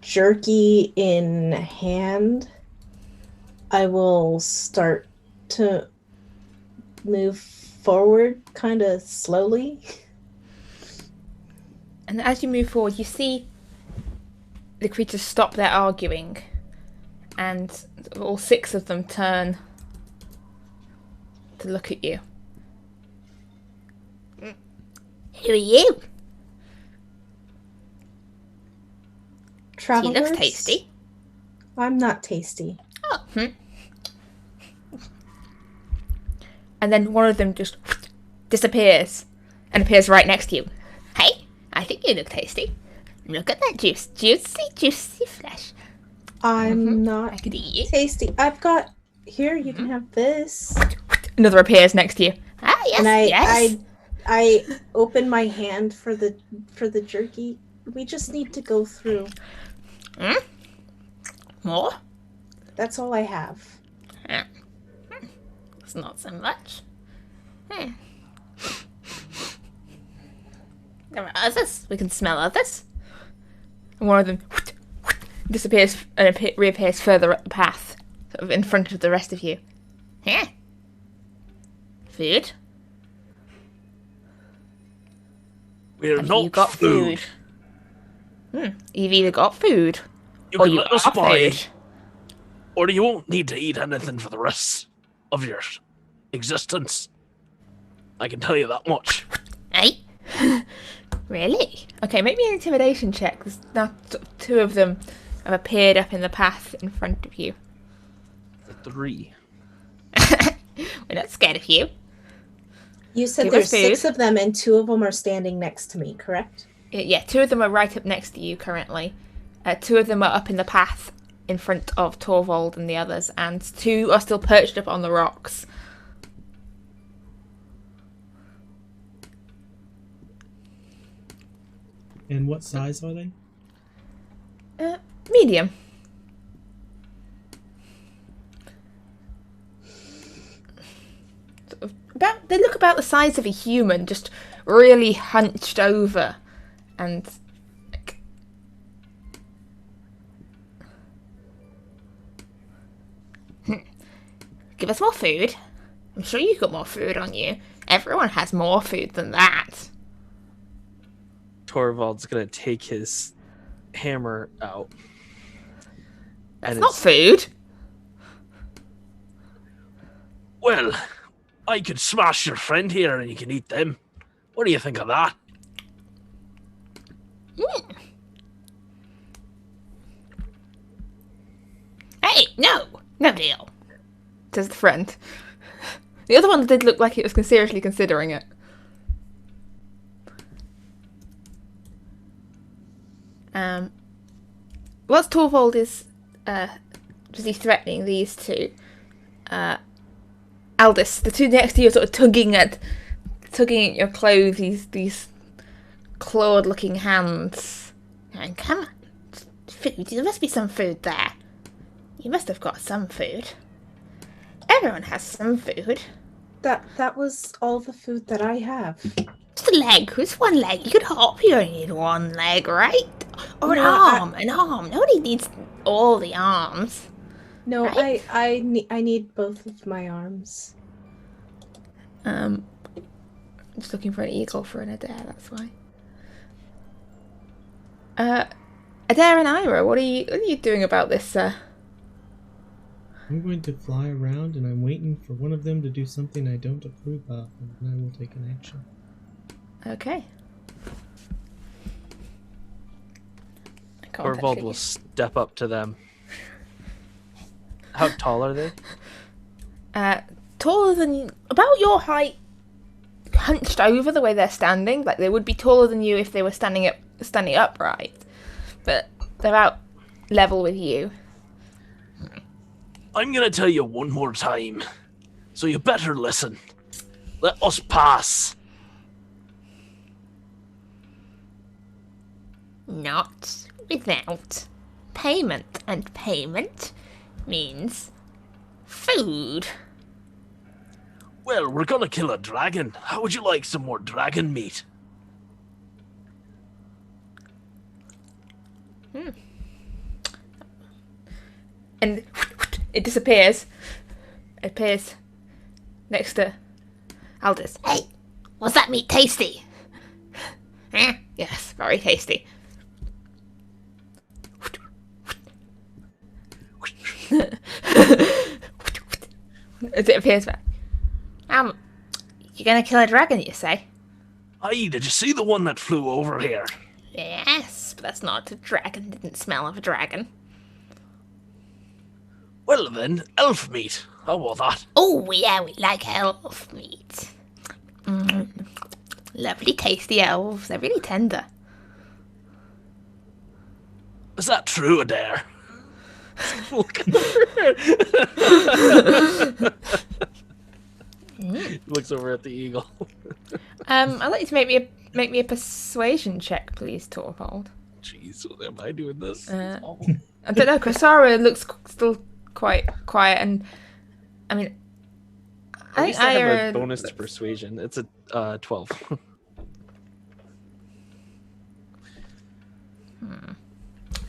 Jerky in hand, I will start to move forward kind of slowly. And as you move forward, you see the creatures stop their arguing, and all 6 of them turn to look at you. Who are you? She Travelers? looks tasty. I'm not tasty. Oh, And then one of them just disappears and appears right next to you. hey, I think you look tasty. Look at that juicy flesh. I'm I not could eat you. tasty. I've got here. You can have this. Another appears next to you. Ah, yes, And yes. I open my hand for the jerky. We just need to go through. More? That's all I have. It's not so much. Hmm. There are others. We can smell others. And one of them disappears and reappears further up the path, sort of in front of the rest of you. Huh. Food? We're Have not you got food? You've either got food You or can you let us are by, food. or you won't need to eat anything for the rest of your existence. I can tell you that much. Hey? Really? Okay, make me an intimidation check. There's now 2 of them have appeared up in the path in front of you. 3. We're not scared of you. You said Give there's us food. 6 of them and 2 of them are standing next to me, correct? Yeah, 2 of them are right up next to you currently. 2 of them are up in the path in front of Torvald and the others, and 2 are still perched up on the rocks. And what size are they? Medium. Sort of they look about the size of a human, just really hunched over, and like, Give us more food. I'm sure you've got more food on you. Everyone has more food than that. Torvald's gonna take his hammer out. that's And not it's- food. Well, I could smash your friend here and you can eat them. What do you think of that? Hey, no deal. Says the friend. The other one did look like it was seriously considering it. Whilst Torvald is busy threatening these 2, Aldous, the 2 next to you are sort of tugging at your clothes, these clawed-looking hands. And come on. Food. There must be some food there. You must have got some food. Everyone has some food. That was all the food that I have. Just a leg. It's one leg. You could hop. You only need one leg, right? Or an No, arm. An arm. Nobody needs all the arms. No, Right? I need both of my arms. Just looking for an eagle for an Adair, that's why. Adair and Ira, what are you doing about this, I'm going to fly around and I'm waiting for one of them to do something I don't approve of, and then I will take an action. Okay. I can't Torvald actually- will step up to them. How tall are they? Taller than about your height, hunched over the way they're standing. Like they would be taller than you if they were standing upright, but they're about level with you. I'm gonna tell you one more time, so you better listen. Let us pass. Not without payment. And payment means food. Well, we're gonna kill a dragon. How would you like some more dragon meat? And it disappears. It appears next to Aldous. Hey, was that meat tasty? Yes, very tasty. As it appears back. You're gonna kill a dragon, you say? Aye, did you see the one that flew over here? Yes, but that's not a dragon. Didn't smell of a dragon. Well then, elf meat. How about that? Oh, yeah, we like elf meat. Lovely, tasty elves. They're really tender. Is that true, Adair? He looks over at the eagle. I'd like you to make me a persuasion check, please, Torvald. Jeez, am I doing this? I don't know. Krasara looks still quite quiet, and I mean, At least I have a Ira bonus to persuasion. It's a 12.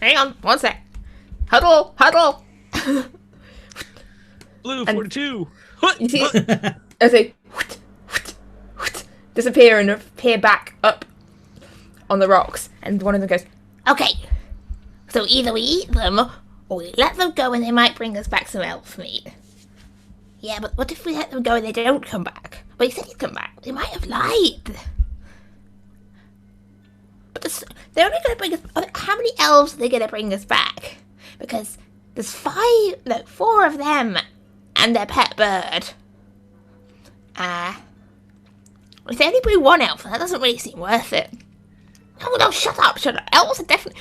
Hang on, one sec. Huddle. Blue And- 42. You see, as they disappear and appear back up on the rocks, and one of them goes, Okay, so either we eat them, or we let them go and they might bring us back some elf meat. Yeah, but what if we let them go and they don't come back? Well, he said he'd come back. They might have lied. But they're only going to bring us... How many elves are they going to bring us back? Because there's 4 of them and their pet bird. If they only bring 1 elf, that doesn't really seem worth it. No, shut up. Elves are definitely...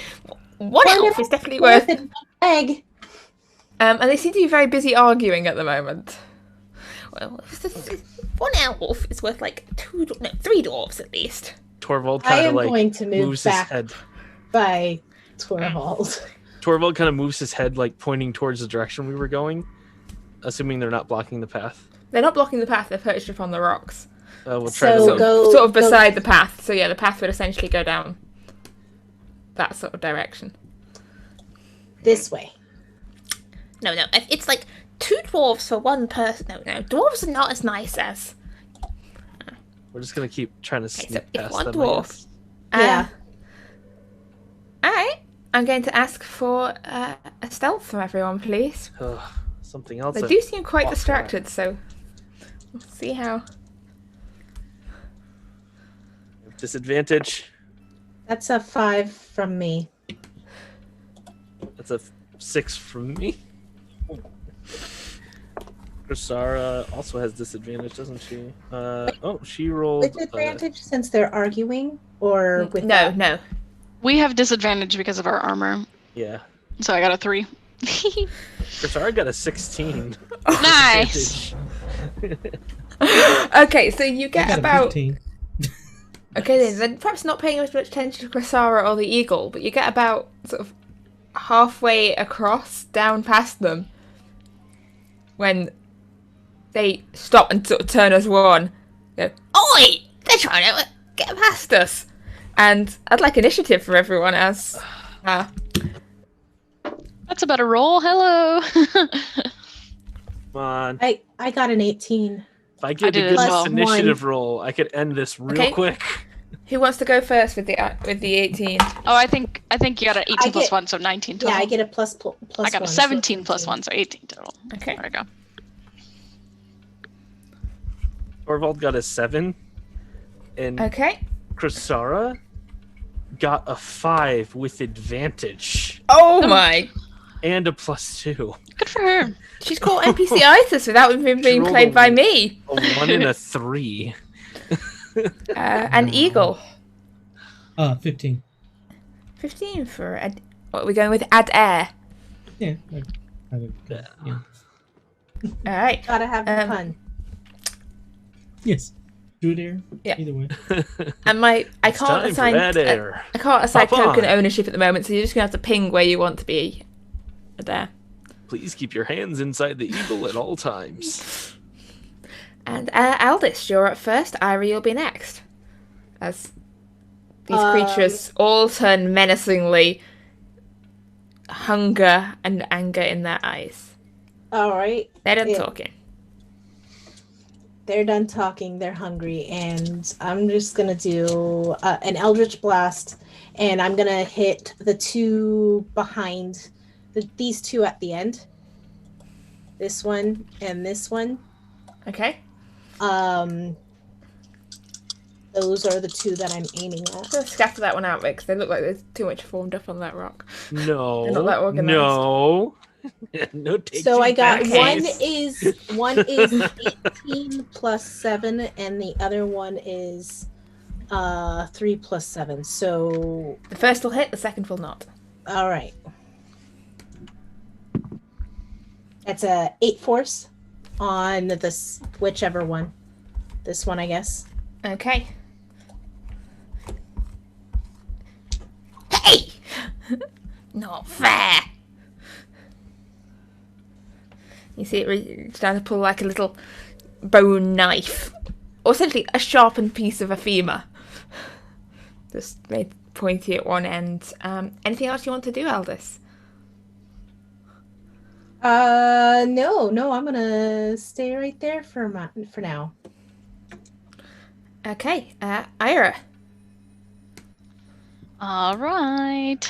One elf is definitely worth it. Egg. and they seem to be very busy arguing at the moment. Well, 1 elf is worth like 3 dwarves at least. Torvald I kind am of like going to move moves his back head. by Torvald. Torvald kind of moves his head, like pointing towards the direction we were going, assuming they're not blocking the path. They're not blocking the path, they're perched upon the rocks. We'll try So to go- Sort of beside the path. So yeah, the path would essentially go down that sort of direction. This way. No, it's like 2 dwarves for 1 person. No, dwarves are not as nice as... We're just gonna keep trying to Okay, sneak so if past 1 them. I dwarf... guess. Yeah. Alright. I'm going to ask for a stealth from everyone, please. Ugh, something else. They I do seem quite walked distracted, so we'll see how. around. Disadvantage. That's a 5 from me. That's a 6 from me. Krasara also has disadvantage, doesn't she? She rolled. With advantage since they're arguing? Or with No. We have disadvantage because of our armor, Yeah. so I got a 3. Krasara got a 16. Nice. Okay, so you I get got a about. 15. Okay, then perhaps not paying as much attention to Krasara or the eagle, but you get about sort of halfway across, down past them, when they stop and sort of turn as one. Go, Oi! They're trying to get past us! And I'd like initiative for everyone as. That's a better roll. Hello. Come on. I got an 18. If I get a did good as well. initiative roll, I could end this real Okay. quick. Who wants to go first with the 18? Oh, I think you got an 18 I plus get- 1, so 19 total. Yeah, I get a plus I got a 1, 17 so plus 18. 1, so 18 total. Okay. There we go. Torvald got a 7, and Okay. Krasara got a 5 with advantage Oh my. and a +2. Good for her. She's called NPC-itis without even being rolled played a- by me. A 1 and a 3. An eagle. 15. 15 for what are we going with? Adair. Yeah. I would, yeah. Alright. Gotta have the Um, fun. Yes. Do it here. Yeah. Either way. And I It's can't time assign for Adair. I can't assign Hop on. token ownership at the moment, so you're just gonna have to ping where you want to be. Adair. Please keep your hands inside the eagle at all times. And Aldous, you're up first. Ira, you'll be next. As these creatures all turn menacingly, hunger and anger in their eyes. All right. They're done talking. They're done talking. They're hungry, and I'm just gonna do an Eldritch Blast, and I'm gonna hit the two behind, these two at the end. This one and this one. Okay. Those are the two that I'm aiming at. I'm gonna scatter that one out because they look like there's too much formed up on that rock. No. They're not that organized. No. No. So I got Okay. one is 18 plus 7, and the other one is 3 plus 7. So The first will hit, the second will not. all right. That's a 8 force on this whichever one. This one, I guess. Okay. Hey! Not fair. You see it starting to pull like a little bone knife, or essentially a sharpened piece of a femur. Just made pointy at one end. Anything else you want to do, Aldous? No, I'm gonna stay right there for now. Okay, Ira. All right.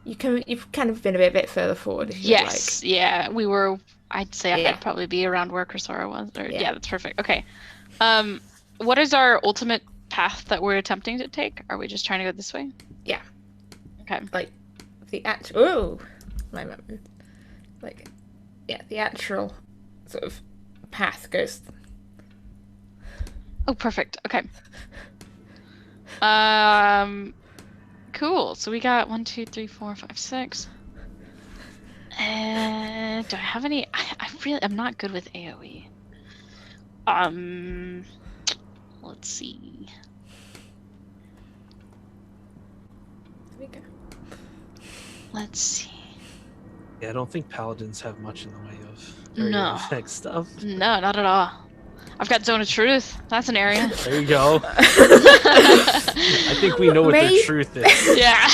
You've kind of been a bit further forward. If Yes. Yeah. We were. I'd say Yeah. I'd probably be around where Chrysaora was. Or, Yeah. yeah, that's perfect. Okay. What is our ultimate path that we're attempting to take? Are we just trying to go this way? Yeah. Okay. Like the actual. Oh, my memory. Like, yeah, the actual sort of path goes. Oh, perfect. Okay. Cool. So we got 1, 2, 3, 4, 5, 6. Do I have any? I'm not good with AoE. Let's see. There we go. Let's see. Yeah, I don't think paladins have much in the way of No. effect stuff. No, not at all. I've got Zone of Truth. That's an area. There you go. I think we know what their Maybe- truth is. Yeah.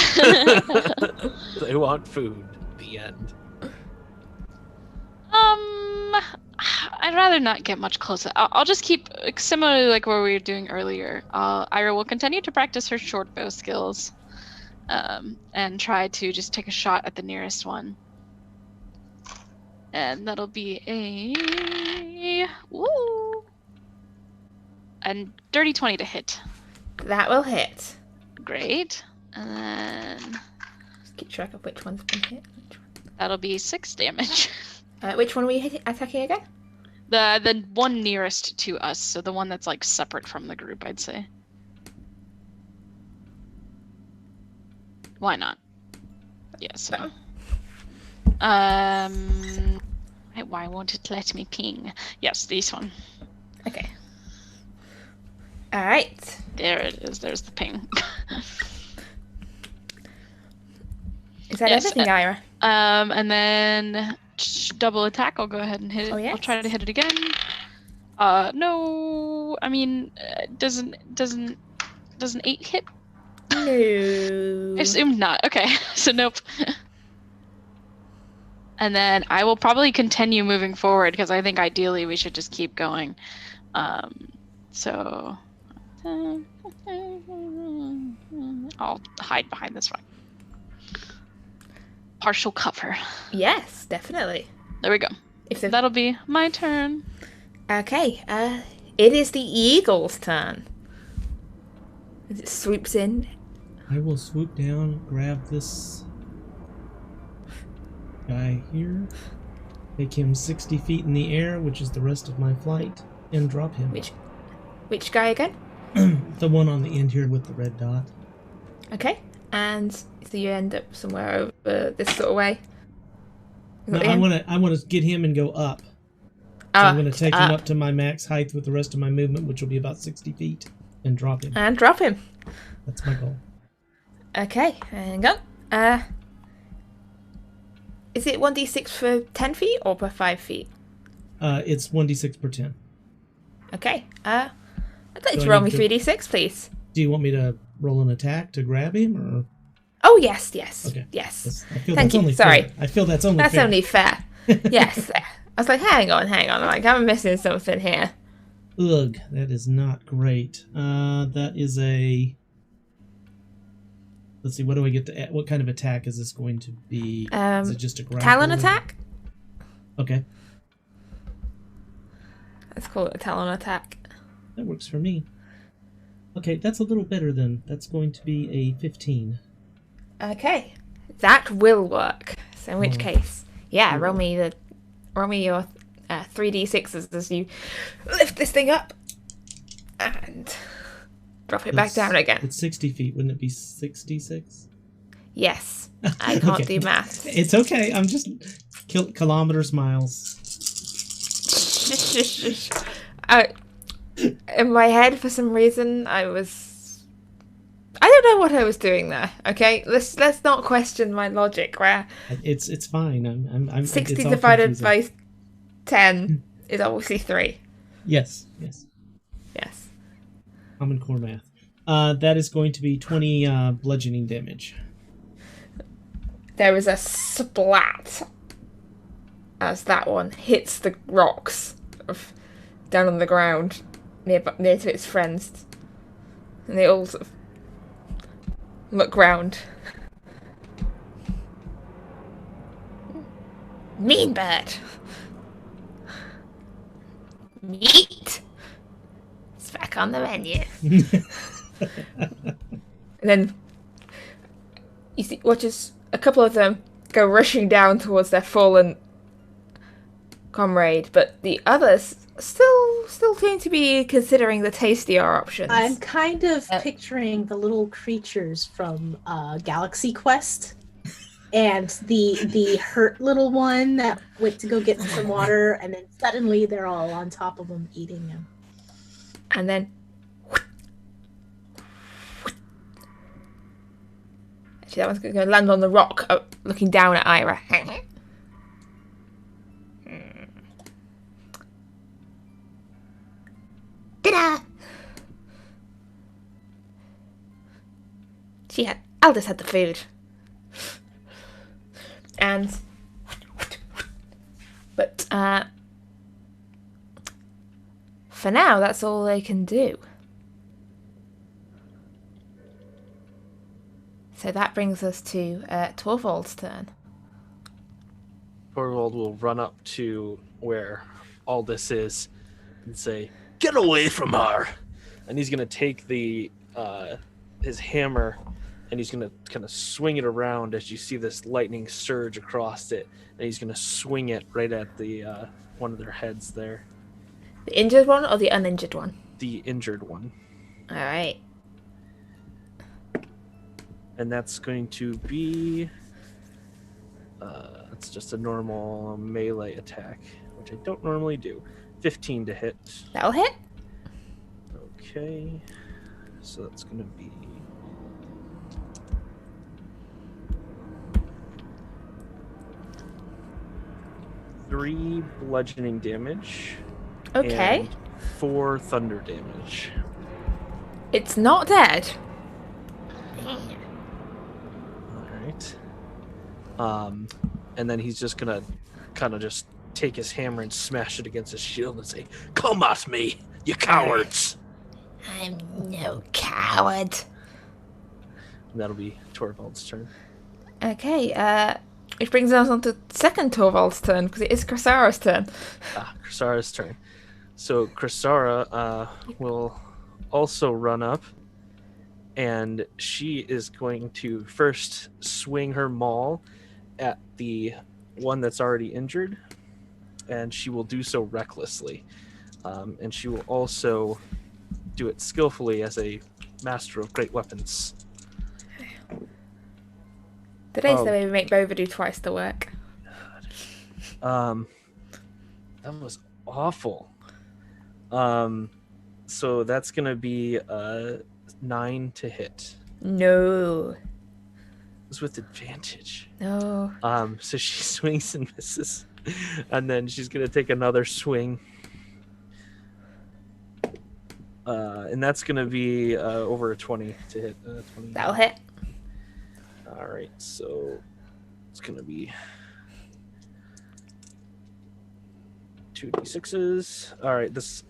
They want food. The end. I'd rather not get much closer. I'll just keep similarly like what we were doing earlier. Ira will continue to practice her short bow skills, and try to just take a shot at the nearest one. And that'll be a dirty 20 to hit. That will hit. Great. And then Just keep track of which one's been hit. that'll be 6 damage. Which one were you attacking again? The one nearest to us, so the one that's like separate from the group, I'd say. Why not? Yeah, so. Why won't it let me ping? Yes, this one. Okay. All right. There it is. There's the ping. Is that Yes, everything, Ira? And then double attack. I'll go ahead and hit it. Oh, yes. I'll try to hit it again. No. I mean, doesn't 8 hit? No. I assumed not. Okay, so nope. And then I will probably continue moving forward because I think ideally we should just keep going. So I'll hide behind this rock. Partial cover. Yes, definitely. There we go. If the... That'll be my turn. Okay. It is the eagle's turn. As it swoops in. I will swoop down, grab this guy here, take him 60 feet in the air, which is the rest of my flight, and drop him. Which guy again? The one on the end here with the red dot. Okay. And so you end up somewhere over this sort of way. No, I want to get him and go up. So I'm going to take him up to my max height with the rest of my movement, which will be about 60 feet, and drop him. And drop him. That's my goal. Okay, hang on. Is it 1d6 for 10 feet or per 5 feet? It's 1d6 per 10. Okay. I'd like Do to I roll me need to- 3d6, please. Do you want me to roll an attack to grab him, or? Oh, yes. Okay. Yes. I feel Thank that's you. only Sorry. fair. I feel that's only That's fair. only fair. Yes. I was like, hang on. I'm like, I'm missing something here. Ugh, that is not great. That is a... Let's see, what do I get to... What kind of attack is this going to be? Is it just a grapple? Talon attack? Okay, Let's call it a talon attack. that works for me. Okay, that's a little better then. That's going to be a 15. Okay. That will work. So in which Oh. case, yeah, Cool. roll me your 3d6s as you lift this thing up and drop it back down again. It's 60 feet. Wouldn't it be 66? Yes. I can't Okay. do maths. It's okay. I'm just... kilometers, miles. In my head, for some reason, I don't know what I was doing there. Okay, let's not question my logic. Where It's fine. I'm 60 it's all divided confusing. by 10 is obviously 3. Yes. Yes. Common Core math. That is going to be 20 bludgeoning damage. There is a splat as that one hits the rocks down on the ground near to its friends, and they all sort of look round. Mean bird. Meat. It's back on the menu. And then you see, watches a couple of them go rushing down towards their fallen comrade, but the others still seem to be considering the tastier options. I'm kind of picturing the little creatures from Galaxy Quest, and the hurt little one that went to go get some water, and then suddenly they're all on top of him eating him. And then actually, that one's going to land on the rock, looking down at Ira. Dinner. Aldous had the food. But for now, that's all they can do. So that brings us to Torvald's turn. Torvald will run up to where Aldous is and say, "Get away from her!" And he's gonna take the his hammer and he's gonna kind of swing it around as you see this lightning surge across it, and he's gonna swing it right at the one of their heads there. The injured one or the uninjured one? The injured one. All right. And that's going to be it's just a normal melee attack, which I don't normally do. 15 to hit. That'll hit. Okay, so that's going to be 3 bludgeoning damage. Okay. And 4 thunder damage. It's not dead. All right. And then he's just gonna kind of just take his hammer and smash it against his shield and say, "Come at me, you cowards!" I'm no coward. And that'll be Torvald's turn. Okay. Which brings us on to second Torvald's turn, because it is Chrysara's turn. Chrysara's turn. So Chrysara will also run up, and she is going to first swing her maul at the one that's already injured, and she will do so recklessly. And she will also do it skillfully as a master of great weapons. Today's Oh. the way we make Bova do twice the work. That was awful. So that's gonna be 9 to hit. No. It's with advantage. No. So she swings and misses, and then she's gonna take another swing. And that's gonna be over a 20 to hit. 20. That'll hit. All right, so it's gonna be 2d6s. All right, this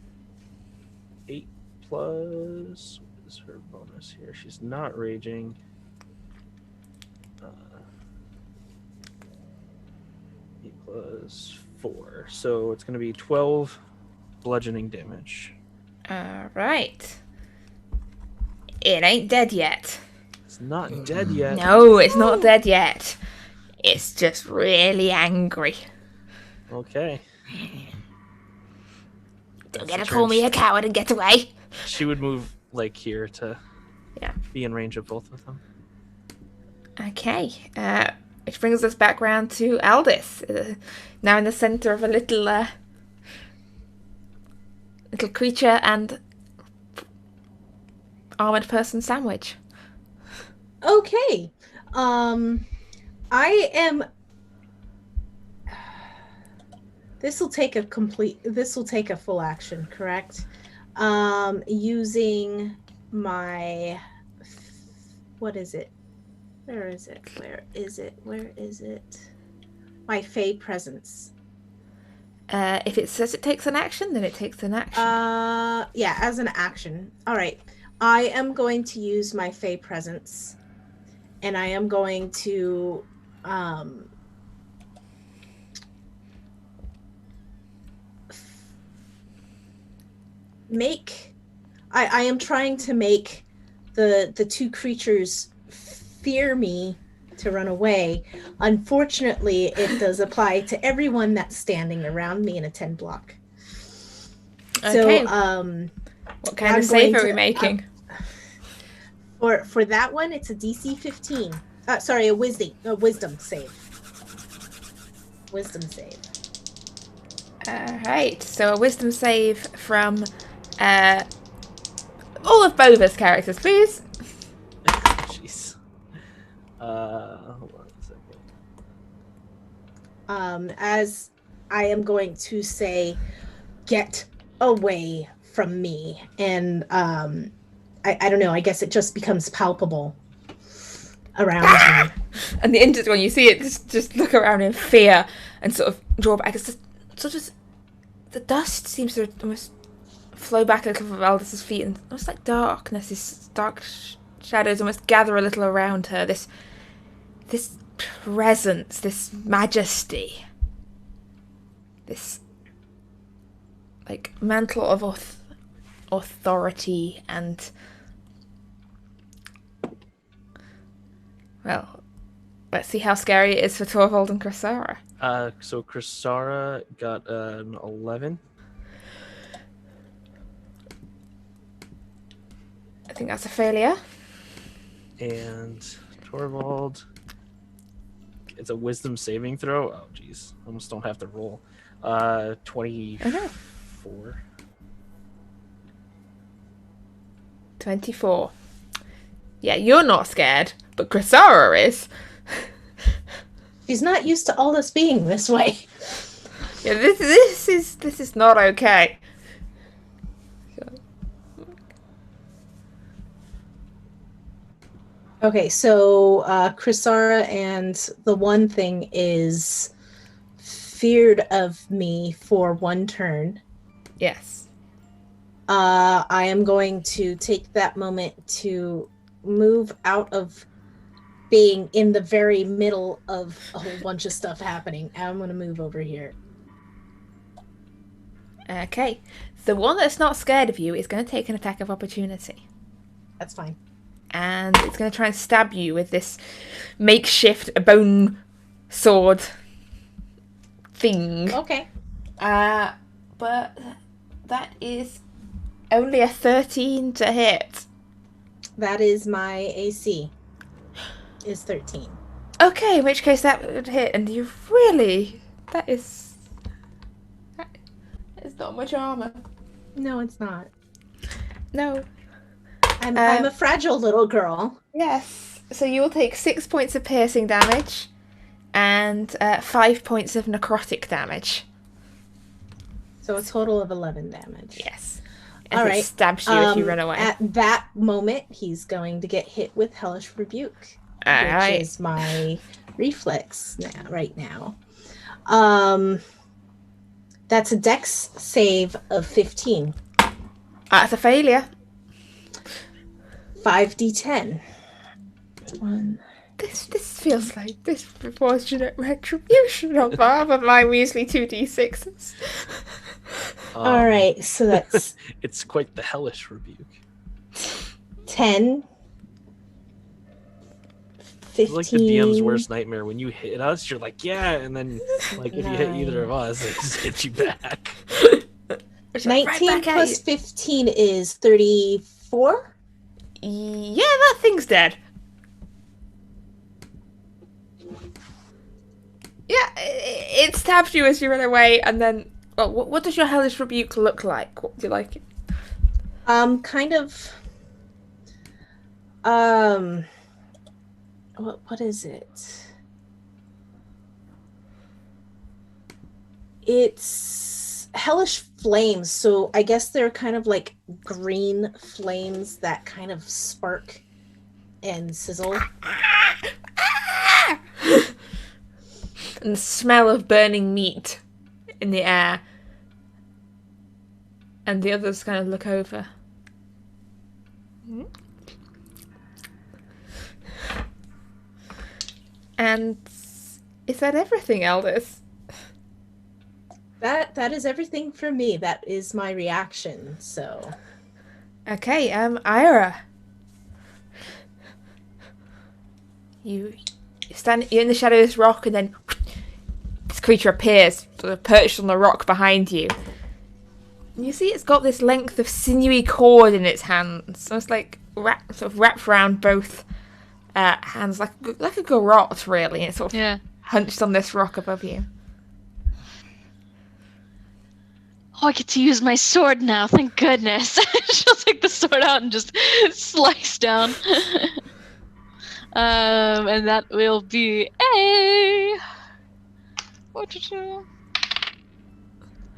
8 plus. What is her bonus here? She's not raging. 8 plus 4, so it's gonna be 12 bludgeoning damage. Alright. It ain't dead yet. It's not dead yet. No, it's not dead yet. It's just really angry. Okay. Don't get to call me a coward and get away. She would move like here to Yeah. be in range of both of them. Okay. Which brings us back round to Aldous. Now in the centre of a little creature and armoured person sandwich. Okay. I am. This will take a full action, correct? Using my. What is it? Where is it? My Fey presence. If it says it takes an action, then it takes an action. Yeah, as an action. All right. I am going to use my Fey presence, and I am going to I am trying to make the two creatures fear me to run away. Unfortunately, it does apply to everyone that's standing around me in a 10 block. Okay. So, what kind of save are we making? For that one, it's a DC 15. Sorry, a wisdom save. Wisdom save. Alright, so a wisdom save from all of Bova's characters, please. Jeez. Hold on a second. As I am going to say, get away from me. And I don't know, I guess it just becomes palpable around me. And the injured one, you see it just look around in fear and sort of draw back. It's just sort of the dust seems to almost flow back a little from Aldous' feet, and almost like darkness, this dark shadows almost gather a little around her. This presence, this majesty, this like mantle of authority and, well, let's see how scary it is for Torvald and Chrysara. So Chrysara got an 11. I think that's a failure. And Torvald, it's a wisdom saving throw. Oh, jeez. Almost don't have to roll. 24. 24. Yeah, you're not scared, but Chrysara is. She's not used to all this being this way. Yeah, this is not okay. Okay, so Chrysara and the one thing is feared of me for one turn. Yes. I am going to take that moment to move out of being in the very middle of a whole bunch of stuff happening. I'm going to move over here. Okay. The one that's not scared of you is going to take an attack of opportunity. That's fine. And it's going to try and stab you with this makeshift bone sword thing. Okay. But that is only a 13 to hit. That is my AC. Is 13. Okay, in which case that would hit, and you really... That is not much armor. No, it's not. No. I'm a fragile little girl. Yes. So you will take 6 points of piercing damage and 5 points of necrotic damage. So a total of 11 damage. Yes. All As right. it stabs you if you run away. At that moment, he's going to get hit with Hellish Rebuke, All which right. is my reflex right now. That's a dex save of 15. That's a failure. 5d10. 1. This feels like disproportionate retribution on part of my measly 2d6s. All right, so that's It's quite the hellish rebuke. 10. 15. It's like the DM's worst nightmare. When you hit us, you're like, yeah, and then like if you hit either of us, it just hits you back. 19 plus 15 is 34. Yeah, that thing's dead. Yeah, it stabs you as you run away, and then... Well, what does your hellish rebuke look like? What do you like it? Kind of... What is it? It's hellish flames, so I guess they're kind of like green flames that kind of spark and sizzle. And the smell of burning meat in the air. And the others kind of look over. And is that everything, Elders? That is everything for me. That is my reaction, so... Okay, Ira. You're in the shadow of this rock, and then this creature appears, sort of perched on the rock behind you. And you see it's got this length of sinewy cord in its hands, so it's like wrapped around both hands, like a garrote, really. It's sort of hunched on this rock above you. Oh, I get to use my sword now, thank goodness. She'll take the sword out and just slice down. And that will be a...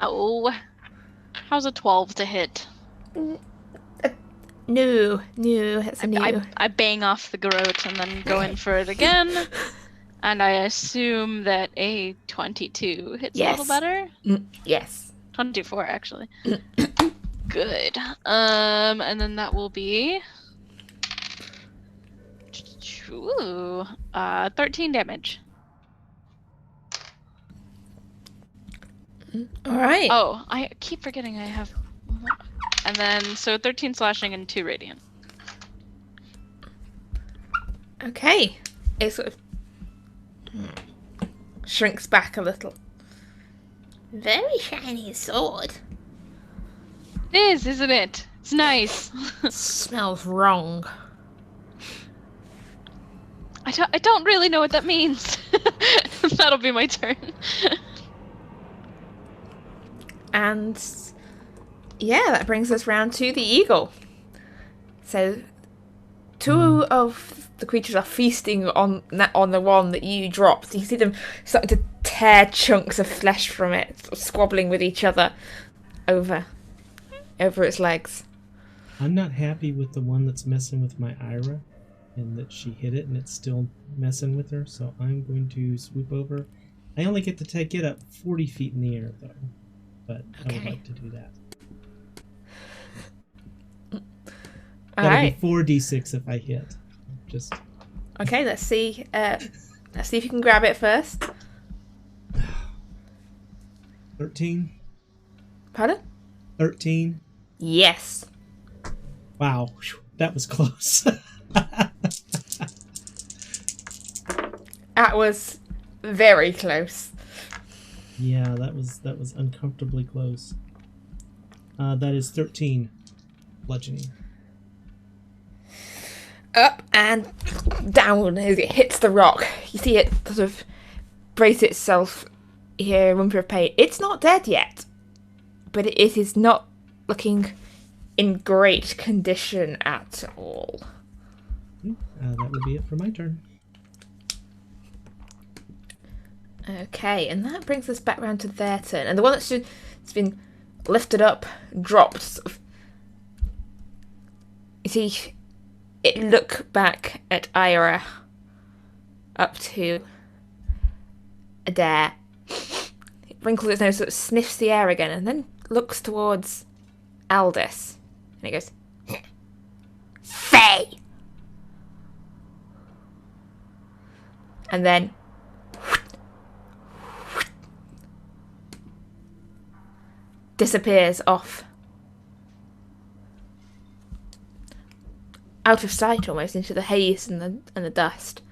Oh. How's a 12 to hit? No, that's a no. I bang off the garrote and then go in for it again. And I assume that a 22 hits a little better? Yes. 24, actually. Good. And then that will be... 13 damage. Alright. Oh, I keep forgetting I have... And then, so 13 slashing and 2 radiant. Okay. It sort of shrinks back a little. Very shiny sword. It is, isn't it? It's nice. Smells wrong. I don't really know what that means. That'll be my turn. And yeah, that brings us round to the eagle. So 2 of the creatures are feasting on the one that you dropped. You see them starting to tear chunks of flesh from it, sort of squabbling with each other over its legs. I'm not happy with the one that's messing with my Ira, and that she hit it and it's still messing with her, so I'm going to swoop over. I only get to get up 40 feet in the air, though, but I would like to do that. That'll be 4d6 if I hit. Just okay. Let's see. Let's see if you can grab it first. 13. Pardon? 13. Yes. Wow, that was close. That was very close. Yeah, that was uncomfortably close. That is 13 bludgeoning. Up and down as it hits the rock. You see it sort of brace itself here, whimper of pain. It's not dead yet, but it is not looking in great condition at all. That would be it for my turn. Okay, and that brings us back round to their turn. And the one that's been lifted up, dropped, sort of, you see it look back at Ira, up to Adair. It wrinkles its nose, sort of sniffs the air again, and then looks towards Aldous. And it goes, Faye! and then disappears off. Out of sight almost, into the haze and the dust.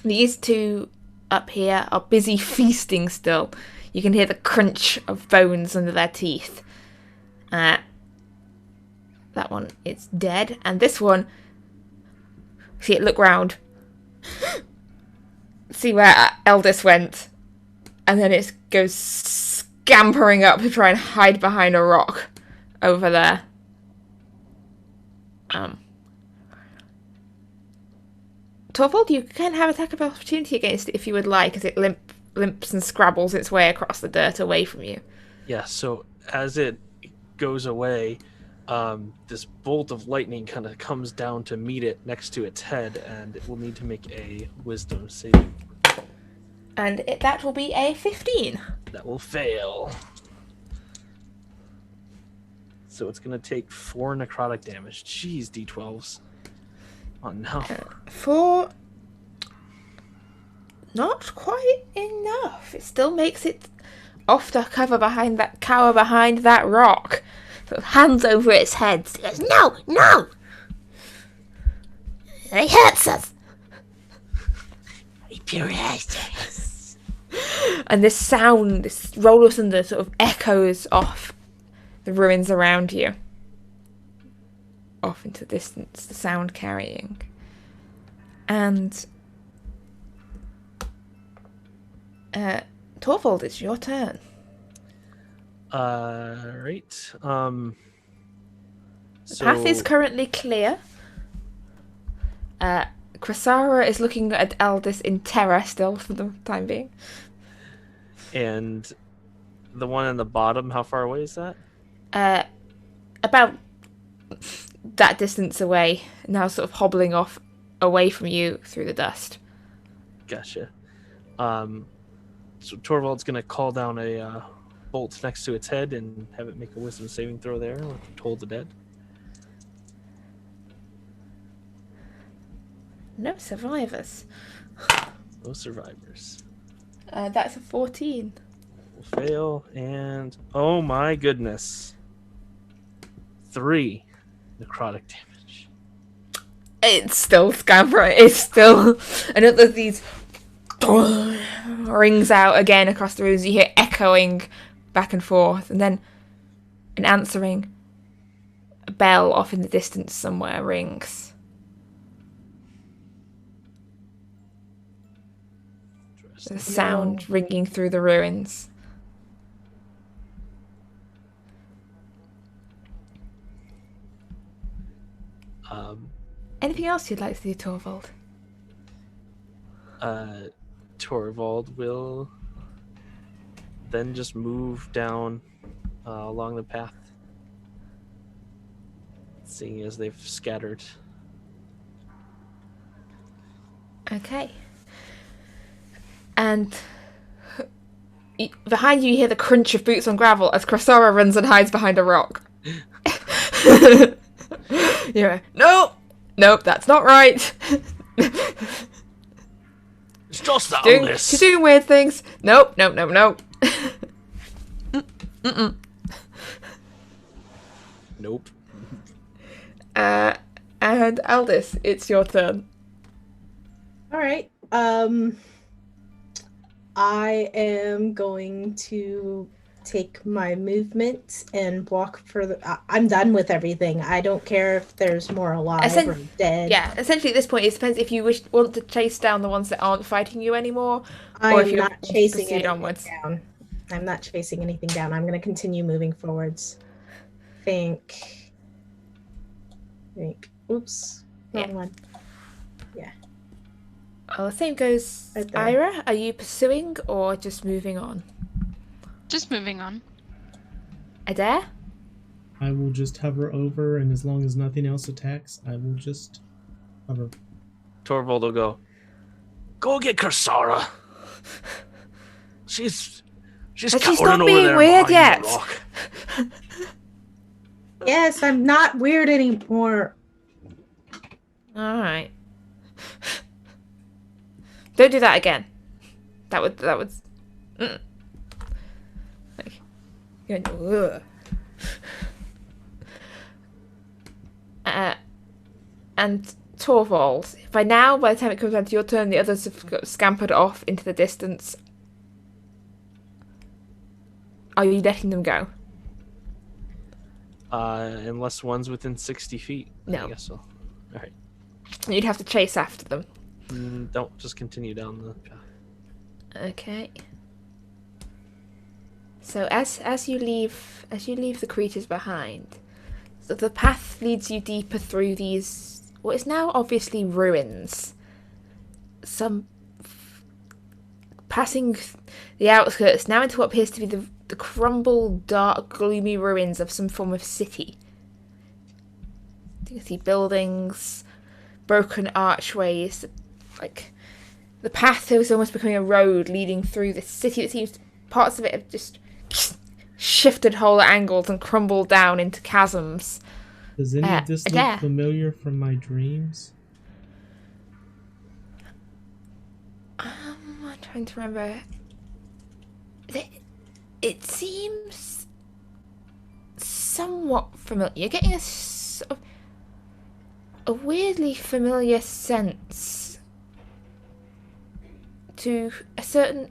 These two up here are busy feasting still. You can hear the crunch of bones under their teeth. That one is dead. And this one, see it look round. See where Eldest went. And then it goes scampering up to try and hide behind a rock over there. Torvald, you can have attack of opportunity against it if you would like, as it limps and scrabbles its way across the dirt away from you. Yeah, so as it goes away, this bolt of lightning kind of comes down to meet it next to its head, and it will need to make a wisdom saving. And that will be a 15. That will fail. So it's going to take 4 necrotic damage. Jeez, D12s. Oh no. 4. Not quite enough. It still makes it off to cower behind that rock. Sort of hands over its head. He goes, no, no! It hurts us! He purifies us. And this sound, this roll of thunder sort of echoes off the ruins around you. Off into the distance, the sound carrying. And Torvald, it's your turn. Right. The path is currently clear. Krasara is looking at Aldous in terror still for the time being. And the one in the bottom, how far away is that? About that distance away, now sort of hobbling off away from you through the dust. Gotcha. So Torvald's going to call down a bolt next to its head and have it make a wisdom saving throw there, or Toll the Dead. No survivors. No survivors. That's a 14. Will fail, and oh my goodness. 3 necrotic damage. It's still scampering. It's still another of these rings out again across the rooms. You hear echoing back and forth, and then an answering bell off in the distance somewhere rings. The sound ringing through the ruins. Anything else you'd like to do, Torvald? Torvald will then just move down along the path, seeing as they've scattered. Okay. And behind you hear the crunch of boots on gravel as Krasara runs and hides behind a rock. Yeah. Nope, that's not right. It's just that She's doing weird things. Nope. Nope. And Aldous, it's your turn. All right. I am going to take my movement and walk further. I'm done with everything. I don't care if there's more alive or dead. Yeah, essentially at this point, it depends if you want to chase down the ones that aren't fighting you anymore, or if you're not chasing anything onwards. down. I'm not chasing anything down. I'm going to continue moving forwards. Think. Oops. Wrong Yeah. one. Well, the same goes. Right there. Ira, are you pursuing or just moving on? Just moving on. Adair? I will just hover over, and as long as nothing else attacks, I will just hover. Torvald will go. Go get Karsara. She's But she's cowering not over being there weird behind the yet. rock. Yes, I'm not weird anymore. Alright. Don't do that again. That would. Mm. Like, you're going, and Torvald, by the time it comes down to your turn, the others have scampered off into the distance. Are you letting them go? Unless one's within 60 feet. No. I guess so. All right. You'd have to chase after them. Don't just continue down the path. Okay. So as you leave the creatures behind, so the path leads you deeper through these what is now obviously ruins. Passing the outskirts now into what appears to be the crumbled, dark, gloomy ruins of some form of city. You can see buildings, broken archways, like the path is almost becoming a road leading through this city that seems parts of it have just shifted whole angles and crumbled down into chasms. Does any of this Adair. look familiar from my dreams? I'm trying to remember. It seems somewhat familiar. You're getting a weirdly familiar sense to a certain.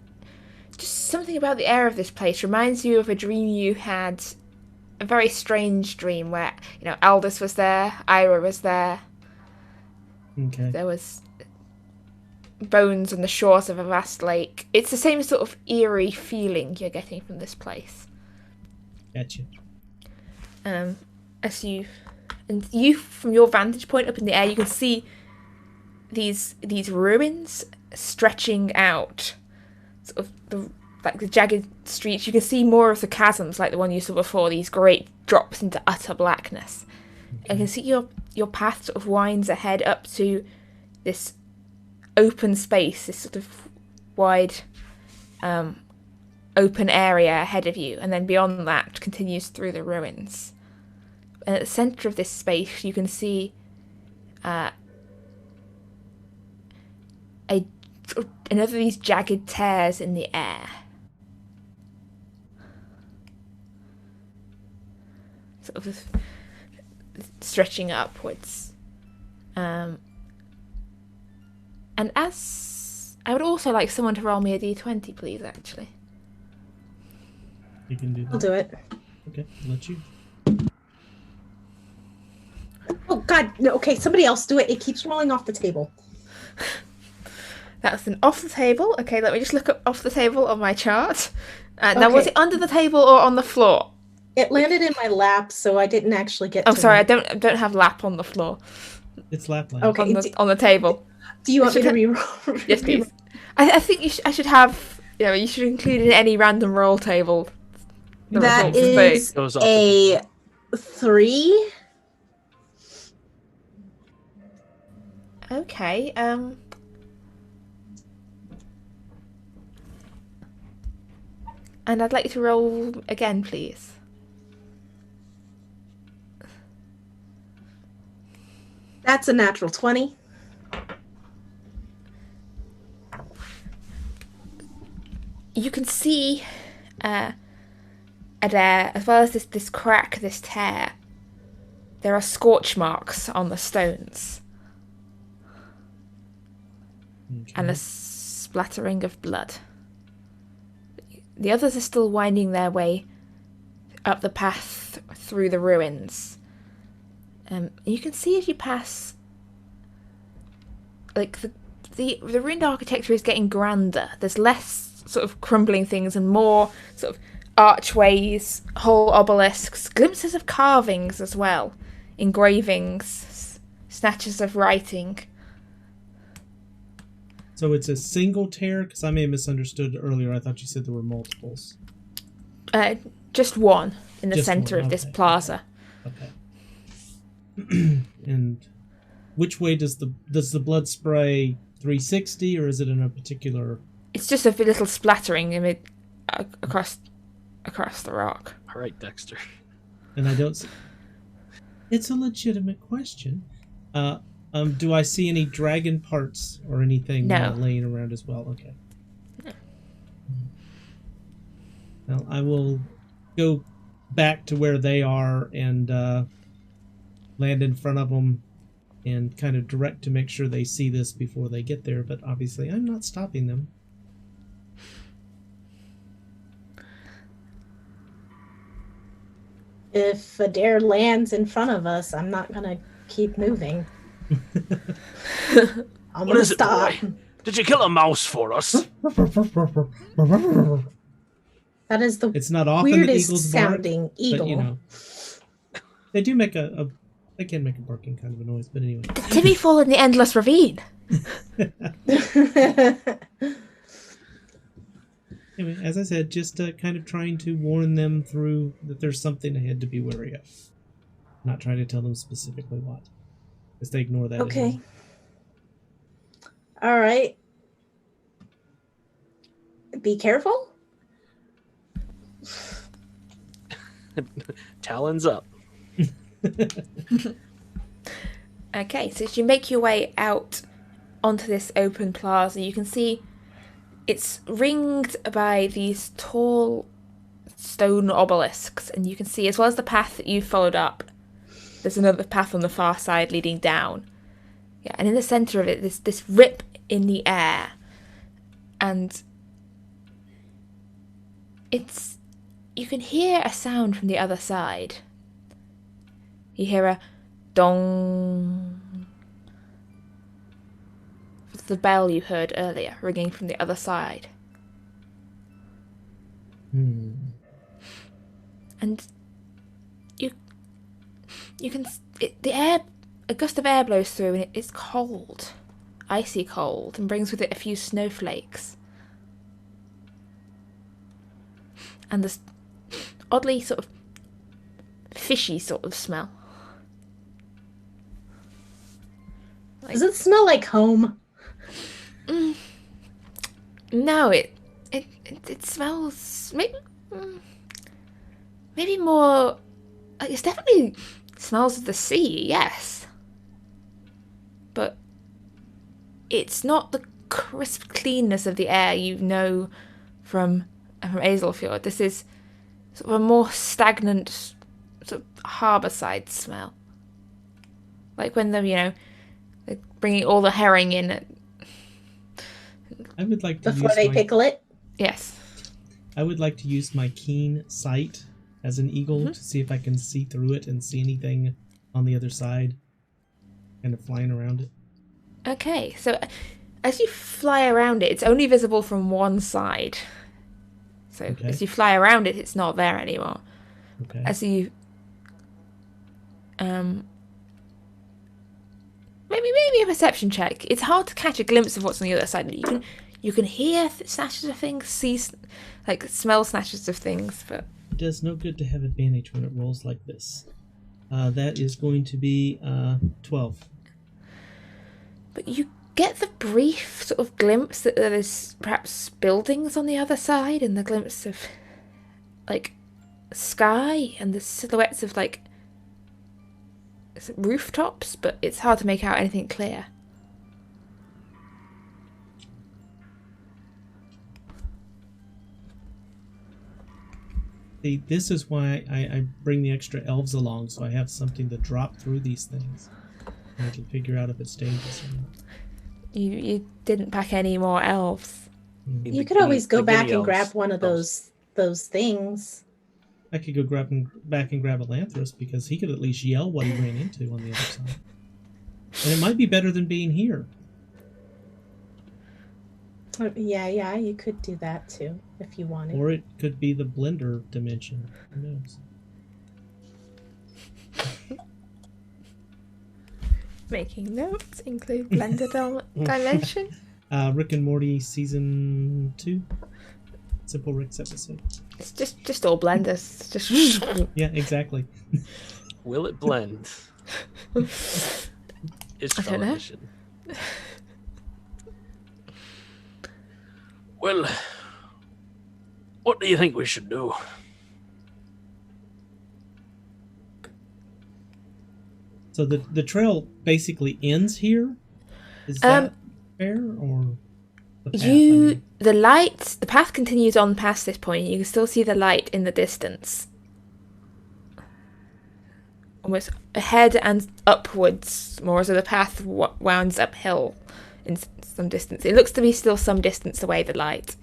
Just something about the air of this place reminds you of a dream you had. A very strange dream where, Aldous was there, Ira was there. Okay. There was bones on the shores of a vast lake. It's the same sort of eerie feeling you're getting from this place. Gotcha. You from your vantage point up in the air, you can see these ruins stretching out, sort of the jagged streets. You can see more of the chasms like the one you saw before, these great drops into utter blackness. You can see your path sort of winds ahead up to this open space, this sort of wide open area ahead of you, and then beyond that continues through the ruins. And at the centre of this space you can see another of these jagged tears in the air. Sort of stretching upwards. And as I would also like someone to roll me a d20, please, actually. You can do that. I'll do it. Okay, I'll let you. Oh God, no! Okay, somebody else do it. It keeps rolling off the table. That's an off the table. Okay, let me just look up off the table on my chart. Now, Okay. was it under the table or on the floor? It landed in my lap, so I didn't actually get. I'm to sorry, I it. don't have lap on the floor. It's Lapland. Okay. On the table. Do you want me to should reroll? Yes, please. I think I should have. You should include in any random roll table. the That results of is Goes off a 3. Okay. And I'd like you to roll again, please. That's a natural 20. You can see Adair, as well as this crack, this tear, there are scorch marks on the stones Okay. and a splattering of blood. The others are still winding their way up the path through the ruins. You can see as you pass, like the ruined architecture is getting grander. There's less sort of crumbling things and more sort of archways, whole obelisks, glimpses of carvings as well, engravings, snatches of writing. So it's a single tear? Because I may have misunderstood earlier. I thought you said there were multiples. Just one in the Just center one, of this okay. plaza. Okay. And which way does the blood spray 360, or is it in a particular? It's just a little splattering across the rock. All right, Dexter. And I don't. It's a legitimate question. Do I see any dragon parts or anything No. laying around as well? Okay. Well, I will go back to where they are and land in front of them and kind of direct to make sure they see this before they get there. But obviously, I'm not stopping them. If a dare lands in front of us, I'm not gonna keep moving. I'm What gonna is it, stop. boy? Did you kill a mouse for us? That is the It's not often that weirdest eagles bark, sounding eagle. but you know, they do make they can make a barking kind of a noise. But anyway, Did Timmy fall in the endless ravine? anyway, as I said, just kind of trying to warn them through that there's something ahead to be wary of. Not trying to tell them specifically what, because they ignore that. Okay. anyway. All right. Be careful. Talons up. Okay, so as you make your way out onto this open plaza, you can see it's ringed by these tall stone obelisks, and you can see, as well as the path that you followed up, there's another path on the far side leading down. Yeah, and in the centre of it, there's this rip in the air, and you can hear a sound from the other side. You hear a dong. It's the bell you heard earlier, ringing from the other side. And you can a gust of air blows through, and it's cold, icy cold, and brings with it a few snowflakes. And this oddly sort of fishy sort of smell. Does it smell like home? No, it smells maybe more. It definitely smells of the sea, yes, but it's not the crisp cleanness of the air you know from Isfjell. This is sort of a more stagnant, sort of harbour side smell, like when they're bringing all the herring in. I would like to Before they pickle it? Yes. I would like to use my keen sight as an eagle to see if I can see through it and see anything on the other side, kind of flying around it. Okay, so as you fly around it, it's only visible from one side. So Okay. as you fly around it, it's not there anymore. Okay. As you maybe a perception check. It's hard to catch a glimpse of what's on the other side. You can hear snatches of things, see smell snatches of things, but It does no good to have advantage when it rolls like this. That is going to be 12. But you get the brief sort of glimpse that there is perhaps buildings on the other side, and the glimpse of sky and the silhouettes of rooftops, but it's hard to make out anything clear. See, this is why I bring the extra elves along, so I have something to drop through these things. And I can figure out if it's dangerous or not. You didn't pack any more elves. You could always go back guinea and grab elves. one of those things. I could go back and grab Elanthrus, because he could at least yell what he ran into on the other side. And it might be better than being here. Yeah, you could do that too, if you wanted. Or it could be the blender dimension. Who knows? Making notes include blended dimension. Rick and Morty season 2. Simple Rick's episode. It's just all blenders. Just Yeah, exactly. Will it blend? It's I don't know. television. Well, what do you think we should do? So the trail basically ends here? Is that fair? Or the path, the path continues on past this point. You can still see the light in the distance. Almost ahead and upwards more, so the path wounds uphill in some distance. It looks to be still some distance away, the light.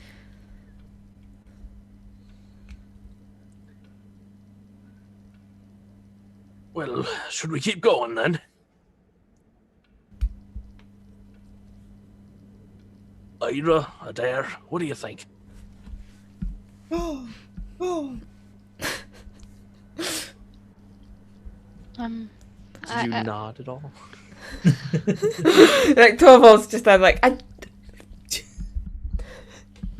Well, should we keep going then? Ira, Adair, what do you think? Oh. Did you nod at all? Like Torvald's just like,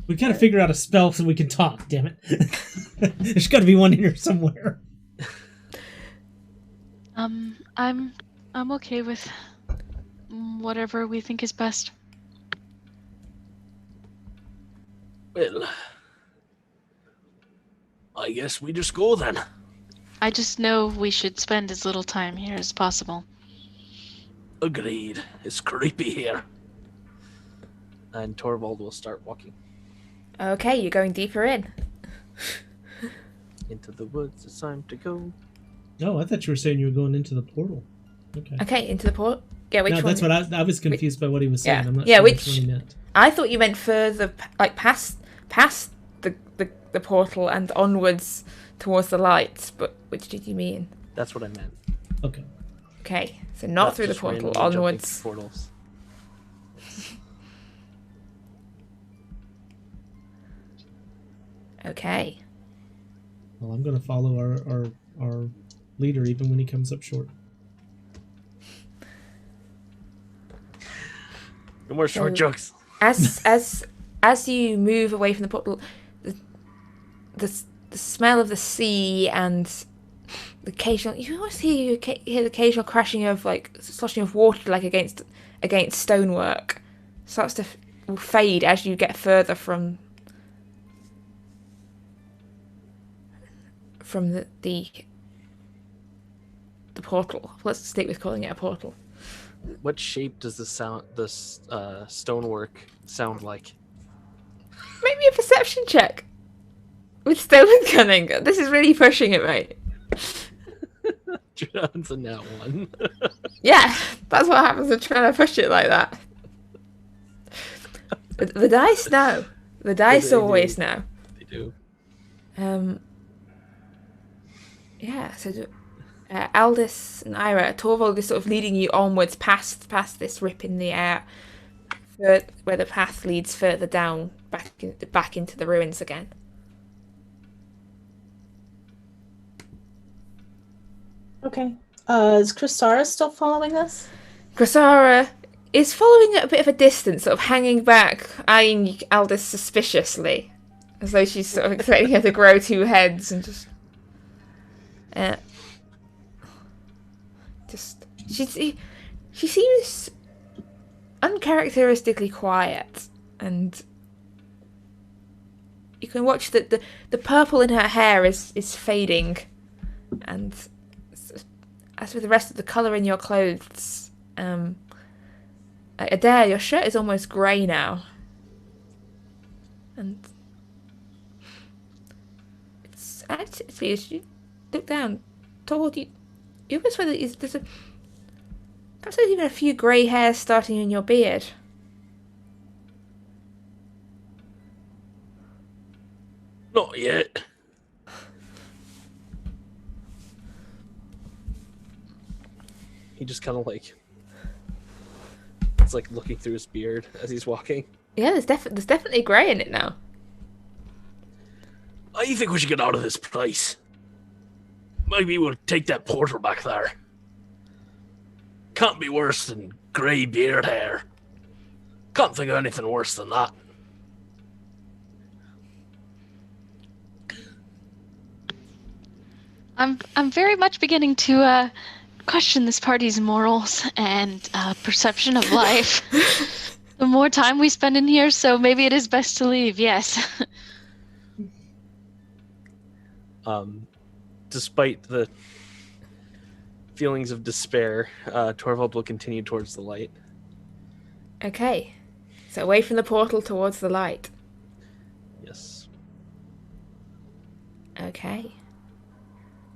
We gotta figure out a spell so we can talk, damn it. There's gotta be one in here somewhere. I'm okay with whatever we think is best. Well, I guess we just go then. I just know we should spend as little time here as possible. Agreed. It's creepy here. And Torvald will start walking okay, you're going deeper in. into the woods. It's time to go. Oh, I thought you were saying you were going into the portal. Okay. Okay, into the port. Yeah, which No, one? that's what I was confused by what he was saying. Yeah. I'm not Yeah, sure which- what he meant. I thought you meant further, like past the portal and onwards towards the light. But which did you mean? That's what I meant. Okay. Okay, so not through the just portal, randomly jumping onwards. portals. Okay. Well, I'm gonna follow our leader even when he comes up short. No more short So- jokes. As you move away from the portal, the smell of the sea and the occasional, you always hear the occasional crashing of like sloshing of water like against stonework starts to fade as you get further from the portal. Let's stick with calling it a portal. What shape does the stonework sound like? Make me a perception check with stolen cunning. This is really pushing it, mate. John's a nat one. Yeah, that's what happens when trying to push it like that. The dice know. The dice they always do. know. They do. Yeah, so Aldous and Ira, Torvald is sort of leading you onwards past this rip in the air, where the path leads further down, back into the ruins again. Okay. Is Kristara still following us? Grasara is following at a bit of a distance, sort of hanging back, eyeing Aldous suspiciously, as though she's sort of expecting her to grow two heads and just she seems uncharacteristically quiet, and you can watch that the purple in her hair is fading, and as with the rest of the colour in your clothes, Adair, your shirt is almost grey now, and it's actually, as you look down toward you, you almost feel that perhaps there's even a few grey hairs starting in your beard. Not yet. He just kind of like, it's like looking through his beard as he's walking. Yeah, there's definitely grey in it now. I think we should get out of this place. Maybe we'll take that portal back there. can't be worse than grey beard hair. Can't think of anything worse than that. I'm very much beginning to question this party's morals and perception of life. The more time we spend in here, so maybe it is best to leave. Yes. Despite the feelings of despair, Torvald will continue towards the light. Okay. So away from the portal towards the light. Yes. Okay.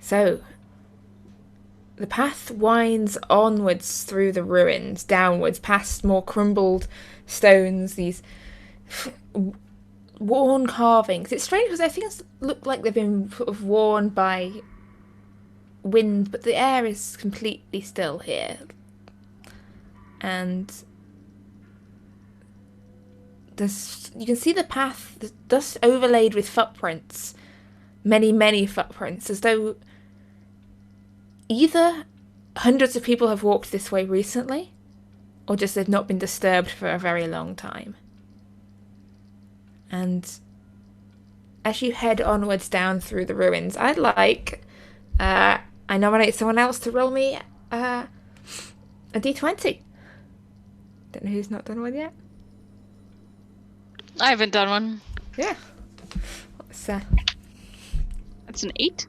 So, the path winds onwards through the ruins, downwards, past more crumbled stones, these worn carvings. It's strange because I think it look like they've been sort of worn by wind, but the air is completely still here. And you can see the path, the dust overlaid with footprints. Many, many footprints, as though either hundreds of people have walked this way recently, or just they've not been disturbed for a very long time. And as you head onwards down through the ruins, I'd like, I nominate someone else to roll me a d20. Don't know who's not done one yet. I haven't done one. Yeah. What's That's an 8.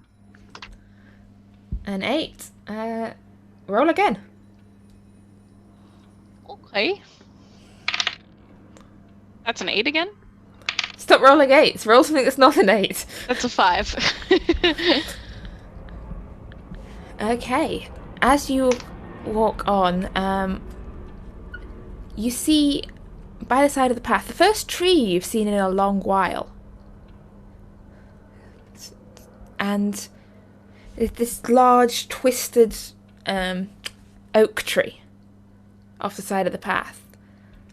an 8. Roll again. Okay. That's an 8 again? Stop rolling 8s. Roll something that's not an 8. That's a 5. Okay. As you walk on, you see by the side of the path the first tree you've seen in a long while. And this large, twisted oak tree off the side of the path.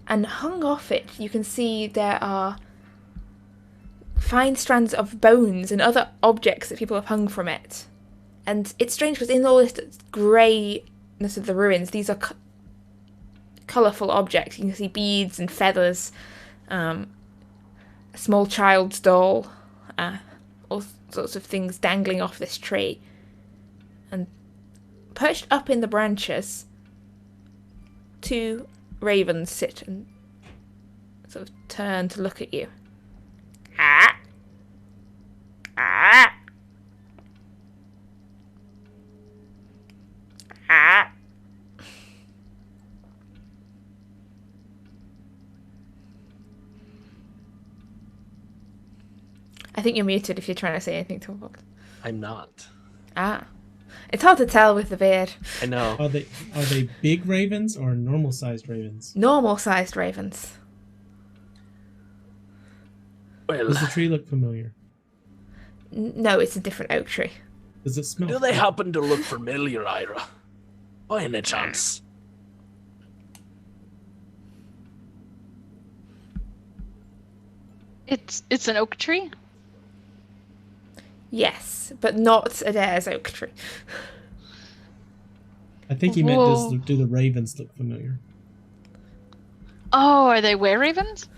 And hung off it, you can see there are fine strands of bones and other objects that people have hung from it. And it's strange because in all this greyness of the ruins, these are colourful objects. You can see beads and feathers, a small child's doll, all sorts of things dangling off this tree. And perched up in the branches, 2 ravens sit and sort of turn to look at you. Ah! Ah! Ah! I think you're muted if you're trying to say anything to Torvald. I'm not. Ah. It's hard to tell with the beard. I know. Are they big ravens or normal-sized ravens? Normal-sized ravens. Well, Does the tree look familiar? No, it's a different oak tree. Does it smell? do they happen to look familiar, Ira? By any chance? It's an oak tree? Yes, but not Adair's oak tree. I think he meant Whoa. do the ravens look familiar? Oh, are they were-ravens?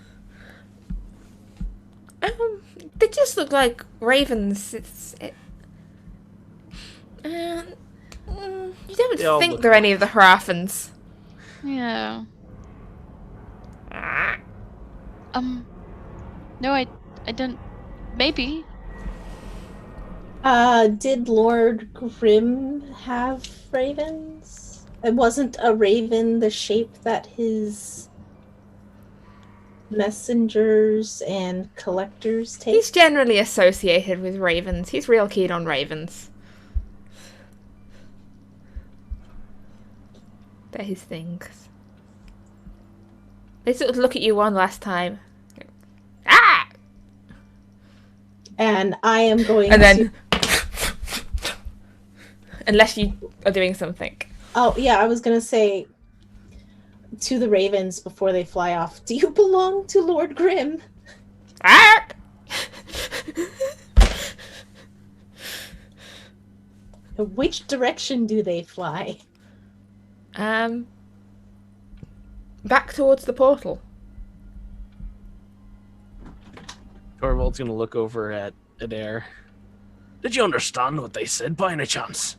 They just look like ravens. You don't They all think look they're any of the Hraffens. Yeah. No, I don't. Maybe. Did Lord Grimm have ravens? It wasn't a raven the shape that his messengers and collectors take? He's generally associated with ravens. He's real keen on ravens. They're his things. They sort of look at you one last time. Ah! And I am going And to... then... Unless you are doing something. Oh, yeah, I was going to say to the ravens before they fly off, do you belong to Lord Grimm? Ah! Which direction do they fly? Back towards the portal. Torvald's gonna look over at Adair. Did you understand what they said by any chance?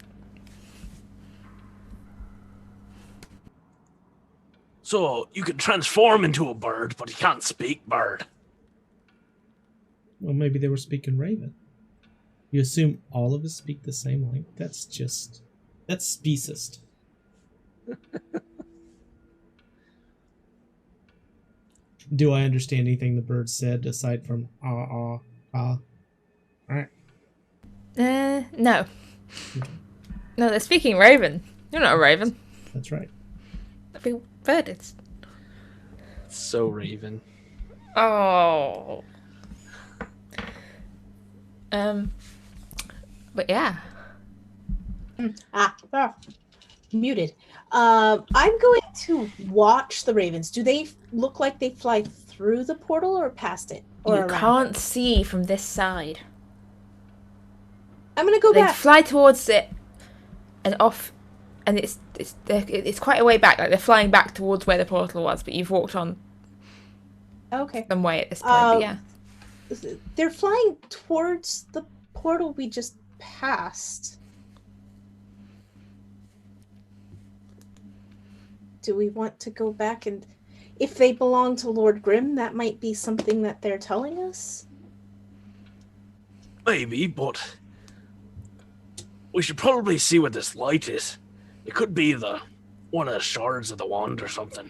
So, you can transform into a bird, but you can't speak bird. Well, maybe they were speaking Raven. You assume all of us speak the same language? That's speciesist. Do I understand anything the bird said aside from ah? Alright. No. No, they're speaking Raven. You're not a Raven. That's right. That'd be bird. It's... So Raven. Oh. But yeah. Muted. I'm going to watch the ravens. Do they look like they fly through the portal or past it? Or You around can't see from this side. I'm gonna go They back. fly towards it and off, and it's quite a way back. Like they're flying back towards where the portal was, but you've walked on Okay. some way at this point. But yeah, They're flying towards the portal we just passed. Do we want to go back and... If they belong to Lord Grimm, that might be something that they're telling us? Maybe, but... we should probably see what this light is. It could be one of the shards of the wand or something.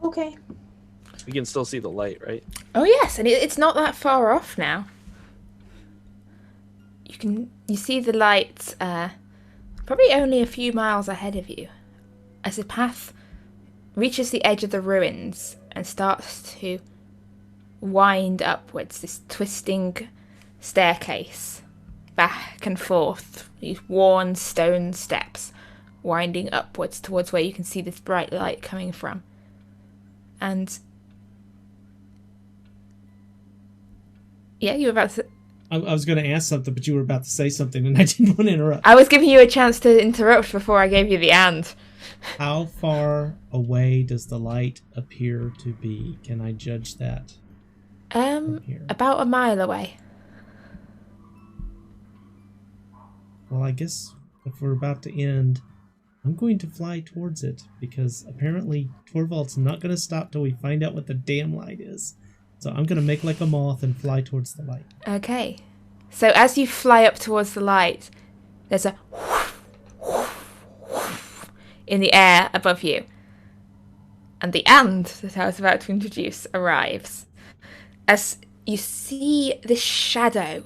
Okay. We can still see the light, right? oh yes, and it's not that far off now. You see the lights probably only a few miles ahead of you as the path reaches the edge of the ruins and starts to wind upwards, this twisting staircase back and forth, these worn stone steps winding upwards towards where you can see this bright light coming from. And yeah, you were about to... I was going to ask something, but you were about to say something, and I didn't want to interrupt. I was giving you a chance to interrupt before I gave you the and. How far away does the light appear to be? Can I judge that? from here? About a mile away. Well, I guess if we're about to end, I'm going to fly towards it, because apparently Torvald's not going to stop till we find out what the damn light is. So I'm going to make like a moth and fly towards the light. Okay. So as you fly up towards the light, there's a in the air above you. And the and that I was about to introduce arrives. As you see this shadow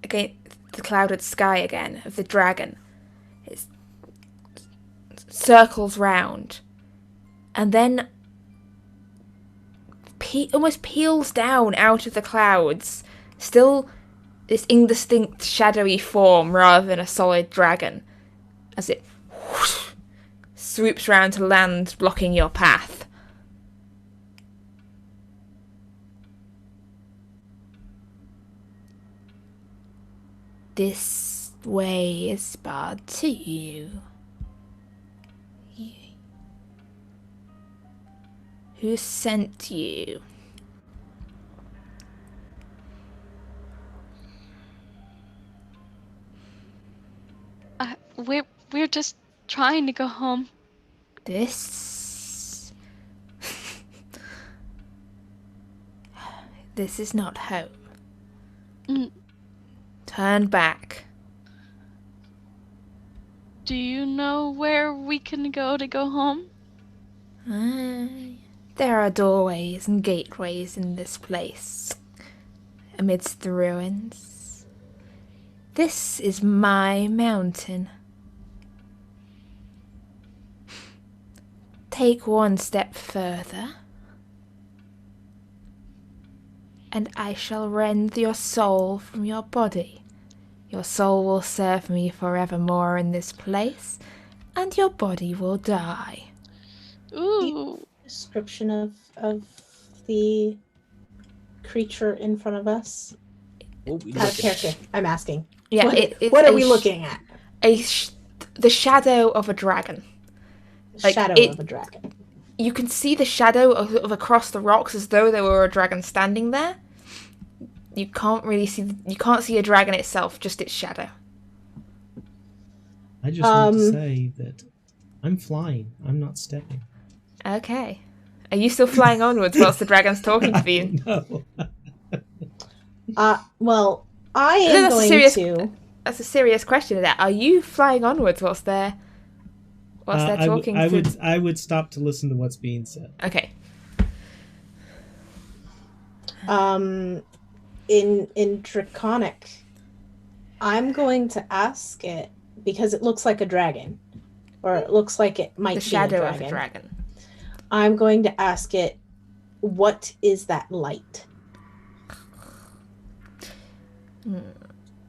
against the clouded sky again of the dragon. It circles round. And then almost peels down out of the clouds. Still this indistinct shadowy form rather than a solid dragon. As it swoops round to land, blocking your path. This way is barred to you. Who sent you? We're just trying to go home. This is not home. Mm. Turn back. Do you know where we can go to go home? There are doorways and gateways in this place, amidst the ruins. This is my mountain. Take one step further, and I shall rend your soul from your body. Your soul will serve me forevermore in this place, and your body will die. Ooh. Description of the creature in front of us. What we Out of looking at? character, I'm asking. Yeah, What, what are we looking at? The shadow of a dragon. Like, Shadow of a dragon. You can see the shadow of across the rocks as though there were a dragon standing there. You can't really see. You can't see a dragon itself, just its shadow. I just want to say that I'm flying. I'm not stepping. Okay. Are you still flying onwards whilst the dragon's talking to you? No. Well, I No, am that's a going serious- to. That's a serious question. That are you flying onwards whilst they're talking? I would stop to listen to what's being said. Okay. In Draconic, I'm going to ask it because it looks like a dragon, or it looks like it might The be shadow a of dragon. a dragon. I'm going to ask it, what is that light?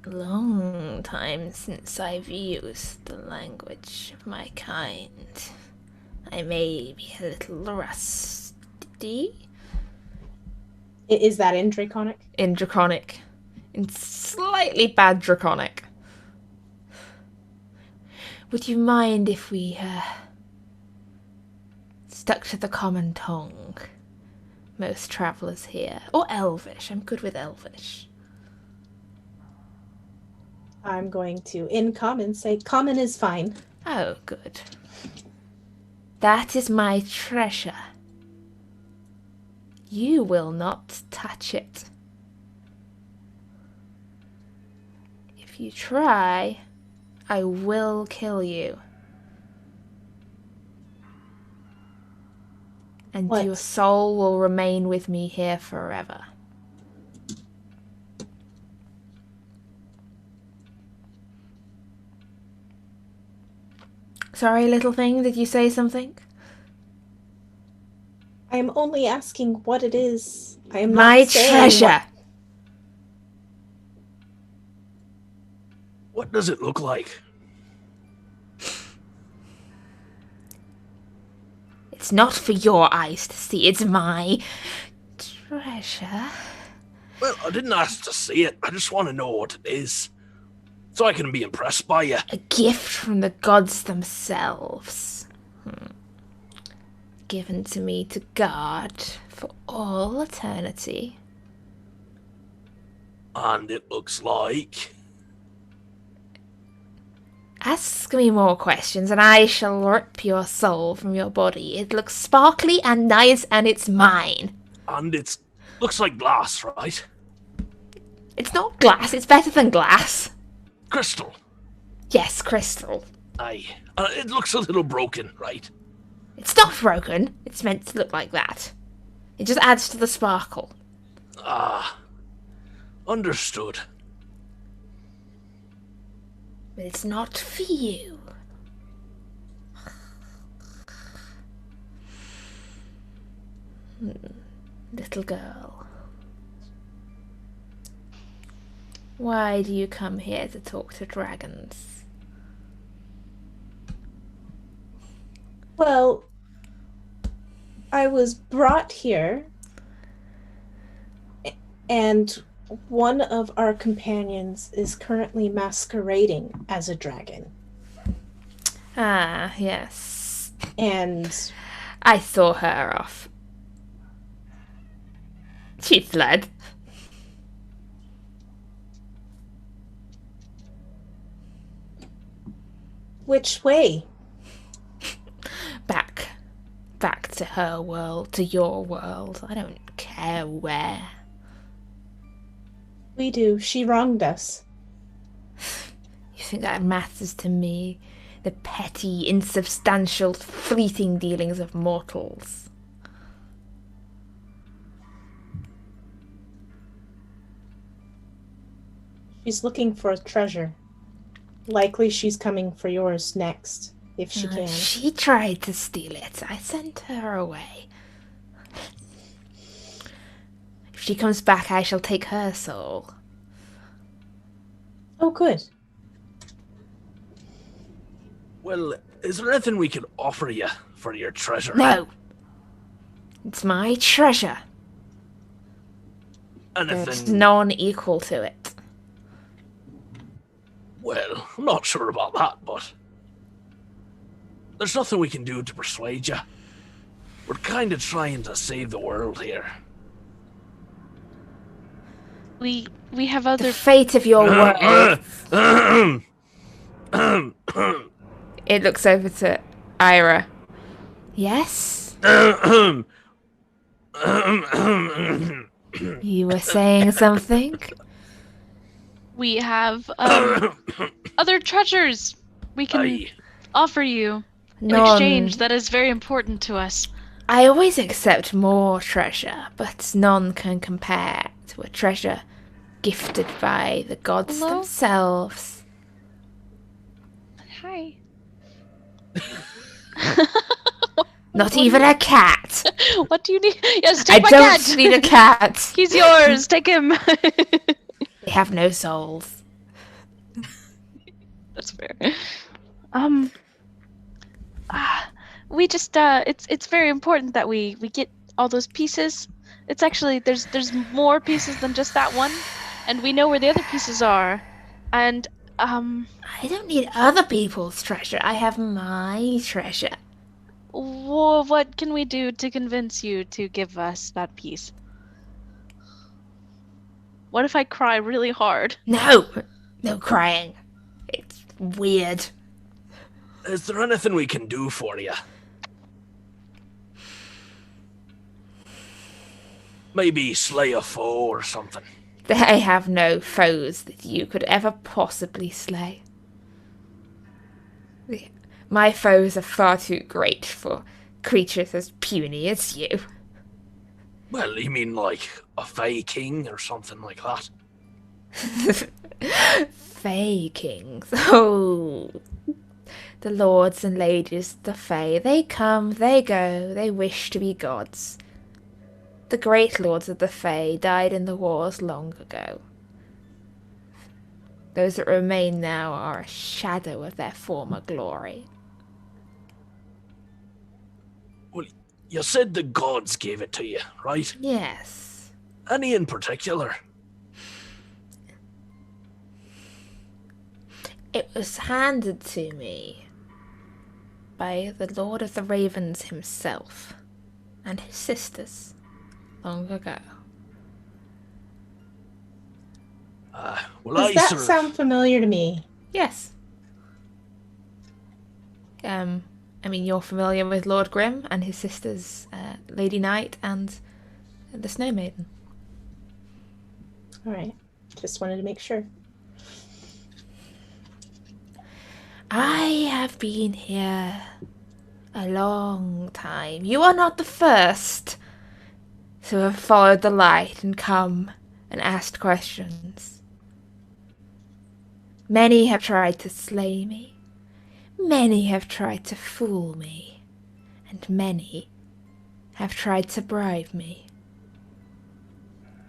Long time since I've used the language of my kind. I may be a little rusty. Is that in Draconic? In Draconic. In slightly bad Draconic. Would you mind if we stuck to the common tongue? Most travellers here. Or Elvish. I'm good with Elvish. I'm going to, in common, say common is fine. Oh, good. That is my treasure. You will not touch it. If you try, I will kill you. And What? your soul will remain with me here forever. Sorry, little thing, did you say something? I'm only asking what it is. I am My not saying treasure! What does it look like? It's not for your eyes to see, it's my treasure. Well, I didn't ask to see it. I just want to know what it is, so I can be impressed by you. A gift from the gods themselves. Given to me to guard for all eternity. And it looks like... Ask me more questions and I shall rip your soul from your body. It looks sparkly and nice and it's mine. And it looks like glass, right? It's not glass, it's better than glass. Crystal. Yes, crystal. Aye. It looks a little broken, right? It's not broken. It's meant to look like that. It just adds to the sparkle. Ah. Understood. But it's not for you. Little girl. Why do you come here to talk to dragons? Well, I was brought here, and one of our companions is currently masquerading as a dragon. Ah, yes. And I saw her off. She fled. which way? Back to her world, to your world. I don't care where. We do. She wronged us. You think that matters to me? The petty, insubstantial, fleeting dealings of mortals. She's looking for a treasure. Likely she's coming for yours next, if she can. She tried to steal it. I sent her away. If she comes back, I shall take her soul. Oh, good. Well, is there anything we could offer you for your treasure? No! It's my treasure. There's Anything? none equal to it. I'm not sure about that, but there's nothing we can do to persuade you. We're kind of trying to save the world here. We have The other. fate of your world. It looks over to Ira. Yes? You were saying something? We have other treasures we can Aye. offer you in None. exchange. That is very important to us. I always accept more treasure, but none can compare to a treasure gifted by the gods Hello? themselves. Hi. Not even a cat. What do you need? Yes, I take my don't cat. need a cat. He's yours. Take him. They have no souls. That's fair. We just it's very important that we get all those pieces. It's actually there's more pieces than just that one, and we know where the other pieces are. And I don't need other people's treasure. I have my treasure. what can we do to convince you to give us that piece? What if I cry really hard? No crying. It's weird. Is there anything we can do for you? Maybe slay a foe or something. They have no foes that you could ever possibly slay. My foes are far too great for creatures as puny as you. Well, you mean like a Fey King or something like that? Fey kings. Oh. The lords and ladies of the Fey, they come, they go, they wish to be gods. The great lords of the Fey died in the wars long ago. Those that remain now are a shadow of their former glory. Well, you said the gods gave it to you, right? Yes. Any in particular? It was handed to me by the Lord of the Ravens himself and his sisters long ago. Well, Does I that serve. sound familiar to me? Yes. I mean, you're familiar with Lord Grimm and his sisters, Lady Knight and the Snow Maiden. All right. Just wanted to make sure. I have been here a long time. You are not the first to have followed the light and come and asked questions. Many have tried to slay me. Many have tried to fool me. And many have tried to bribe me.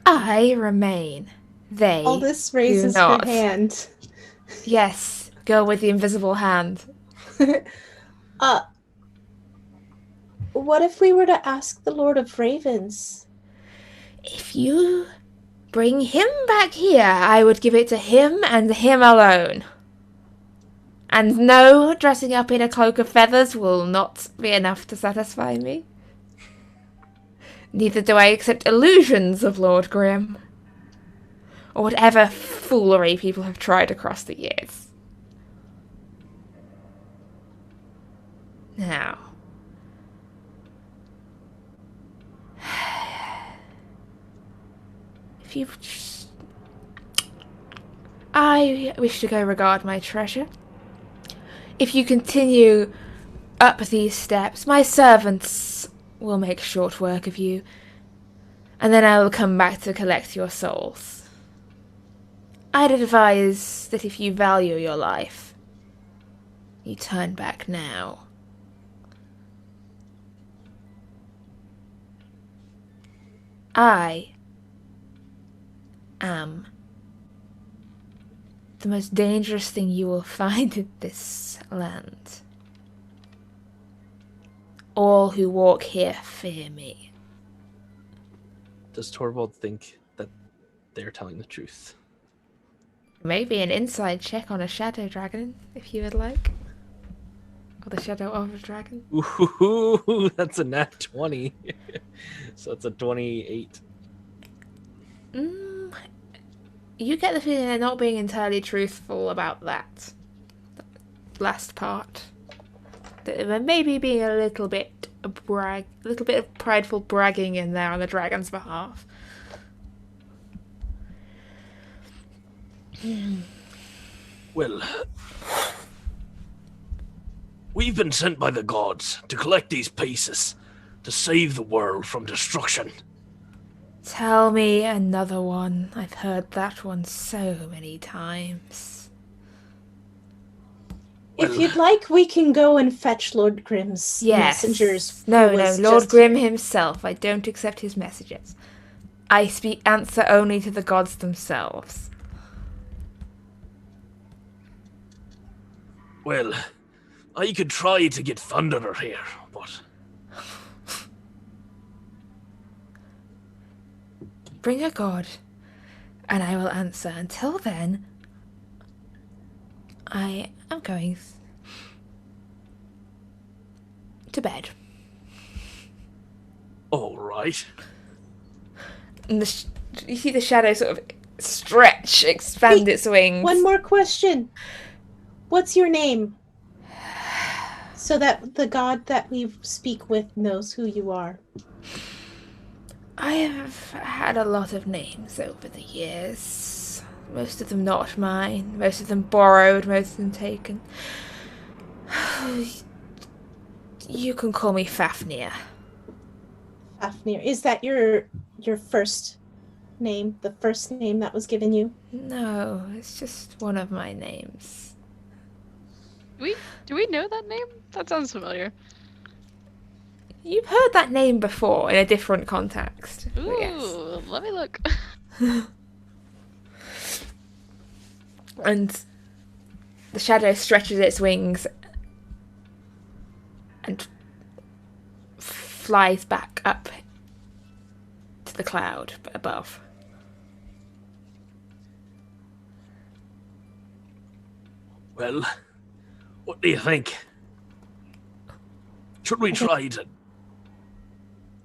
I remain. They Aldous raises do her not. hand. Yes, girl with the invisible hand. What if we were to ask the Lord of Ravens? If you bring him back here, I would give it to him and him alone. And no, dressing up in a cloak of feathers will not be enough to satisfy me. Neither do I accept illusions of Lord Grimm. Or whatever foolery people have tried across the years. Now. If you... I wish to go regard my treasure. If you continue up these steps, my servants will make short work of you, and then I will come back to collect your souls. I'd advise that if you value your life, you turn back now. I am the most dangerous thing you will find in this land. All who walk here fear me. Does Torvald think that they're telling the truth? Maybe an inside check on a shadow dragon, if you would like. Or the shadow of a dragon. Ooh, that's a nat 20. So it's a 28. You get the feeling they're not being entirely truthful about that last part. That there may be being a little bit of prideful bragging in there on the dragon's behalf. Well, we've been sent by the gods to collect these pieces to save the world from destruction. Tell me another one. I've heard that one so many times. If you'd like, we can go and fetch Lord Grimm's messengers. No, Lord Grimm himself. I don't accept his messages. I answer only to the gods themselves. Well, I could try to get Thunderer here, but... Bring a god, and I will answer. Until then, I am going to bed. All right. And you see the shadow sort of expand its wings. One more question. What's your name? So that the god that we speak with knows who you are. I have had a lot of names over the years. Most of them not mine. Most of them borrowed, most of them taken. You can call me Fafnir. Fafnir. Is that your first name? The first name that was given you? No, it's just one of my names. Do we know that name? That sounds familiar. You've heard that name before in a different context. Ooh, Yes. let me look. And the shadow stretches its wings and flies back up to the cloud above. Well, what do you think? Should we try to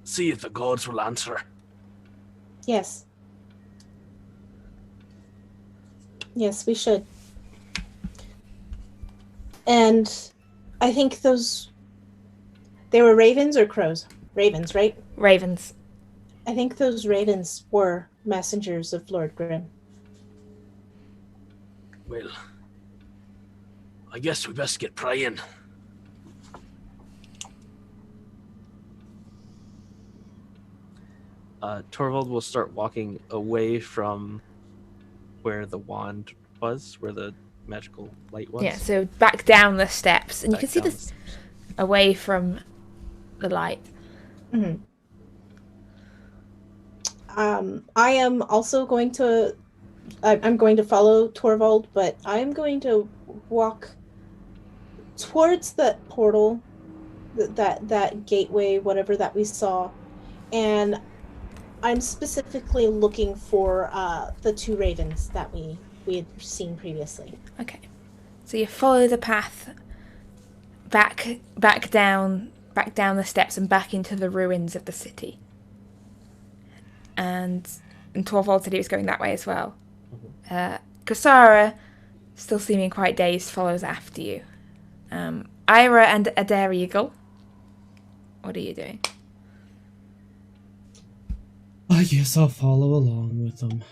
see if the gods will answer? Yes. Yes, we should. And I think they were ravens or crows? Ravens, right? Ravens. I think those ravens were messengers of Lord Grimm. Well, I guess we best get praying. Torvald will start walking away from where the wand was, where the magical light was. Yeah, so back down the steps. And you Back can see down this away from the light. Mm-hmm. I am also going to... I'm going to follow Torvald, but I'm going to walk towards that portal, that gateway, whatever that we saw, and I'm specifically looking for the two ravens that we had seen previously. Okay. So you follow the path back down the steps and back into the ruins of the city. And Torvald said he was going that way as well. Kasara, still seeming quite dazed, follows after you. Ira and Adair Eagle, what are you doing? I guess I'll follow along with them.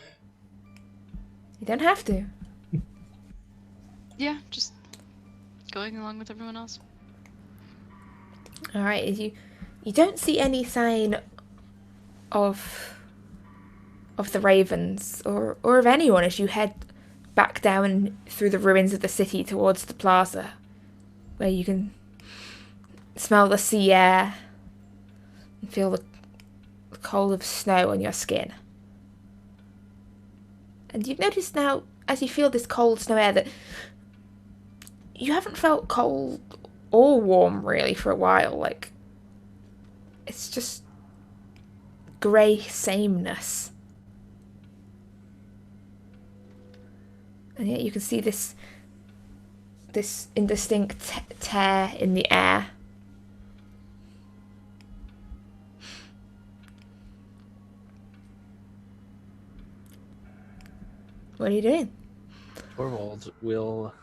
You don't have to. Yeah, just going along with everyone else. Alright, you don't see any sign of the ravens or of anyone as you head back down through the ruins of the city towards the plaza, where you can smell the sea air and feel the cold of snow on your skin. And you've noticed now, as you feel this cold snow air, that you haven't felt cold or warm really for a while. Like, it's just grey sameness. And yet you can see this indistinct tear in the air. What are you doing? Torvald will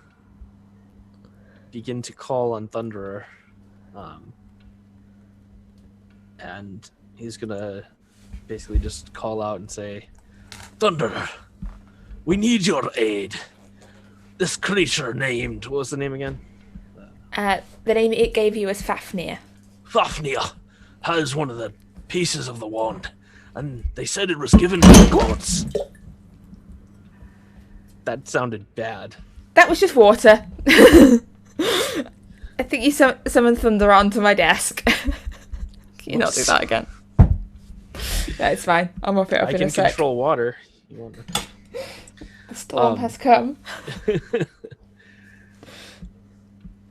begin to call on Thunderer. And he's gonna basically just call out and say, Thunderer, we need your aid. This creature named, what was the name again? The name it gave you was Fafnir. Fafnir has one of the pieces of the wand, and they said it was given to the gods. that sounded bad. That was just water. I think you summoned thunder onto my desk. Can you not do that again? Yeah, it's fine. I'll mop it up I in can a sec. control water. You want to... The storm has come.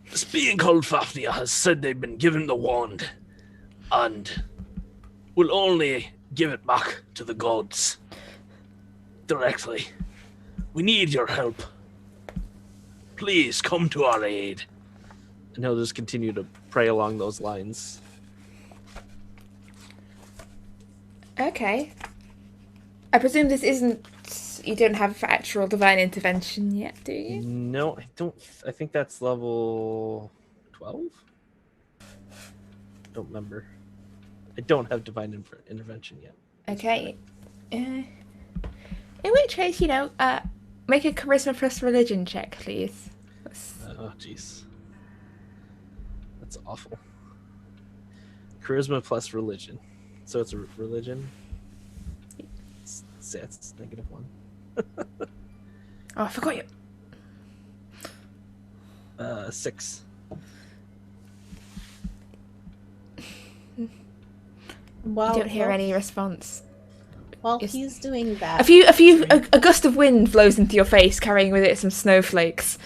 This being called Fafnir has said they've been given the wand, and will only give it back to the gods directly. We need your help. Please come to our aid. And he'll just continue to pray along those lines. Okay. I presume this isn't... You don't have actual divine intervention yet, do you? No, I don't. I think that's level 12? Don't remember. I don't have divine intervention yet. Okay. In which case, make a charisma plus religion check, please. Oh, jeez. That's awful. Charisma plus religion. So it's a religion. It's -1. Oh, I forgot you. 6. Well, You don't hear any response. While Yes. he's doing that, A gust of wind blows into your face, carrying with it some snowflakes.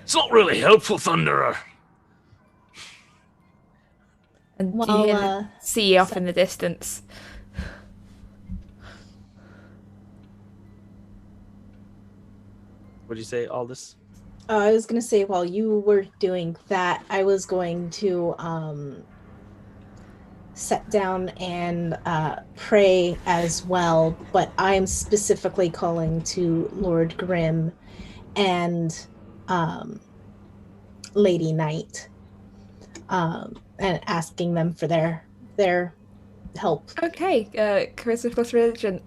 It's not really helpful, Thunderer. And you Well, hear the sea off in the distance. What'd you say, Aldous? I was going to say, while you were doing that, I was going to sit down and pray as well, but I'm specifically calling to Lord Grimm and Lady Knight, and asking them for their help. Okay, charisma plus religion.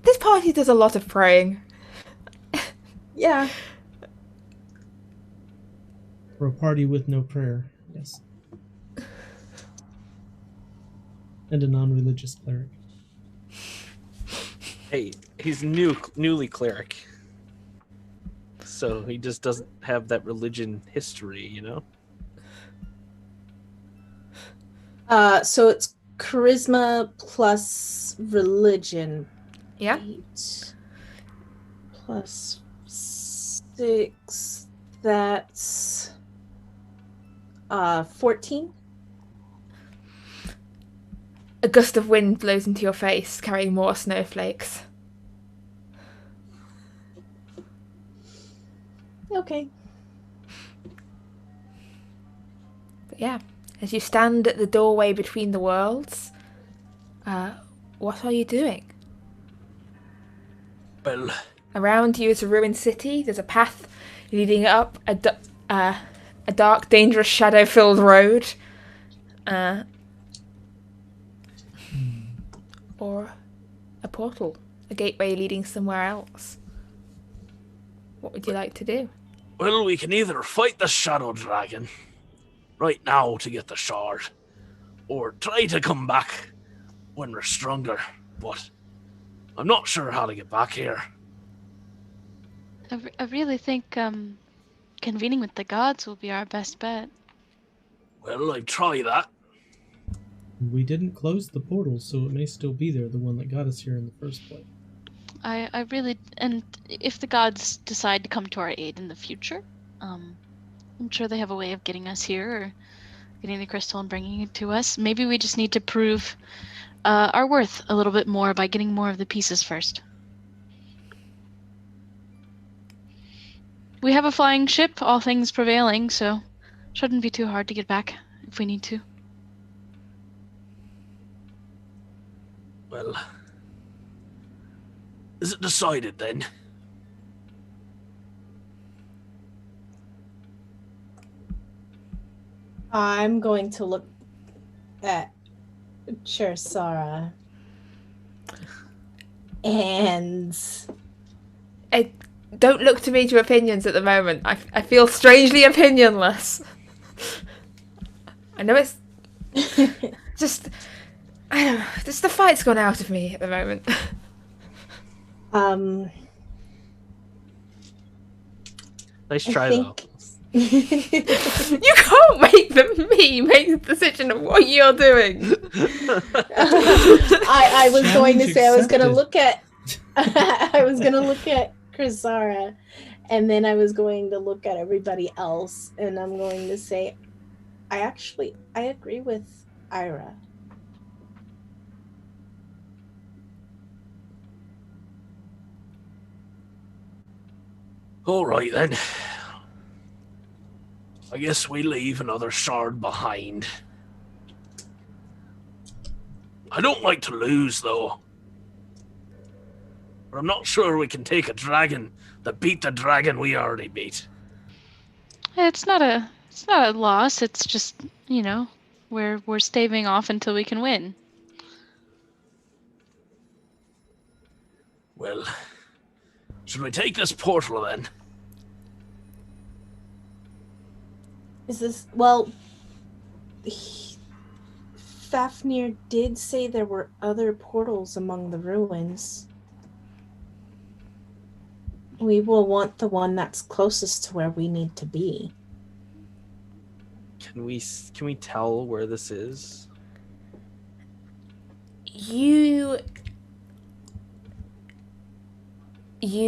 This party does a lot of praying. Yeah. For a party with no prayer, yes. And a non-religious cleric. Hey, he's newly cleric. So he just doesn't have that religion history, you know? So it's charisma plus religion. Yeah. 8 plus 6. That's 14. A gust of wind blows into your face, carrying more snowflakes. Okay. But yeah, as you stand at the doorway between the worlds, what are you doing? Well, Around you is a ruined city. There's a path leading up a dark, dangerous, shadow-filled road. Or a portal, a gateway leading somewhere else. What would you like to do? well, we can either fight the Shadow Dragon right now to get the shard, or try to come back when we're stronger, but I'm not sure how to get back here. I really think convening with the gods will be our best bet. Well, I'd try that. We didn't close the portal, so it may still be there, the one that got us here in the first place. I really, and if the gods decide to come to our aid in the future, I'm sure they have a way of getting us here, or getting the crystal and bringing it to us. Maybe we just need to prove our worth a little bit more by getting more of the pieces first. We have a flying ship, all things prevailing, so shouldn't be too hard to get back if we need to. Well, is it decided then? I'm going to look at Chersara. And Don't look to me to opinions at the moment. I feel strangely opinionless. I know it's just, I don't know, just the fight's gone out of me at the moment. Nice try, though. You can't make me make the decision of what you're doing. I was going to say I was going to Challenge look at I was going to look at Chersara, and then I was going to look at everybody else, and I'm going to say I agree with Ira. All right then. I guess we leave another shard behind. I don't like to lose, though. But I'm not sure we can take a dragon that beat the dragon we already beat. It's not a loss. It's just, you know, we're staving off until we can win. Well, should we take this portal then? Is this well? Fafnir did say there were other portals among the ruins. We will want the one that's closest to where we need to be. Can we tell where this is? You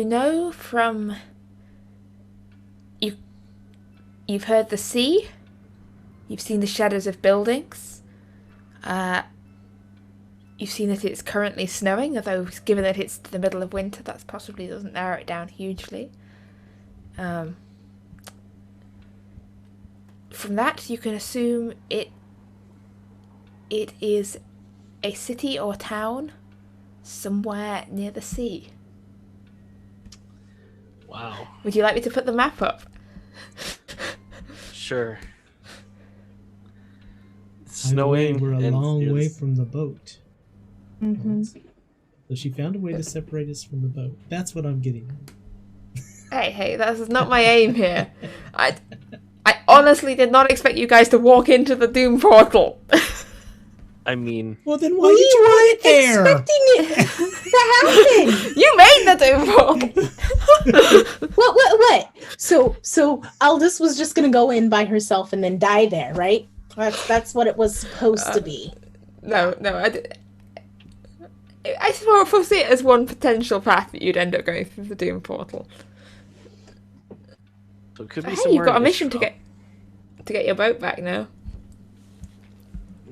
know from you've heard the sea, you've seen the shadows of buildings, you've seen that it's currently snowing, although given that it's the middle of winter, that possibly doesn't narrow it down hugely. From that, you can assume it is a city or town somewhere near the sea. Wow. Would you like me to put the map up? Sure. It's By the way, snowing. we're a and long way it's- from the boat. Mm-hmm. So she found a way to separate us from the boat. That's what I'm getting at. Hey, that's not my aim here. I honestly did not expect you guys to walk into the Doom portal. I mean, Well, then why did you put it there? Expecting it to happen. You made the Doom portal. What? So Aldous was just gonna go in by herself and then die there, right? That's what it was supposed to be. No, I foresee it as one potential path that you'd end up going through the Doom portal. so it could be Hey, somewhere. you've got a in mission to Isfjell. get your boat back now.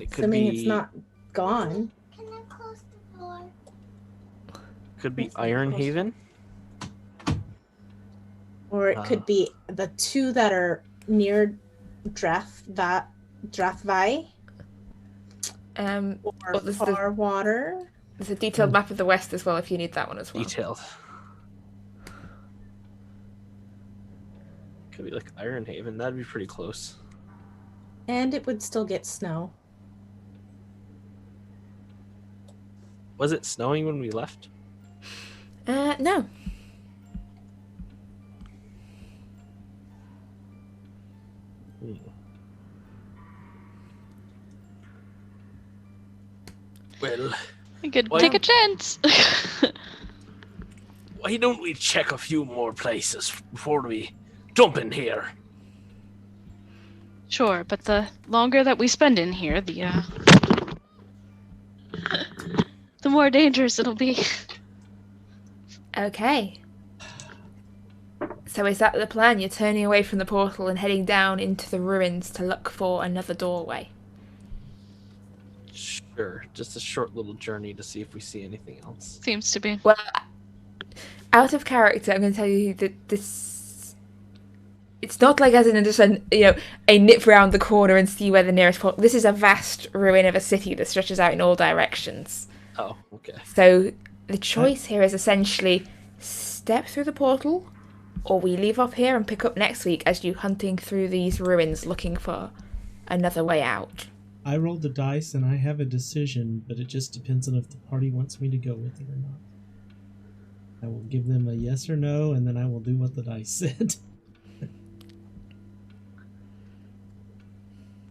It could Assuming be. it's not gone. Could be It's not Iron close. Haven. Or it could be the two that are near Drathvi, or there's Far Water. there's a detailed map of the West as well if you need that one as well. Detailed. Could be like Iron Haven. That'd be pretty close. And it would still get snow. Was it snowing when we left? No. Hmm. Well, We could Well- take a chance. why don't we check a few more places before we jump in here? Sure, but the longer that we spend in here, the more dangerous it'll be. Okay. So is that the plan? You're turning away from the portal and heading down into the ruins to look for another doorway. Sure. Just a short little journey to see if we see anything else. Seems to be. Well, out of character, I'm going to tell you that this It's not like as in just a nip round the corner and see where the nearest portal. This is a vast ruin of a city that stretches out in all directions. Oh, okay. So the choice here is essentially step through the portal, or we leave up here and pick up next week as you hunting through these ruins looking for another way out. I rolled the dice and I have a decision, but it just depends on if the party wants me to go with it or not. I will give them a yes or no, and then I will do what the dice said.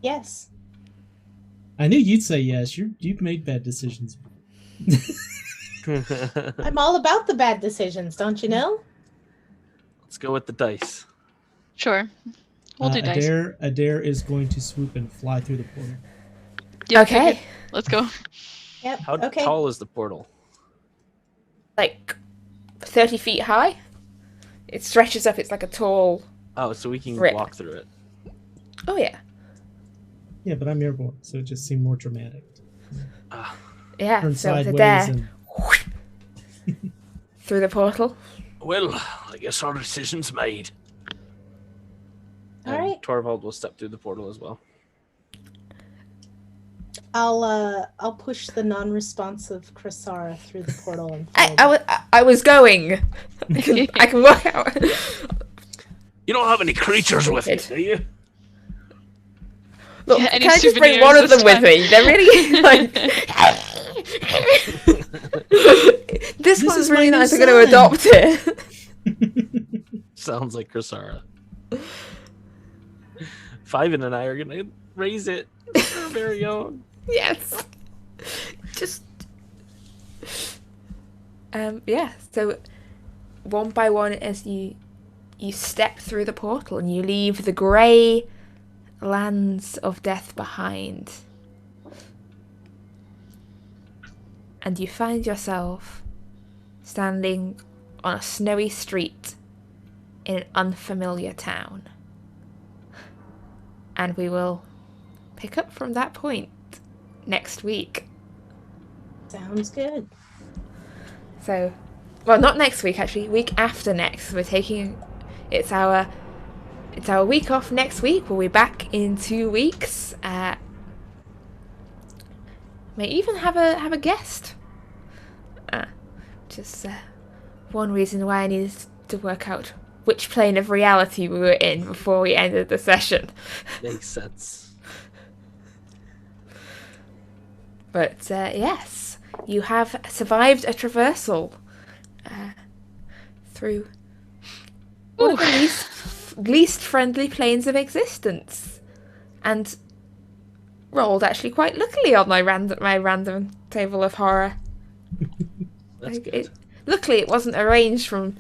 Yes. I knew you'd say yes. You've made bad decisions. I'm all about the bad decisions, don't you know? Let's go with the dice. Sure. We'll do dice. Adair is going to swoop and fly through the portal. Yep, Okay. Let's go. Yep. How okay. tall is the portal? Like 30 feet high. It stretches up. It's like a tall... Oh, so we can Rip. walk through it. Oh, yeah. Yeah, but I'm airborne, so it just seemed more dramatic. Ah, Yeah, Turn so it's sideways there. and Through the portal. Well, I guess our decision's made. All and right. Torvald will step through the portal as well. I'll push the non-responsive Chrysara through the portal and follow I was going. I can work out. You don't have any creatures with you, do you? Look, Yeah, any can I just bring souvenirs one of this them with time? me? They're really like. This one's is really my new nice. I'm going to son. adopt it. Sounds like Chrysara. Fiven and I are gonna raise it. Our very own. Yes. Just. Yeah. So, one by one, as you step through the portal and you leave the grey lands of death behind, and you find yourself standing on a snowy street in an unfamiliar town. And we will pick up from that point next week. Sounds good. So, well, not next week actually. Week after next, we're taking. It's our week off next week. We'll be back in 2 weeks. May even have a guest. Just one reason why I needed to work out which plane of reality we were in before we ended the session. Makes sense. But yes, you have survived a traversal through one of the least friendly planes of existence, and rolled actually quite luckily on my random table of horror. That's good. Luckily, it wasn't arranged from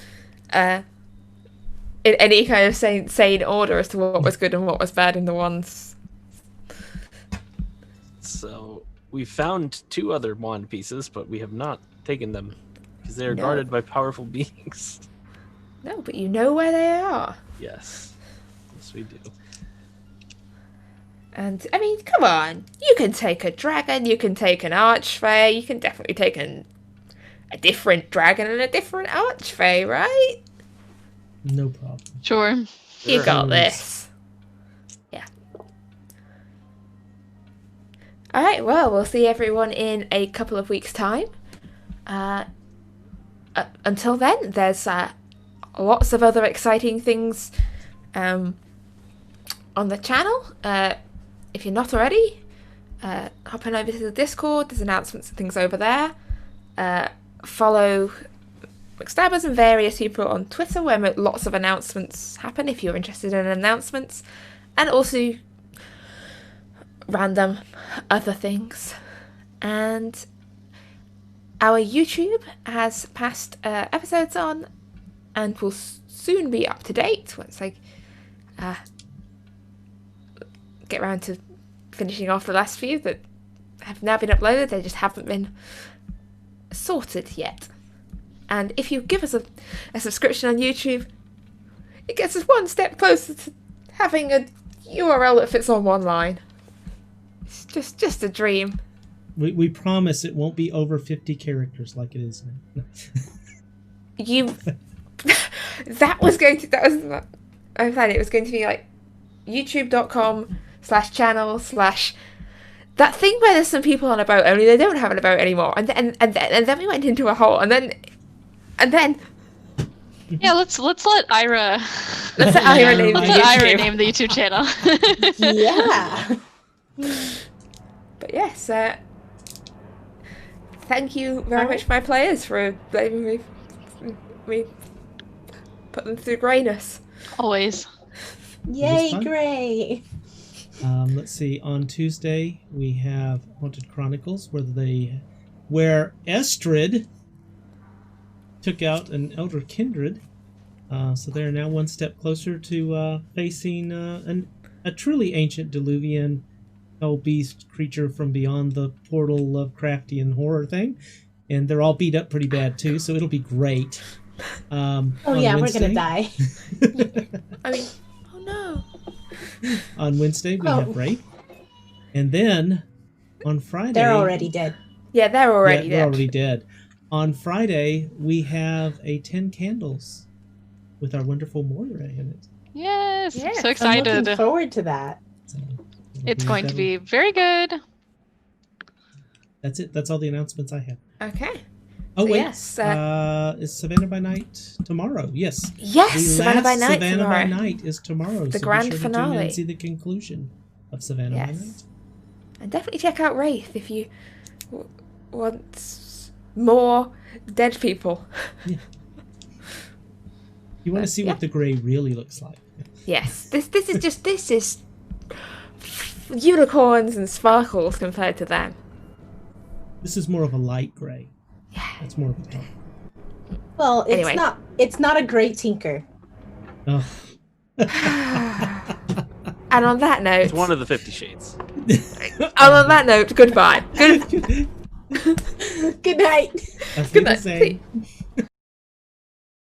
in any kind of sane order as to what was good and what was bad in the ones. So we found 2 other wand pieces, but we have not taken them because they are No. guarded by powerful beings. No, but you know where they are. Yes. Yes, we do. And, I mean, come on. You can take a dragon, you can take an archfey, you can definitely take a different dragon and a different archfey, right? no problem. Sure. You got Sure. this. Yeah. Alright, well, we'll see everyone in a couple of weeks' time. Until then, there's lots of other exciting things on the channel. If you're not already, hop on over to the Discord. There's announcements and things over there. Follow McStabbers and various people on Twitter, where lots of announcements happen if you're interested in announcements, and also random other things. And our YouTube has past episodes on, and will soon be up to date once I get around to finishing off the last few that have now been uploaded. They just haven't been sorted yet. And if you give us a subscription on YouTube, it gets us one step closer to having a URL that fits on one line. It's just a dream. We promise it won't be over 50 characters like it is now. You that was I said it was going to be like youtube.com/channel/ that thing where there's some people on a boat, only they don't have a boat anymore. And then we went into a hole, and then Yeah, let's let Ira. let's let Ira name the Let's let Ira YouTube. name the YouTube channel. Yeah. But yes, thank you very much, my players, for letting me put them through greyness. Always. Yay, fun. Gray. Let's see. On Tuesday we have Haunted Chronicles, where Estrid took out an Elder Kindred. So they're now one step closer to facing a truly ancient Diluvian hell beast creature from beyond the portal Lovecraftian horror thing. And they're all beat up pretty bad too, so it'll be great. Oh yeah, Wednesday, we're gonna die. I mean, oh no. On Wednesday we have Wraith. And then on Friday... They're already dead. Yeah, they're already they're dead. already dead. On Friday, we have a 10 Candles with our wonderful Moira in it. Yes. Yes, So I'm excited. looking forward to that. So It's going to be very good. That's it. That's all the announcements I have. Okay. Oh, So wait. yes, Is Savannah by Night tomorrow? Yes. Yes, The Savannah by last Night Savannah tomorrow. by Night is tomorrow. The so grand be sure to tune in finale. and see the conclusion of Savannah by Yes. Night. And definitely check out Wraith if you want more dead people. You want to see yeah. what the grey really looks like. Yes, this is unicorns and sparkles compared to them. This is more of a light grey. Yeah. That's more of a dark. Well, Anyway. it's not a great tinker. Oh. And on that note, It's one of the 50 Shades. and on that note, goodbye. Good night. Auf Good night. Wiedersehen.